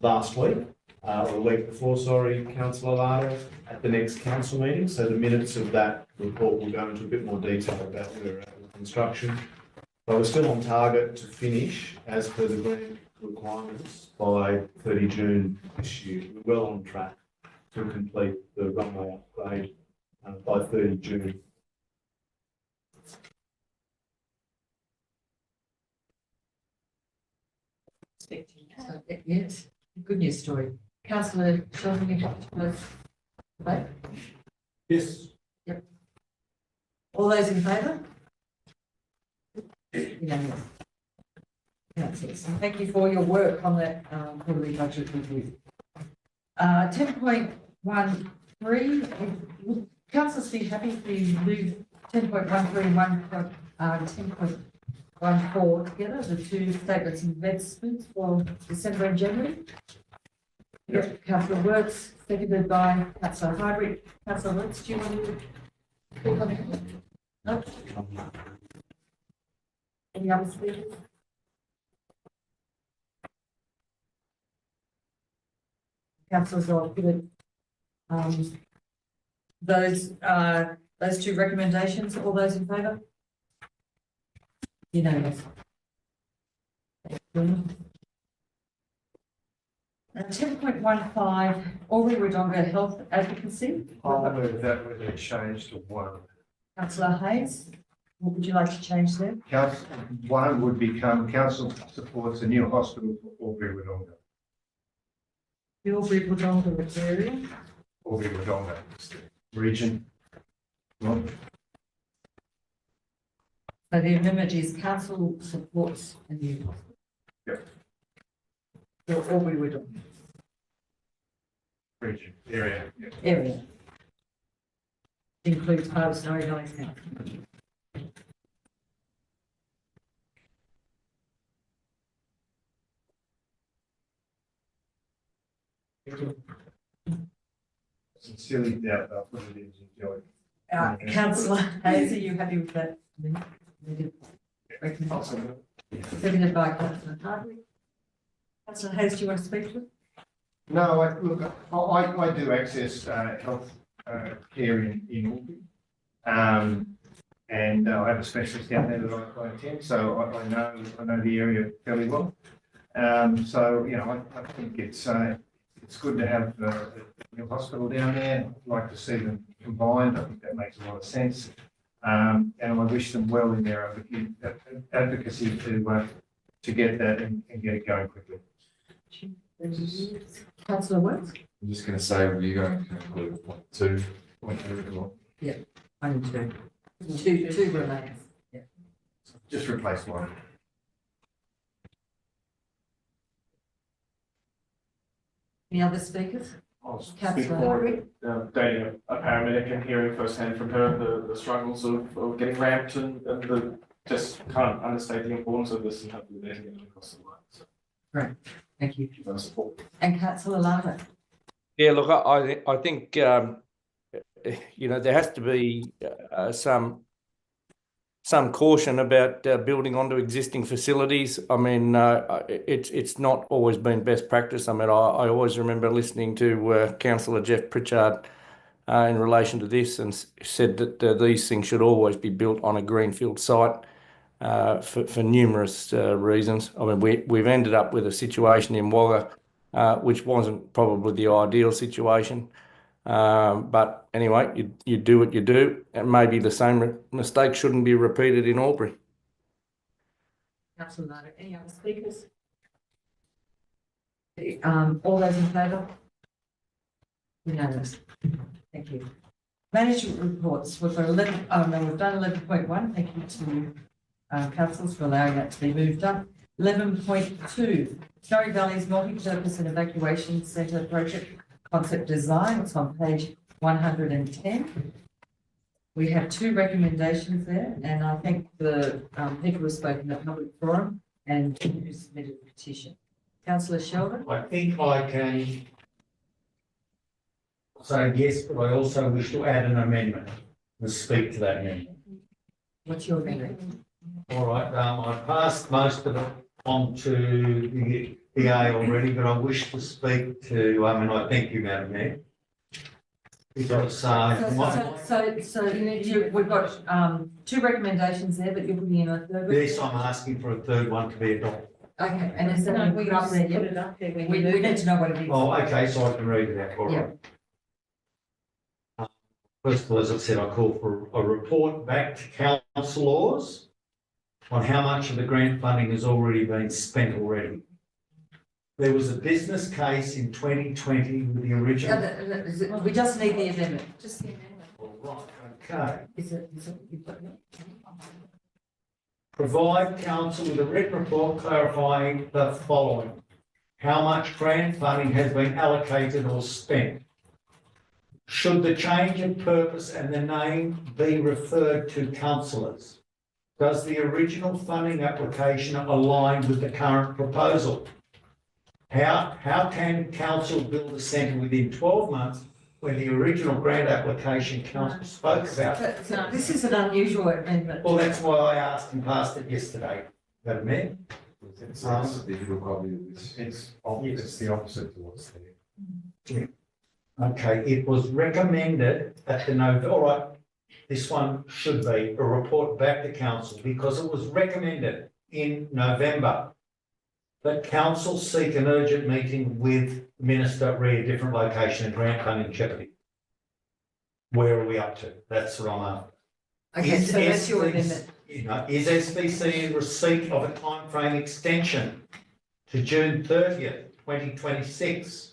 Speaker 14: last week, or the week before, sorry, Councillor Larder, at the next council meeting. So the minutes of that report will go into a bit more detail about where we're at with construction. But we're still on target to finish, as per the grant requirements, by 30 June this year. We're well on track to complete the runway upgrade by 30 June.
Speaker 1: So, yes, good news story. Councillor Sheldon, you have to close the debate?
Speaker 14: Yes.
Speaker 1: Yep. All those in favour? Unanimous. That's it. So thank you for your work on that quarterly budget review. 10.13, would councillors be happy if we move 10.13 and 10.14 together, the two statements of investments for December and January? Yep. Councillor Works, seconded by Councillor Hybrid. Councillor Works, do you want to speak on that? No? Any other speakers? councillors are given, those two recommendations, all those in favour? Unanimous. 10.15, Albury Wodonga Health Advocacy.
Speaker 15: I'll move that with a change to one.
Speaker 1: Councillor Hayes, what would you like to change there?
Speaker 15: Council, one would become council supports a new hospital for Albury Wodonga.
Speaker 1: The Albury Wodonga area.
Speaker 15: Albury Wodonga region. Well,
Speaker 1: So the amendment is council supports a new hospital.
Speaker 15: Yep.
Speaker 1: For Albury Wodonga
Speaker 15: region, area. Yeah.
Speaker 1: area. Includes part of Snowy Valley Council.
Speaker 15: Sincerely doubt that what it is enjoyed.
Speaker 1: Councillor Hayes, are you happy with that? Seconded by Councillor Hardwick. Councillor Hayes, do you want to speak to it?
Speaker 15: No, I do access health care in Albury. And I have a specialist down there that I attend, so I know the area fairly well. So, you know, I think it's good to have a new hospital down there. I'd like to see them combined. I think that makes a lot of sense. And I wish them well in their advocacy to get that and get it going quickly.
Speaker 1: Councillor Woods?
Speaker 8: I'm just going to say, were you going to include point two as well?
Speaker 1: Yeah, only two. Two remains. Yeah.
Speaker 15: Just replace one.
Speaker 1: Any other speakers?
Speaker 17: I'll speak
Speaker 1: Councillor
Speaker 17: for
Speaker 1: Hardwick?
Speaker 17: dating a paramedic and hearing firsthand from her the struggles of getting ramped and the just can't understate the importance of this and hopefully they're getting across the line. So.
Speaker 1: Great, thank you.
Speaker 17: Support.
Speaker 1: And Councillor Lava?
Speaker 13: Yeah, look, I think, you know, there has to be some caution about building onto existing facilities. I mean, it's not always been best practice. I mean, I always remember listening to Councillor Jeff Pritchard in relation to this and said that these things should always be built on a greenfield site for numerous reasons. I mean, we've ended up with a situation in Wagga which wasn't probably the ideal situation. But anyway, you do what you do, and maybe the same mistake shouldn't be repeated in Albury.
Speaker 1: Councillor Lava, any other speakers? All those in favour? Unanimous. Thank you. Management reports, we've got 11, no, we've done 11.1. Thank you to councillors for allowing that to be moved up. 11.2, Snowy Valley's multi-purpose and evacuation centre project concept design. It's on page 110. We have two recommendations there, and I think the people who spoke in the public forum and who submitted the petition. Councillor Sheldon?
Speaker 6: I think I can say yes, but I also wish to add an amendment and speak to that amendment.
Speaker 1: What's your amendment?
Speaker 6: All right, I passed most of it on to the PA already, but I wish to speak to, and I thank you, Madam Mayor. Because, we've got two recommendations there, but you're putting in a third. Yes, I'm asking for a third one to be adopted.
Speaker 1: Okay, and is that we up there? Put it up there. We need to know what it is.
Speaker 6: Oh, okay, so I can read it out. All right. First of all, as I said, I call for a report back to councillors on how much of the grant funding has already been spent already. There was a business case in 2020 with the original.
Speaker 1: We just need the amendment.
Speaker 6: Just the amendment. All right, okay.
Speaker 1: Is it, you've got it?
Speaker 6: Provide council with a written report clarifying the following. How much grant funding has been allocated or spent? Should the change of purpose and the name be referred to councillors? Does the original funding application align with the current proposal? How can council build a centre within 12 months when the original grant application council spoke about?
Speaker 1: No, this is an unusual amendment.
Speaker 6: Well, that's why I asked and passed it yesterday, Madam Mayor.
Speaker 8: It's a digital copy of this.
Speaker 15: It's the opposite to what's there.
Speaker 6: Okay, it was recommended at the all right, this one should be a report back to council because it was recommended in November that council seek an urgent meeting with Minister re a different location and grant funding jeopardy. Where are we up to? That's what I'm after.
Speaker 1: Okay, so that's your
Speaker 6: SBC
Speaker 1: amendment.
Speaker 6: You know, is SBC in receipt of a timeframe extension to June 30th, 2026?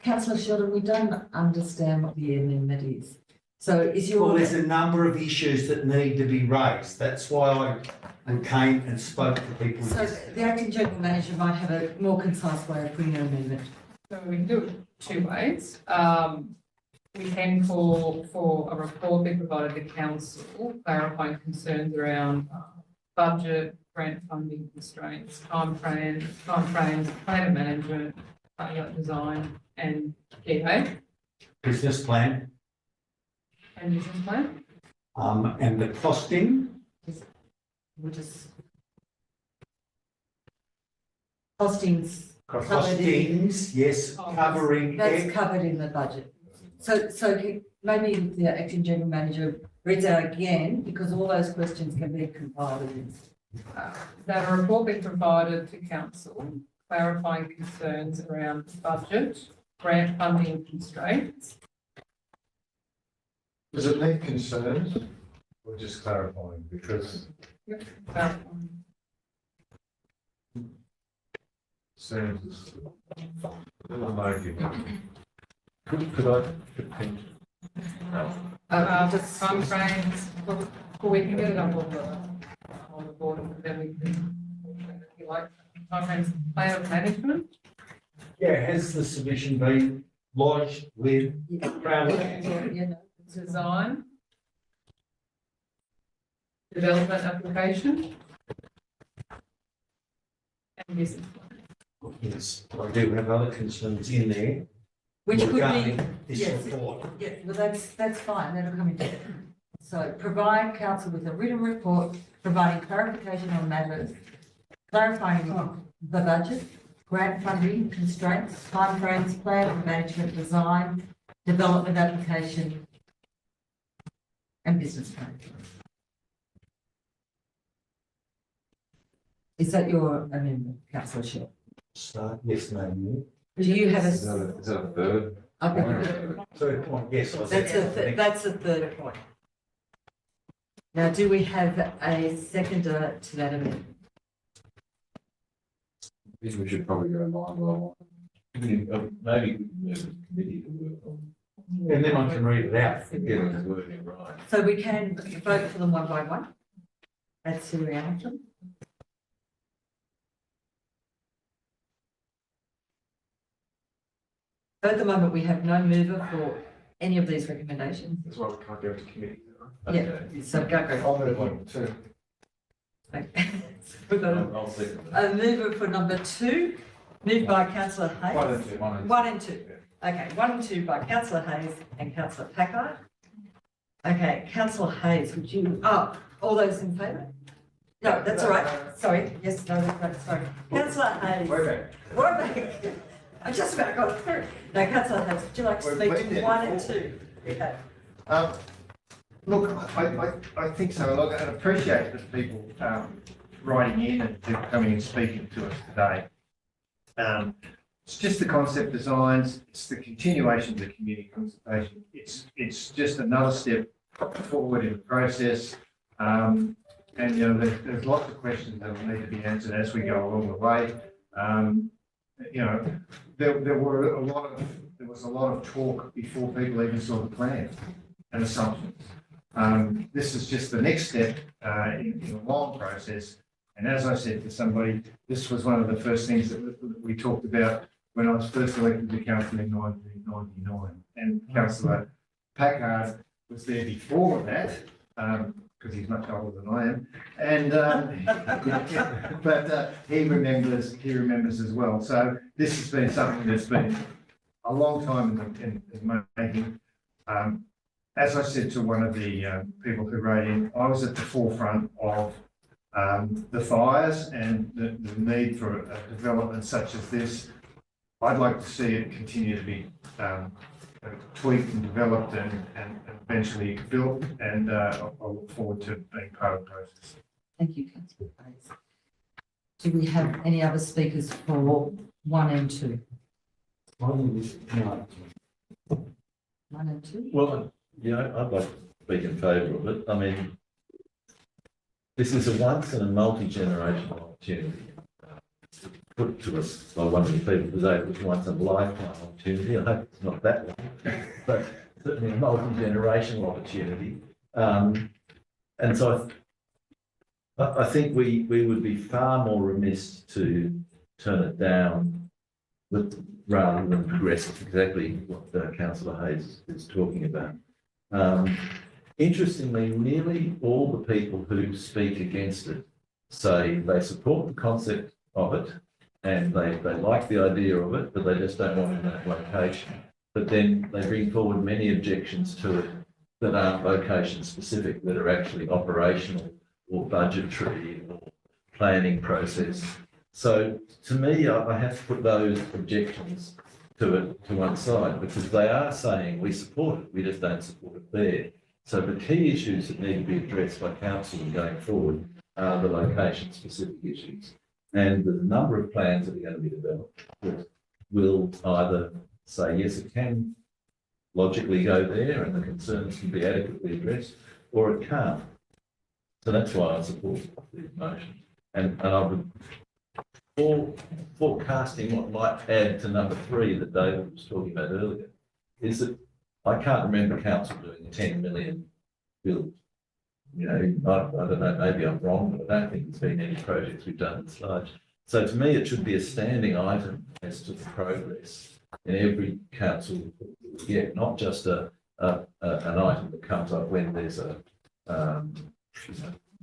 Speaker 1: Councillor Sheldon, we don't understand what the amendment is. So is your?
Speaker 6: Well, there's a number of issues that need to be raised. That's why I came and spoke to people.
Speaker 1: So the acting general manager might have a more concise way of putting an amendment.
Speaker 11: So we can do it two ways. We can call for a report be provided to council clarifying concerns around budget, grant funding constraints, timeframes, plan of management, design and GA.
Speaker 6: Business plan,
Speaker 11: And business plan.
Speaker 6: and the costing.
Speaker 1: We'll just. Costings.
Speaker 6: Costings, yes, covering.
Speaker 1: That's covered in the budget. So maybe the acting general manager reads out again, because all those questions can be compiled in.
Speaker 11: That a report be provided to council clarifying concerns around budget, grant funding constraints.
Speaker 15: Does it need concerns or just clarifying? Because concerns is could I potentially?
Speaker 11: Timeframes, well, we can get it up on the board and then we can, if you like, timeframes, plan of management.
Speaker 6: Yeah, has the submission been lodged with Crown?
Speaker 11: Design. Development application. And business plan.
Speaker 6: Yes, I do have other concerns in there.
Speaker 1: Which could
Speaker 6: regarding
Speaker 1: be,
Speaker 6: this
Speaker 1: yes,
Speaker 6: report.
Speaker 1: yeah, well, that's fine, that'll come into it. So provide council with a written report, providing clarification on matters, clarifying the budget, grant funding constraints, timeframes, plan of management, design, development application, and business plan. Is that your amendment, councillor Shield?
Speaker 6: Yes, ma'am.
Speaker 1: Do you have
Speaker 8: Is that a third?
Speaker 6: Third point, yes.
Speaker 1: That's a third point. Now, do we have a seconder to that amendment?
Speaker 8: I think we should probably go line by line. Maybe we can move the committee to work on.
Speaker 6: And then I can read it out.
Speaker 8: Get it wording right.
Speaker 1: So we can vote for them one by one. That's the reality. At the moment, we have no mover for any of these recommendations.
Speaker 10: That's why we can't go to committee.
Speaker 1: Yeah, so go.
Speaker 15: I'll move on too.
Speaker 1: Okay. We've got a mover for number 2, moved by councillor Hayes. One and two. Okay, 1 and 2 by councillor Hayes and councillor Packard. Okay, councillor Hayes, would you, all those in favour? No, that's all right. Sorry, yes, no, that's sorry. Councillor Hayes.
Speaker 15: We're
Speaker 1: back. I just about got through. No, councillor Hayes, would you like to speak to 1 and 2? Okay.
Speaker 15: Look, I think so. Look, I appreciate the people writing in and coming and speaking to us today. It's just the concept designs, it's the continuation of the community consultation. It's just another step forward in the process. And you know, there's lots of questions that will need to be answered as we go along the way. You know, there was a lot of talk before people even saw the plan and assumptions. This is just the next step in a long process. And as I said to somebody, this was one of the first things that we talked about when I was first elected to council in 1999. And Councillor Packard was there before that, because he's much older than I am. And but he remembers as well. So this has been something that's been a long time in the making. As I said to one of the people who wrote in, I was at the forefront of the fires and the need for a development such as this. I'd like to see it continue to be tweaked and developed and eventually built, and I look forward to being part of the process.
Speaker 1: Thank you, councillor Hayes. Do we have any other speakers for 1 and 2? 1 and 2?
Speaker 4: Well, yeah, I'd like to speak in favour of it. I mean, this is a once in a multi-generational opportunity. Put to us by one of the people today, it was once a lifetime opportunity. I hope it's not that one, but certainly a multi-generational opportunity. And so I think we would be far more remiss to turn it down rather than progress exactly what Councillor Hayes is talking about. Interestingly, nearly all the people who speak against it say they support the concept of it and they like the idea of it, but they just don't want it in that location. But then they bring forward many objections to it that aren't location specific, that are actually operational or budgetary or planning process. So to me, I have to put those objections to it to one side, because they are saying we support it, we just don't support it there. So the key issues that need to be addressed by council going forward are the location specific issues. And there's a number of plans that are going to be developed that will either say, yes, it can logically go there and the concerns can be adequately addressed, or it can't. So that's why I support the motion. And I would, forecasting what might add to number 3 that David was talking about earlier, is that I can't remember council doing a 10 million build. You know, I don't know, maybe I'm wrong, but I don't think there's been any projects we've done this large. So to me, it should be a standing item as to the progress in every council, not just an item that comes up when there's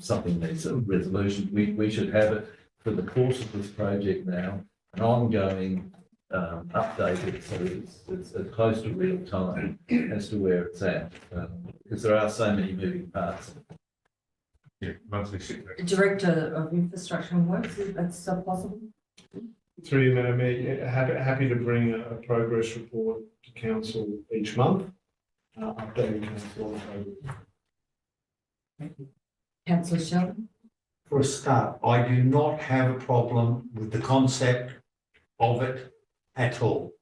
Speaker 4: something needs a resolution. We should have it for the course of this project now, an ongoing updated, so it's as close to real time as to where it's at, because there are so many moving parts.
Speaker 15: Yeah, monthly
Speaker 1: Director of Infrastructure and Works, is that still possible?
Speaker 14: Through you, Madam Mayor, happy to bring a progress report to council each month, updating council on progress.
Speaker 1: Thank you. Councillor Sheldon?
Speaker 6: For a start, I do not have a problem with the concept of it at all.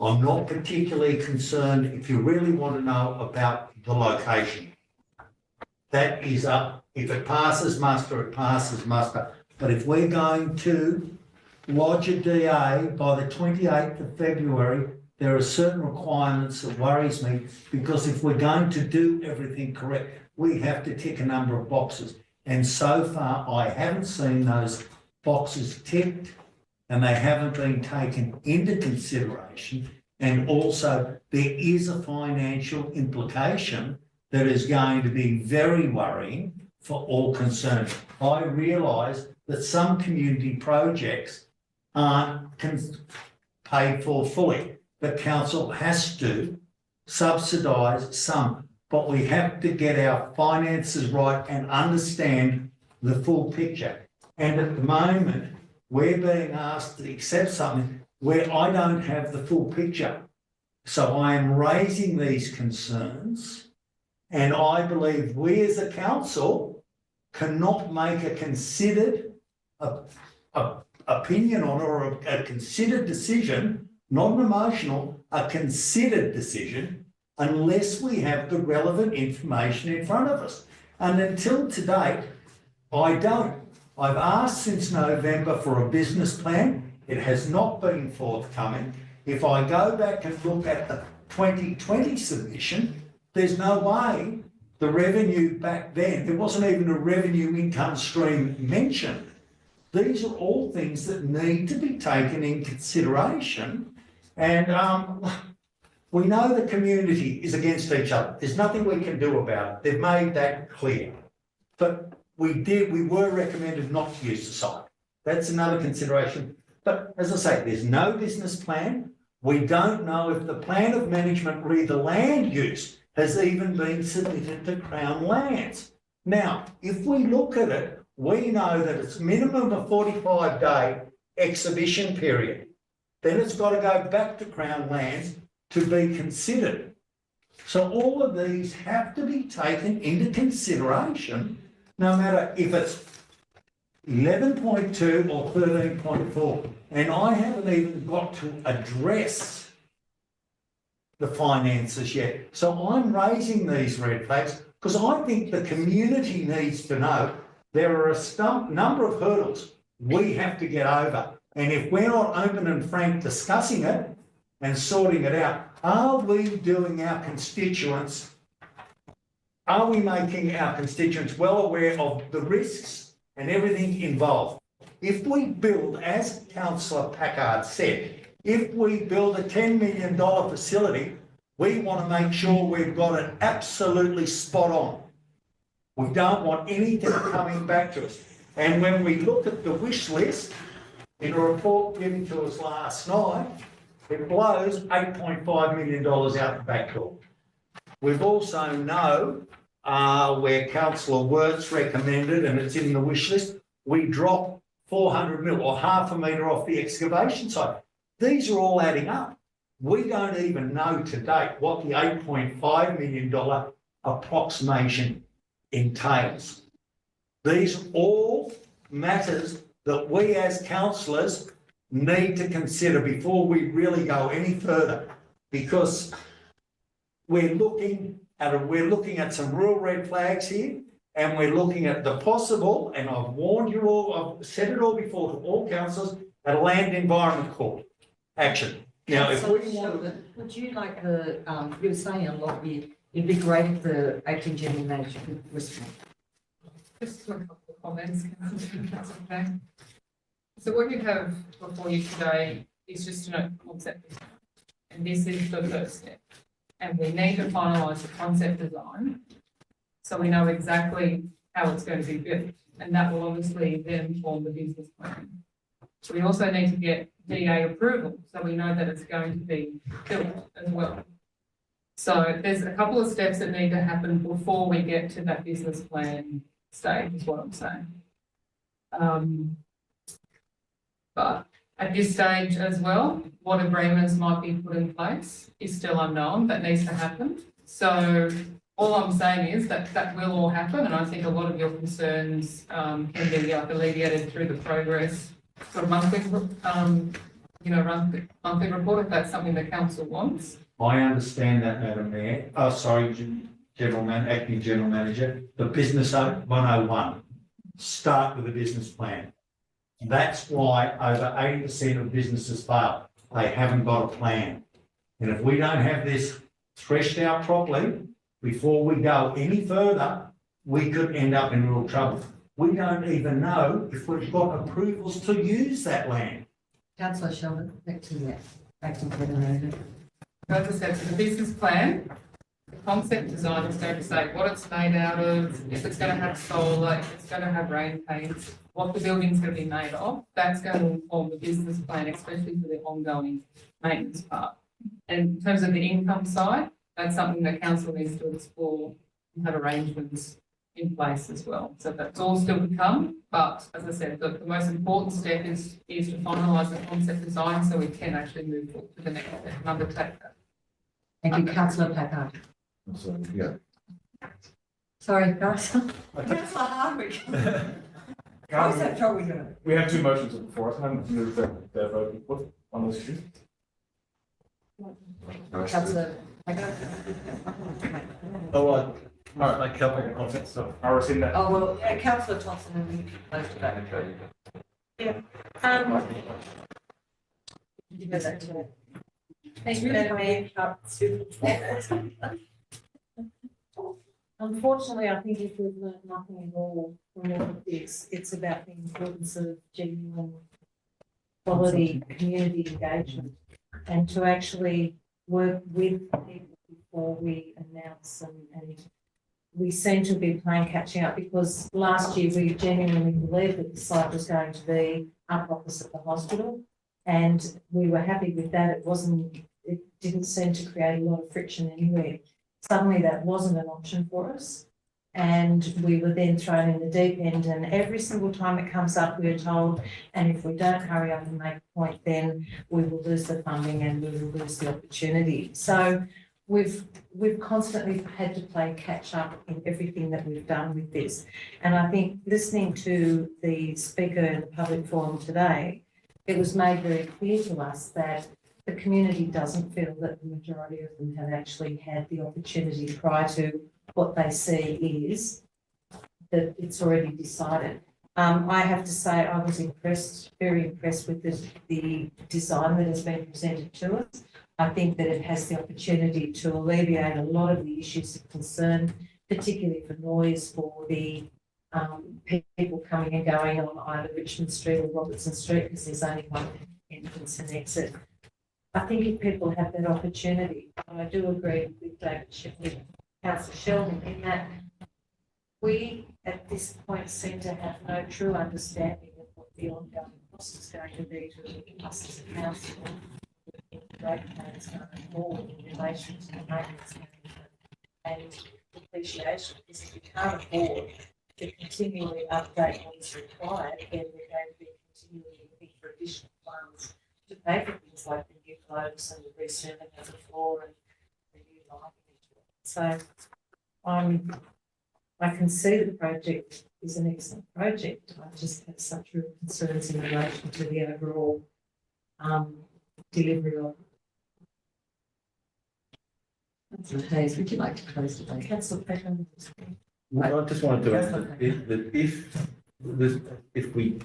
Speaker 6: I'm not particularly concerned if you really want to know about the location. That is up. If it passes muster, it passes muster. But if we're going to lodge a DA by the 28th of February, there are certain requirements that worries me, because if we're going to do everything correct, we have to tick a number of boxes. And so far, I haven't seen those boxes ticked, and they haven't been taken into consideration. And also, there is a financial implication that is going to be very worrying for all concerned. I realise that some community projects aren't paid for fully. The council has to subsidise some, but we have to get our finances right and understand the full picture. And at the moment, we're being asked to accept something where I don't have the full picture. So I am raising these concerns, and I believe we as a council cannot make a considered opinion on, or a considered decision, not an emotional, a considered decision, unless we have the relevant information in front of us. And until to date, I don't. I've asked since November for a business plan. It has not been forthcoming. If I go back and look at the 2020 submission, there's no way the revenue back then, there wasn't even a revenue income stream mentioned. These are all things that need to be taken in consideration. And we know the community is against each other. There's nothing we can do about it. They've made that clear. But we were recommended not to use the site. That's another consideration. But as I say, there's no business plan. We don't know if the plan of management re the land use has even been submitted to Crown Lands. Now, if we look at it, we know that it's minimum a 45-day exhibition period. then it's got to go back to Crown Lands to be considered. So all of these have to be taken into consideration, no matter if it's 11.2 or 13.4. And I haven't even got to address the finances yet. So I'm raising these red flags because I think the community needs to know there are a number of hurdles we have to get over. And if we're not open and frank discussing it and sorting it out, are we doing our constituents, are we making our constituents well aware of the risks and everything involved? If we build, as Councillor Packard said, if we build a $10 million facility, we want to make sure we've got it absolutely spot on. We don't want anything coming back to us. And when we look at the wish list, in a report given to us last night, it blows $8.5 million out the back door. We've also know where Councillor Wirtz recommended, and it's in the wish list, we drop 400 mil or half a metre off the excavation site. These are all adding up. We don't even know to date what the $8.5 million approximation entails. These are all matters that we as councillors need to consider before we really go any further, because we're looking at some real red flags here, and we're looking at the possible, and I've warned you all, I've said it all before to all councillors, a land environment court action. Now, if we want to...
Speaker 1: Would you like the, you were saying a lot, it'd be great if the acting general manager could respond.
Speaker 11: Just a couple of comments, if that's okay. So what you have before you today is just a concept design, and this is the first step. And we need to finalise the concept design so we know exactly how it's going to be built, and that will obviously then inform the business plan. We also need to get DA approval, so we know that it's going to be built as well. So there's a couple of steps that need to happen before we get to that business plan stage, is what I'm saying. But at this stage as well, what agreements might be put in place is still unknown. That needs to happen. So all I'm saying is that that will all happen, and I think a lot of your concerns can be alleviated through the progress sort of monthly, monthly report, if that's something the council wants.
Speaker 6: I understand that, Madam Mayor. Oh, sorry, Acting General Manager. The Business 101. Start with a business plan. That's why over 80% of businesses fail. They haven't got a plan. And if we don't have this threshed out properly, before we go any further, we could end up in real trouble. We don't even know if we've got approvals to use that land.
Speaker 1: Councillor Sheldon, back to you. Acting general manager.
Speaker 11: As I said, for the business plan, the concept design is going to say what it's made out of, if it's going to have solar, if it's going to have rain paints, what the building's going to be made of. That's going to inform the business plan, especially for the ongoing maintenance part. And in terms of the income side, that's something that council needs to explore and have arrangements in place as well. So that's all still to come. But as I said, the most important step is to finalise the concept design so we can actually move forward to the next step and undertake that.
Speaker 1: Thank you, Councillor Packard.
Speaker 4: So, yeah.
Speaker 1: Sorry, guys. Councillor Hardwick. How's that trouble going?
Speaker 17: We have two motions before us. I haven't moved their vote put on this issue.
Speaker 1: Councillor Packard.
Speaker 4: All right, I can't make a concept, so.
Speaker 17: I rescind that.
Speaker 1: Oh, well, Councillor Thompson, and we close to that. Yeah. Did you go back to it?
Speaker 3: Thank you, Madam Mayor. Unfortunately, I think if we've learned nothing at all from all of this, it's about the importance of genuine quality community engagement and to actually work with people before we announce and we seem to be playing catching up because last year we genuinely believed that the site was going to be up opposite the hospital and we were happy with that. It didn't seem to create a lot of friction anywhere. Suddenly that wasn't an option for us. And we were then thrown in the deep end, and every single time it comes up, we're told, and if we don't hurry up and make a point, then we will lose the funding and we will lose the opportunity. So we've constantly had to play catch up in everything that we've done with this. And I think listening to the speaker in the public forum today, it was made very clear to us that the community doesn't feel that the majority of them have actually had the opportunity prior to what they see is that it's already decided. I have to say I was impressed, very impressed with the design that has been presented to us. I think that it has the opportunity to alleviate a lot of the issues of concern, particularly for noise for the people coming and going on either Richmond Street or Robertson Street, because there's only one entrance and exit. I think if people have that opportunity, and I do agree with David Shipley, Councillor Sheldon, in that we at this point seem to have no true understanding of what the ongoing cost is going to be to us as a council in rate plans going forward in relation to the maintenance management and depreciation. Because if we can't afford to continually update what is required, then we're going to be continually looking for additional funds to pay for things like the new globes and the resurfacing of the floor and the new lighting. So I can see the project is an excellent project. I just have such real concerns in relation to the overall delivery of it.
Speaker 1: Councillor Hayes, would you like to close the debate?
Speaker 3: Councillor Peckham.
Speaker 4: Well, I just wanted to add that if we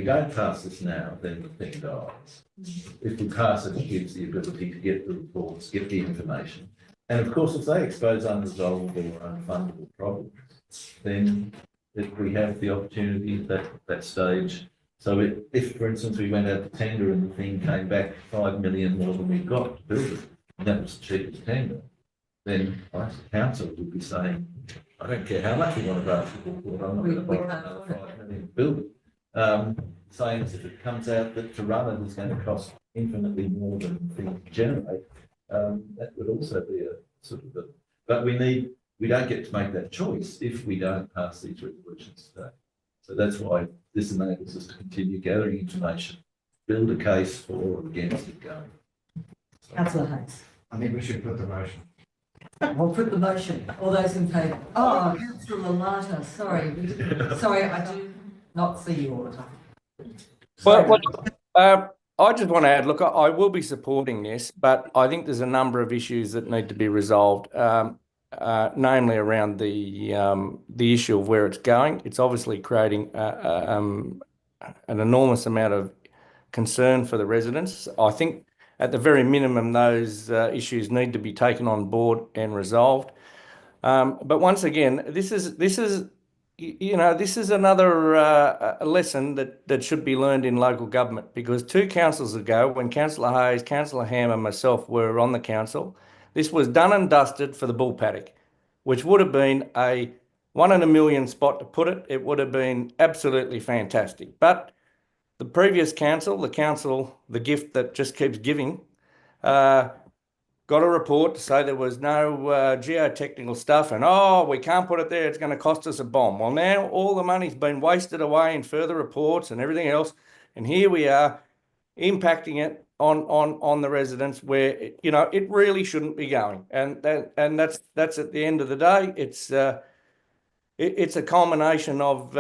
Speaker 4: don't pass this now, then the thing dies. If we pass it, it gives the ability to get the reports, get the information. And of course, if they expose unresolved or unfundable problems, then if we have the opportunity at that stage. So if, for instance, we went out to tender and the thing came back 5 million more than we got to build it, and that was the cheapest tender, then I, as a council, would be saying, I don't care how much you want to vote for, I'm not going to borrow another 5 million to build it. Saying as if it comes out that to run it is going to cost infinitely more than the thing to generate, that would also be a sort of but we don't get to make that choice if we don't pass these resolutions today. So that's why this enables us to continue gathering information, build a case for or against it going.
Speaker 1: Councillor Hayes.
Speaker 15: I think we should put the motion.
Speaker 1: We'll put the motion. All those in favour? Oh, Councillor Lalata, sorry. Sorry, I do not see you all the time.
Speaker 13: Well, I just want to add, look, I will be supporting this, but I think there's a number of issues that need to be resolved, namely around the issue of where it's going. It's obviously creating an enormous amount of concern for the residents. I think at the very minimum, those issues need to be taken on board and resolved. But once again, this is another lesson that should be learned in local government, because 2 councils ago, when Councillor Hayes, Councillor Ham and myself were on the council, this was done and dusted for the bull paddock, which would have been a 1 in a million spot to put it. It would have been absolutely fantastic. But the previous council, the gift that just keeps giving, got a report to say there was no geotechnical stuff and, we can't put it there, it's going to cost us a bomb. Well, now all the money's been wasted away in further reports and everything else, and here we are impacting it on the residents where, it really shouldn't be going. And that's at the end of the day, it's a culmination of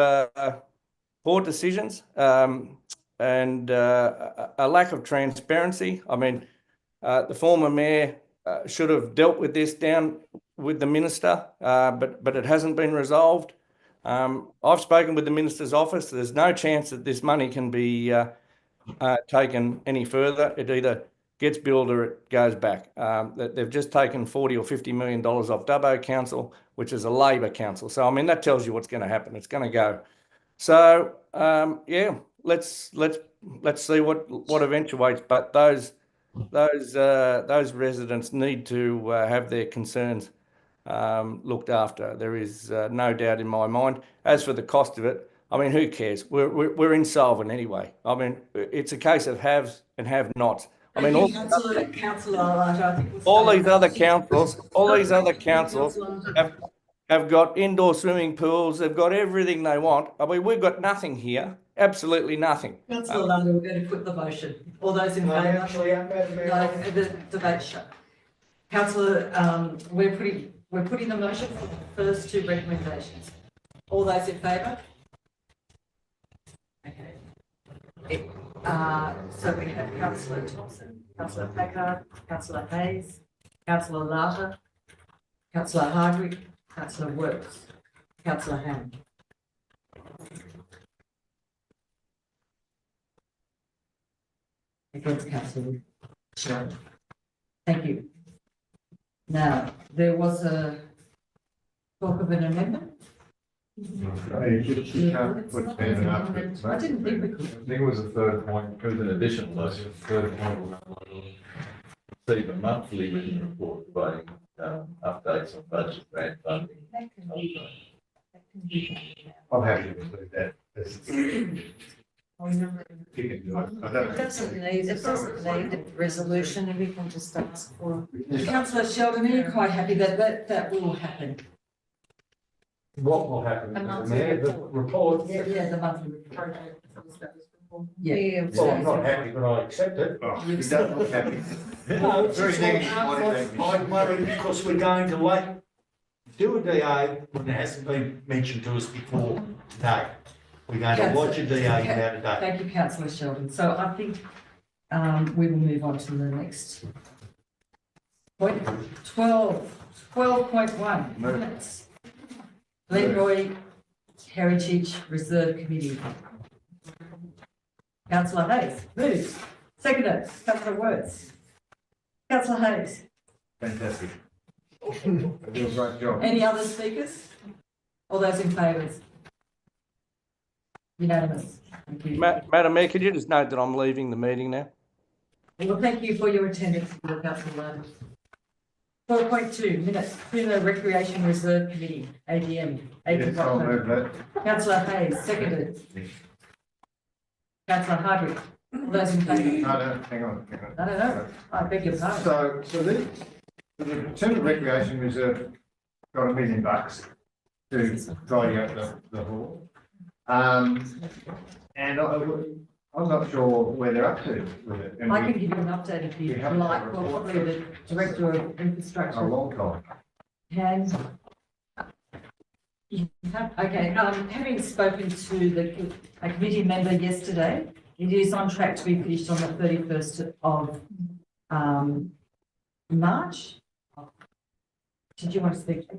Speaker 13: poor decisions and a lack of transparency. I mean, the former mayor should have dealt with this down with the minister, but it hasn't been resolved. I've spoken with the minister's office. There's no chance that this money can be taken any further. It either gets billed or it goes back. They've just taken $40 or $50 million off Dubbo Council, which is a Labor council. So, I mean, that tells you what's going to happen. It's going to go. So, let's see what eventuates. But those residents need to have their concerns looked after. There is no doubt in my mind. As for the cost of it, I mean, who cares? We're insolvent anyway. I mean, it's a case of haves and have-nots. I mean, all these other councils have got indoor swimming pools, they've got everything they want. I mean, we've got nothing here, absolutely nothing.
Speaker 1: Councillor London, we're going to put the motion. All those in favour? No, the debate shut. Councillor, we're putting the motion for the first two recommendations. All those in favour? Okay. So we have Councillor Thompson, Councillor Packard, Councillor Hayes, Councillor Larter, Councillor Hardwick, Councillor Works, Councillor Hammond. Against Councillor Sheldon. Thank you. Now, there was a talk of an amendment.
Speaker 15: You can't put Ben after it.
Speaker 1: I didn't think we could.
Speaker 15: I think it was the third point.
Speaker 4: There was an additional motion, third point. Receive a monthly written report providing updates on budget grant funding.
Speaker 15: I'm happy to include that. You can do it. I don't
Speaker 3: It doesn't need a resolution, and we can just ask for.
Speaker 1: Councillor Sheldon, are you quite happy that will happen?
Speaker 6: What will happen, Mayor, the report?
Speaker 1: Yeah, the monthly report. Yeah.
Speaker 6: Well, I'm not happy, but I accept it.
Speaker 15: You don't look happy.
Speaker 6: No, it's
Speaker 15: Very
Speaker 6: just
Speaker 15: negative
Speaker 6: like,
Speaker 15: body language.
Speaker 6: I'm worried because we're going to do a DA when it hasn't been mentioned to us before today. We're going to watch a DA without a date.
Speaker 1: Thank you, Councillor Sheldon. So I think we will move on to the next point. 12.1 minutes. Glenroy Heritage Reserve Committee. Councillor Hayes moves. Seconded. Councillor Words. Councillor Hayes.
Speaker 15: Fantastic. You do a great job.
Speaker 1: Any other speakers? All those in favour? Unanimous. Thank you.
Speaker 13: Madam Mayor, could you just note that I'm leaving the meeting now?
Speaker 1: Well, thank you for your attendance, Councillor. 4.2 minutes, Puna Recreation Reserve Committee, AGM.
Speaker 15: Yes, I'll move that.
Speaker 1: Councillor Hayes, seconded. Councillor Hardwick, all those in favour?
Speaker 15: No, hang on.
Speaker 1: No, I beg your pardon.
Speaker 15: So the Timber Recreation Reserve got $1 million to tidy up the hall. And I'm not sure where they're up to with it. And
Speaker 1: I can give you an update if you
Speaker 15: haven't
Speaker 1: like,
Speaker 15: had a
Speaker 1: well,
Speaker 15: report
Speaker 1: probably the Director of Infrastructure.
Speaker 15: a long time.
Speaker 1: Can. You have, okay, having spoken to a committee member yesterday, it is on track to be finished on the 31st of March. Did you want to speak?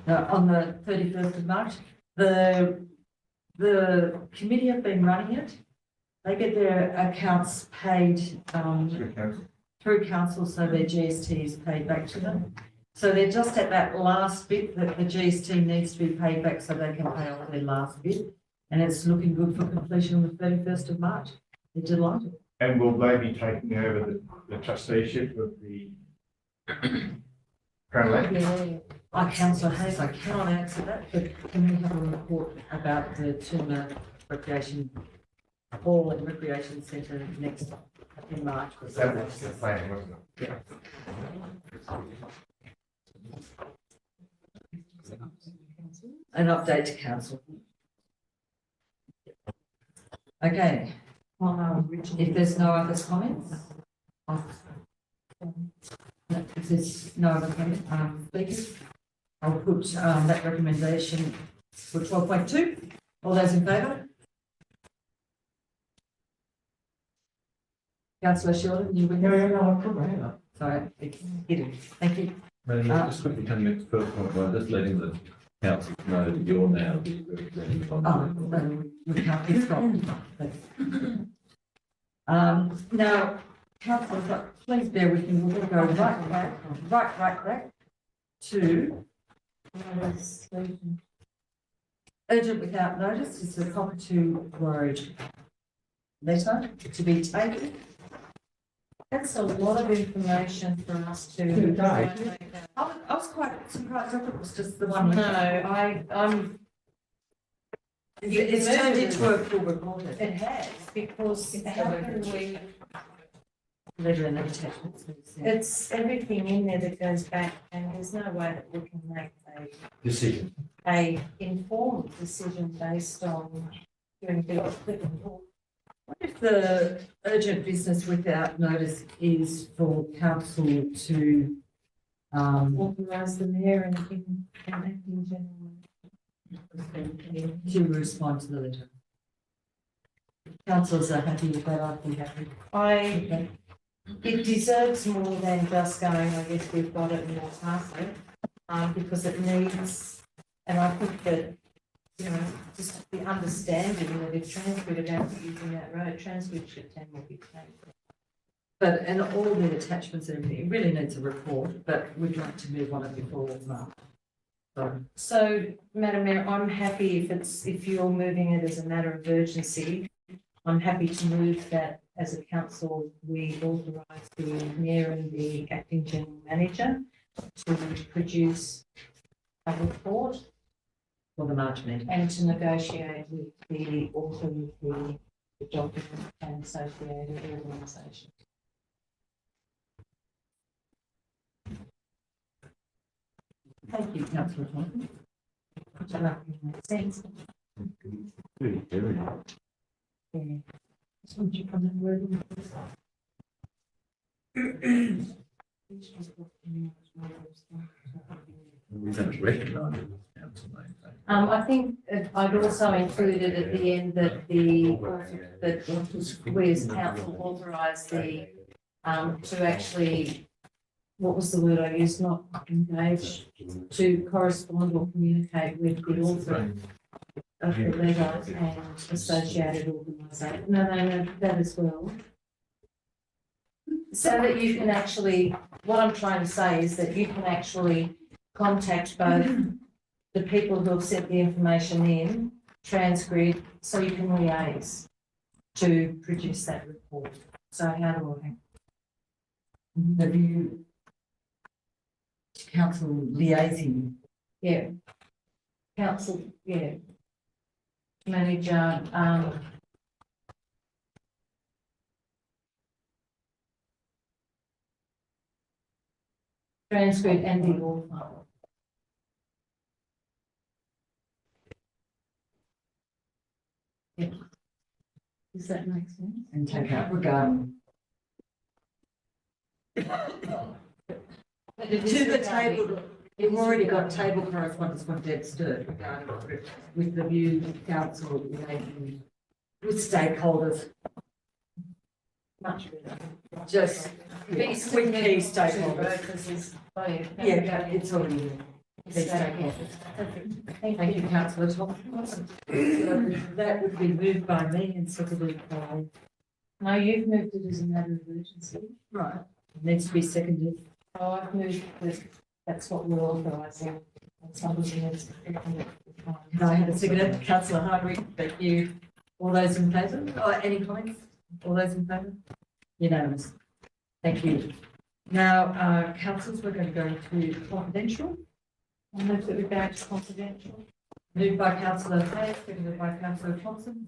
Speaker 1: On the 31st of March, the committee have been running it. They get their accounts paid through council, so their GST is paid back to them. So they're just at that last bit that the GST needs to be paid back so they can pay off their last bit. And it's looking good for completion on the 31st of March. They're delighted.
Speaker 15: And will they be taking over the trusteeship of the Crown Land?
Speaker 1: Councillor Hayes, I cannot answer that, but can we have a report about the Toomer Recreation Hall and Recreation Centre next in March?
Speaker 15: That was the plan, wasn't it?
Speaker 1: Yeah. An update to council. Okay. If there's no other comments. If there's no other comments, speakers, I'll put that recommendation for 12.2. All those in favour? Councillor Sheldon, you win.
Speaker 4: No, I put my hand up.
Speaker 1: Sorry, it's hidden. Thank you.
Speaker 4: Madam, just quickly coming back to the first point, by just letting the council know that you're now the representative on
Speaker 1: No, we can't, it's not. Now, councillors, please bear with me, we're going to go right back to urgent without notice. It's a Cockatoo Road letter to be taken.
Speaker 3: That's a lot of information for us to.
Speaker 1: I was quite surprised. I thought it was just the one.
Speaker 3: No, I'm.
Speaker 1: It's turned into a full report.
Speaker 3: It has, because how can we?
Speaker 1: Letter and attachments.
Speaker 3: It's everything in there that goes back, and there's no way that we can make a
Speaker 6: Decision.
Speaker 3: a informed decision based on hearing the report.
Speaker 1: What if the urgent business without notice is for council to
Speaker 3: Authorise the mayor and acting general.
Speaker 1: to respond to the letter? Councillors are happy with that, I'd be happy.
Speaker 3: It deserves more than just going, I guess we've got it and we'll pass it, because it needs, and I think that, you know, just the understanding that if Transgrid are going to be using that road, Transgrid should tend will be taken.
Speaker 1: But, and all the attachments and everything, it really needs a report, but we'd like to move on it before March.
Speaker 3: So, Madam Mayor, I'm happy if you're moving it as a matter of urgency, I'm happy to move that as a council, we authorise the mayor and the acting general manager to produce a report
Speaker 1: for the March meeting
Speaker 3: and to negotiate with the author of the document and associated organisation.
Speaker 1: Thank you, councillor Thompson.
Speaker 3: Which I reckon makes sense. Yeah. So would you come and word in this?
Speaker 4: We don't recognise it as council name.
Speaker 3: I think I'd also included at the end that we as council authorise the, to actually, what was the word I used, not engage, to correspond or communicate with the author of the letter and associated organisation. No, that as well. So that you can actually, what I'm trying to say is that you can actually contact both the people who have sent the information in, Transgrid, so you can liaise to produce that report. So how do I?
Speaker 1: Have you council liaising?
Speaker 3: Yeah. Council, yeah. Manager, Transgrid and the author. Yeah. Does that make sense?
Speaker 1: And take out regarding. To the table, you've already got table correspondence with Debster with the view of council liaising with stakeholders.
Speaker 3: Much better.
Speaker 1: Just with key stakeholders. Yeah, it's already there. Key stakeholders. Thank you, councillor Thompson. That would be moved by me and seconded by.
Speaker 3: No, you've moved it as a matter of urgency.
Speaker 1: Right. Needs to be seconded.
Speaker 3: Oh, I've moved that, that's what we're authorising. And somebody needs to second it.
Speaker 1: Can I have a second? Councillor Hardwick, thank you. All those in favour? Any comments? All those in favour? Unanimous. Thank you. Now, councillors, we're going to go to confidential.
Speaker 3: I move that we go to confidential.
Speaker 1: Moved by councillor Hayes, seconded by councillor Thompson.